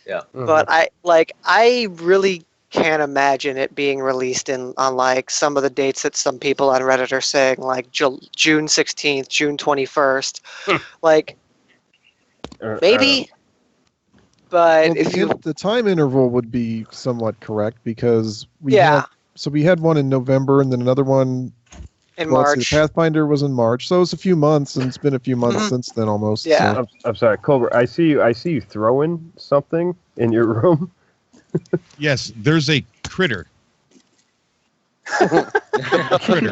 Yeah. But I really can't imagine it being released on like some of the dates that some people on Reddit are saying, like June 16th, June 21st, like maybe. But Well, if you the time interval would be somewhat correct because we Yeah. had one in November and then another one in let's see, March, the Pathfinder was in March, so it's a few months, and it's been a few months Mhm. since then almost. Yeah. so- I'm sorry, Cobra. I see you throwing something in your room. Yes, there's a critter. Critter.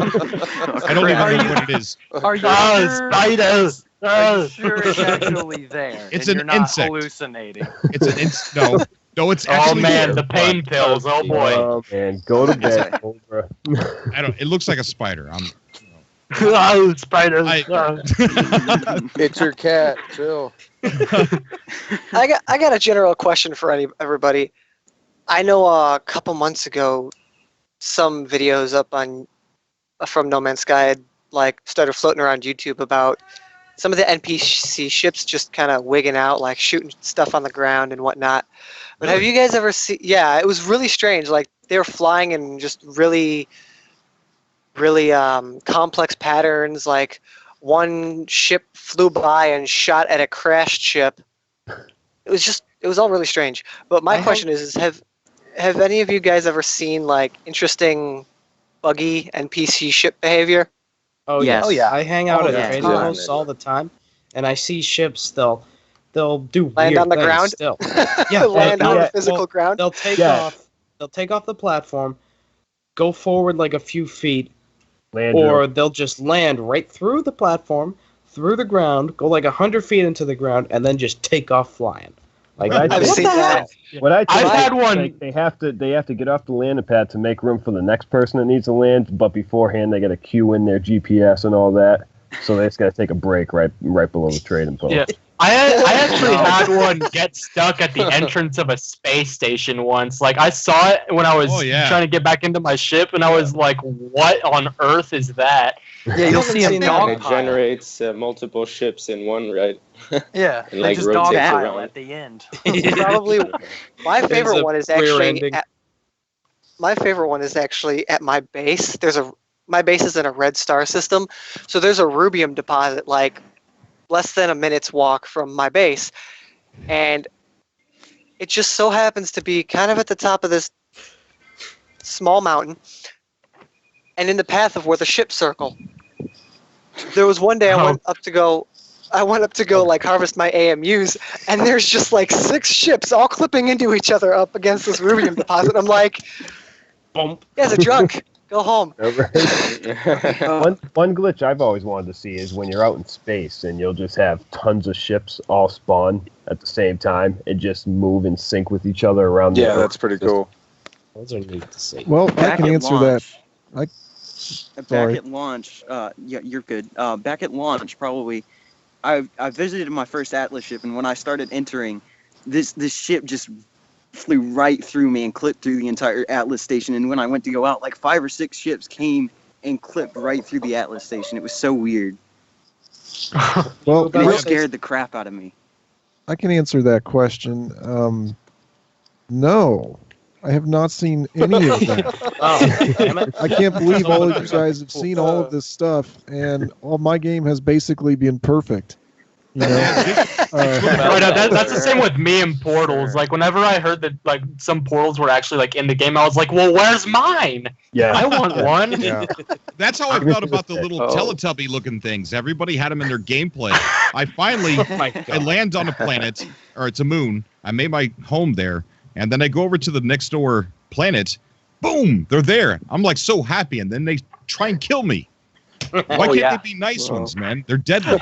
I don't even know what it is. Are you spiders! Are you sure it's actually there? It's and an you're not insect. hallucinating. It's an no, it's Oh actually man, there, the pain but pills. Oh boy. Oh man, go to bed, Cobra. I don't. It looks like a spider. Oh, spiders. It's your cat. Chill. I got a general question for everybody. I know a couple months ago, some videos up from No Man's Sky had like started floating around YouTube about some of the NPC ships just kind of wigging out, like shooting stuff on the ground and whatnot. But have you guys ever seen? Yeah, it was really strange. Like they were flying in just really complex patterns. Like one ship flew by and shot at a crashed ship. It was all really strange. But my question is have any of you guys ever seen like interesting buggy NPC ship behavior? Oh Yes. yeah, oh yeah. I hang out Oh, at yeah. trading Yeah. posts all the time, and I see ships. They'll do Land weird on the things ground? Still, yeah, Land on they'll- the physical well, ground? They'll take Yeah. off. They'll take off the platform, go forward like a few feet, Land or drill. they'll just land right through the platform, through the ground, go like 100 feet into the ground, and then just take off flying. Like I've what seen the that. hell? What I think I've had is, one- like, they have to get off the landing pad to make room for the next person that needs to land, but beforehand they got to cue in their GPS and all that. So they just got to take a break right below the trading post. Yeah. I actually had one get stuck at the entrance of a space station once. Like, I saw it when I was trying to get back into my ship, and I was like, what on earth is that? Yeah, you'll see a It dog pile. generates multiple ships in one, right? Yeah, And, they like, just rotates dog pile around. at the end. Probably my There's favorite a one is queer actually ending. my favorite one is actually at my base. My base is in a red star system, so there's a rubium deposit like less than a minute's walk from my base, and it just so happens to be kind of at the top of this small mountain and in the path of where the ships circle. There was one day I went up to go like harvest my AMUs, and there's just like 6 ships all clipping into each other up against this rubium deposit. I'm like, Bump. you guys are drunk. Go home. One glitch I've always wanted to see is when you're out in space and you'll just have tons of ships all spawn at the same time and just move in sync with each other around the Yeah, Earth. that's pretty cool. Those are neat to see. Well, I Back can at answer launch. that. Back Sorry. at launch, yeah, you're good. Back at launch, probably, I visited my first Atlas ship, and when I started entering, this ship just flew right through me and clipped through the entire Atlas station. And when I went to go out, like 5 or 6 ships came and clipped right through the Atlas station. It was so weird. Well, And it scared the crap out of me. I can answer that question. No, I have not seen any of that. Oh, damn it. I can't believe all of you guys have seen all of this stuff, and all my game has basically been perfect. You know? Right, that's the same with me and portals. Like, whenever I heard that like some portals were actually like in the game, I was like, well, where's mine? Yeah, I want one. Yeah. That's how I felt about the little Teletubby-looking things. Everybody had them in their gameplay. I finally, I land on a planet, or it's a moon. I made my home there, and then I go over to the next door planet. Boom, they're there. I'm like so happy, and then they try and kill me. Why can't they be nice ones, man? They're deadly.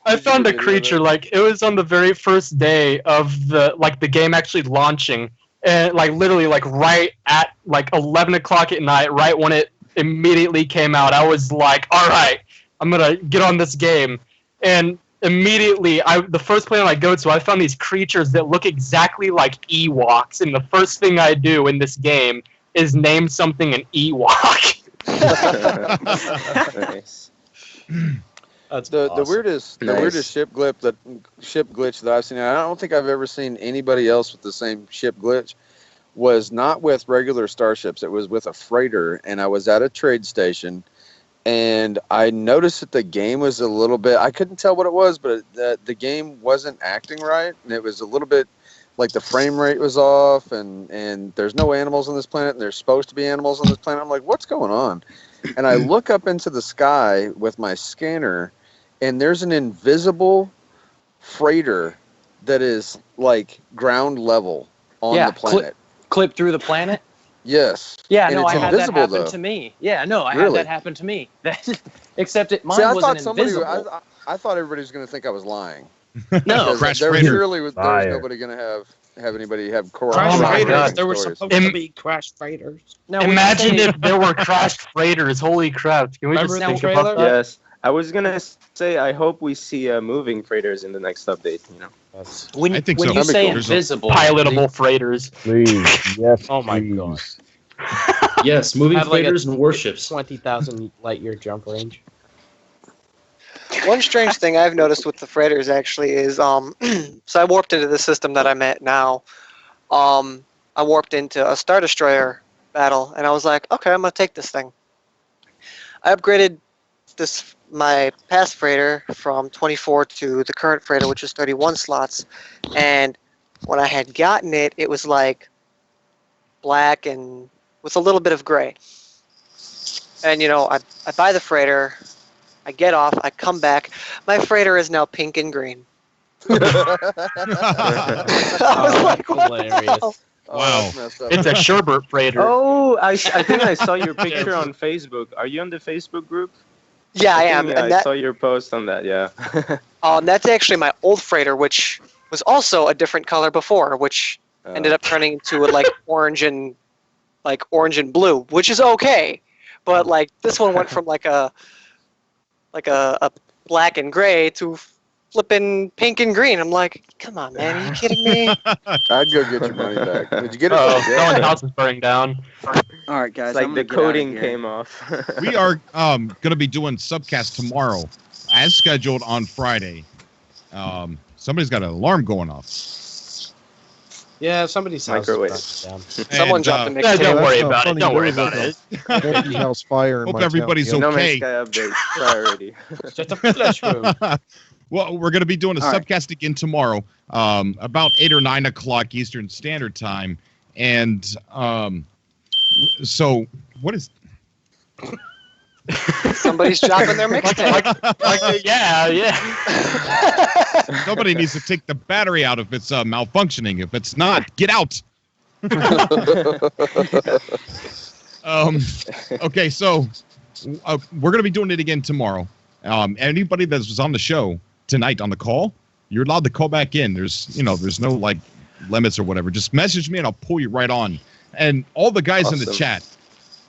I found a creature, like, it was on the very first day of the game actually launching, and like literally like right at like 11 o'clock at night, right when it immediately came out, I was like, all right, I'm gonna get on this game. And immediately, the first planet I go to, I found these creatures that look exactly like Ewoks, and the first thing I do in this game is name something an Ewok. Nice. That's The awesome. weirdest ship glitch that I've seen. I don't think I've ever seen anybody else with the same ship glitch. Was not with regular starships. It was with a freighter, and I was at a trade station, and I noticed that the game was a little bit. I couldn't tell what it was, but the game wasn't acting right, and it was a little bit like the frame rate was off, and there's no animals on this planet, and there's supposed to be animals on this planet. I'm like, what's going on? And I look up into the sky with my scanner, and there's an invisible freighter that is like ground level on the planet. Clip through the planet? Yes. Yeah, And no, it's I had that invisible, happen though. to me. Yeah, no, I Really? had that happen to me. Except mine See, I wasn't thought somebody. invisible. I thought everybody was going to think I was lying. No, Because Crash there Freighter. surely was Liar. nobody going to have anybody have core. Crash Oh my freighters. God. There were stories. supposed to be crash freighters. Now, when you Imagine say- if there were crashed freighters. Holy crap. Can we Remember just that think trailer? about that? Yes. I was gonna say I hope we see moving freighters in the next update. You know. when I think when so. you That'd be say cool. There's a invisible, Pilotable freighters. Please, yes. Oh my please. God. Yes, moving Have like a freighters and warships. 20,000 light year jump range. One strange thing I've noticed with the freighters actually is so I warped into the system that I'm at now. I warped into a Star Destroyer battle, and I was like, okay, I'm gonna take this thing. I upgraded my past freighter from 24 to the current freighter, which is 31 slots, and when I had gotten it, it was like black and with a little bit of gray. And you know, I buy the freighter, I get off, I come back, my freighter is now pink and green. I was like, what the hell? Wow. It's a sherbet freighter. Oh, I think I saw your picture on Facebook. Are you on the Facebook group? Yeah, I am. think And I saw your post on that. Yeah. that's actually my old freighter, which was also a different color before, which ended up turning into like orange and blue, which is okay. But like this one went from like a like a black and gray to flipping pink and green. I'm like, come on, man, are you kidding me? I'd go get your money back. Did you get it? Oh, back? someone's house is burning down. All right, guys. It's like I'm the gonna get outta coding here. came off. We are going to be doing Subcast tomorrow, as scheduled on Friday. Somebody's got an alarm going off. Yeah, somebody's house Microwave. is down. Someone And, dropped the Yeah, mixtape. don't worry That's not about it. funny. Don't There worry was about like it. a multi-house fire in Hope my everybody's town. No Man's okay. Sky update priority. Just a flash room. Well, we're going to be doing a All right. Subcast again tomorrow, about 8 or 9 o'clock Eastern Standard Time. And so, what is... Somebody's dropping their mixtape. Yeah. Somebody needs to take the battery out if it's malfunctioning. If it's not, get out. Okay, so we're going to be doing it again tomorrow. Anybody that was on the show tonight on the call, you're allowed to call back in. There's no like limits or whatever. Just message me and I'll pull you right on. And all the guys in the Awesome. chat,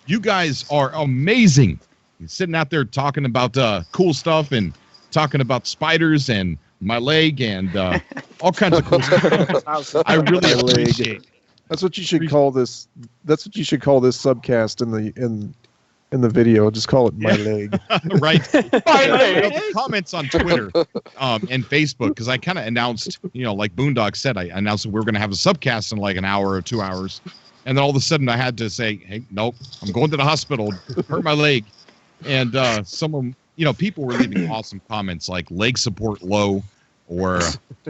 you guys are amazing. You're sitting out there talking about cool stuff and talking about spiders and my leg and all kinds of cool stuff. I really My leg. appreciate. That's what you should call this. That's what you should call this subcast in the video. Just call it my leg. Right. My You know, leg. the comments on Twitter and Facebook, because I kind of announced, like Boondock said, I announced that we were going to have a subcast in like an hour or 2 hours. And then all of a sudden I had to say, hey, nope, I'm going to the hospital, hurt my leg. And someone, people were leaving awesome comments like leg support low, or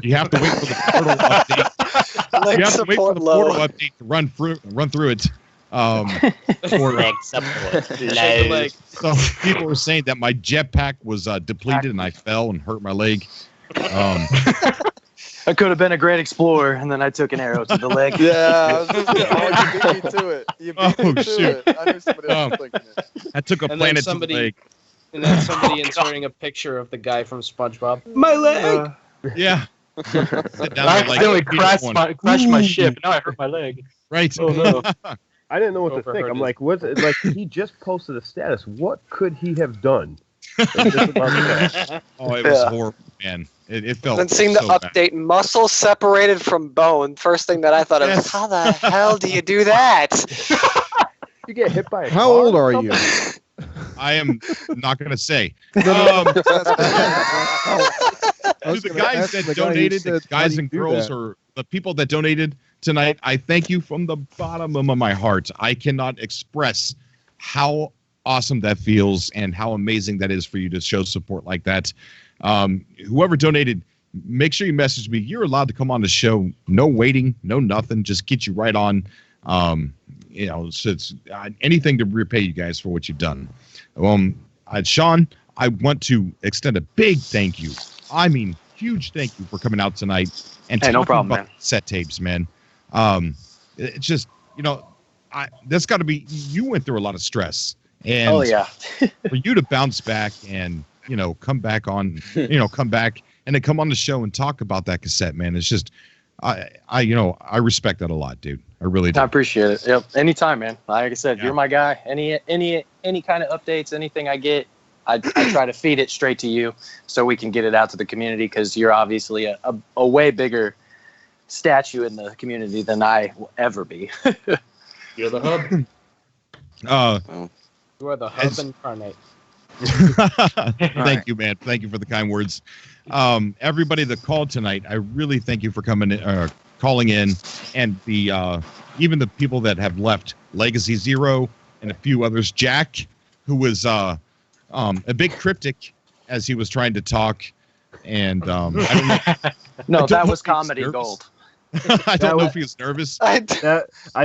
you have to wait for the portal update. Leg You have to wait for support the low. portal update to run through it. Or, Leg support. Shake a leg. so people were saying that my jetpack was depleted and I fell and hurt my leg. I could have been a great explorer, and then I took an arrow to the leg. Yeah, I was just, you beat me to it. You beat me to shoot. it. I knew somebody else was thinking it. I took a And then planet to the somebody- leg. And then somebody inserting a picture of the guy from SpongeBob. My leg. Yeah. Sit down I there like accidentally Peter crashed one. my ship, and now I hurt my leg. Right. Oh no. I didn't know what to Overheard think. I'm it. like, what? Like he just posted a status. What could he have done? It's just about that. Oh, it was Yeah. horrible, man. It felt Then seeing the so bad. update, muscle separated from bone. First thing that I thought of was, Yes. how the hell do you do that? You get hit by a How car old or are something? you? I am not going to say. I was To the gonna guys ask that the guy who donated, said, the "How guys do you and do girls, that?" or the people that donated tonight, I thank you from the bottom of my heart. I cannot express how awesome that feels and how amazing that is for you to show support like that. Whoever donated, make sure you message me. You're allowed to come on the show. No waiting, no nothing. Just get you right on. So it's anything to repay you guys for what you've done. Sean, I want to extend a big thank you. I mean, huge thank you for coming out tonight and Hey, talking no problem, about man. set tapes, man. It's just, that's got to be, you went through a lot of stress. And Oh yeah. for you to bounce back and, come back on, come back and then come on the show and talk about that cassette, man. It's just, I respect that a lot, dude. I really do. I appreciate it. Yep. Anytime, man. Like I said, Yeah. you're my guy. Any kind of updates, anything I get, I try to feed it straight to you so we can get it out to the community, because you're obviously a way bigger statue in the community than I will ever be. You're the hub. You are the hub incarnate. Thank you, man. Thank you for the kind words. Everybody that called tonight, I really thank you for calling in, and the even the people that have left, Legacy Zero and a few others. Jack, who was a bit cryptic as he was trying to talk, and I don't know. No, don't that know was if he was comedy nervous. gold. I don't know if he was nervous. I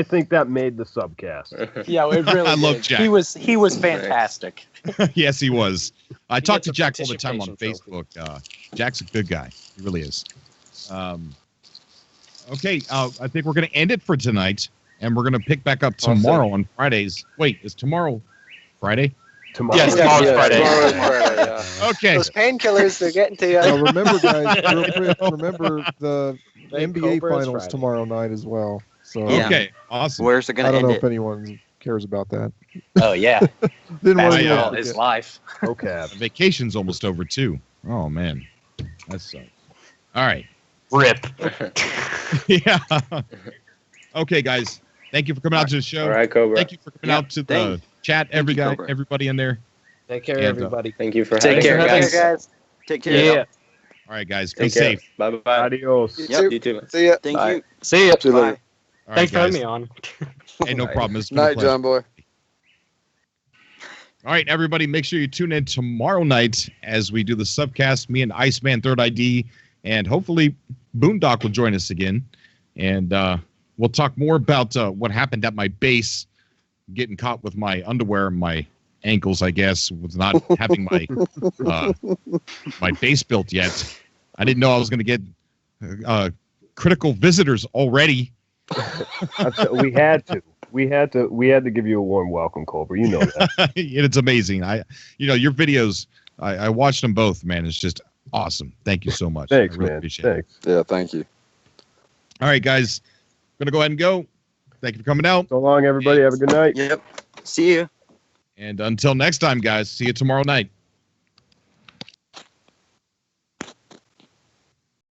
think that made the subcast. Yeah, it really I love did. Jack. He was fantastic. Yes, he was. I talk to gets a Jack all the time on participation Facebook. Jack's a good guy. He really is. Okay, I think we're going to end it for tonight, and we're going to pick back up tomorrow on Fridays. Wait, is tomorrow Friday? Tomorrow. Yes, tomorrow's Friday. Tomorrow's Friday, yeah. Okay. Those painkillers, they're getting to you. Now remember, guys, real quick, remember the Thank NBA Cobra is finals Friday. tomorrow night as well. So Yeah. Okay, awesome. Where's it I gonna don't know end if it? anyone's cares about that. Oh yeah, Didn't want basketball to is life. Okay. Vacation's almost over too. Oh man, that sucks. All right. Rip. Yeah. Okay, guys. Thank you for coming out to the show. All right, Cobra. Thank you for coming out to the chat. Everybody in there. Take care, And, everybody. Thank you for Take having care, us. guys. Take care. All right, guys. Be Take care. safe. Bye bye. Adios. You You too. See ya. Thank Bye. you. See ya. See you later. All right, Thanks for having guys. me on. Hey, no problem. It's been a Night, pleasure. John boy. All right, everybody, make sure you tune in tomorrow night as we do the Subcast, me and Iceman Third ID, and hopefully Boondock will join us again. And we'll talk more about what happened at my base, getting caught with my underwear and my ankles, I guess, with not having my my base built yet. I didn't know I was going to get critical visitors already. We had to. We had to give you a warm welcome, Cobra. You know that. It's amazing. Your videos, I watched them both, man. It's just awesome. Thank you so much. Thanks, I really man. appreciate it. Thanks. Yeah, thank you. All right, guys. I'm going to go ahead and go. Thank you for coming out. So long, everybody. Have a good night. Yep. See you. And until next time, guys, see you tomorrow night.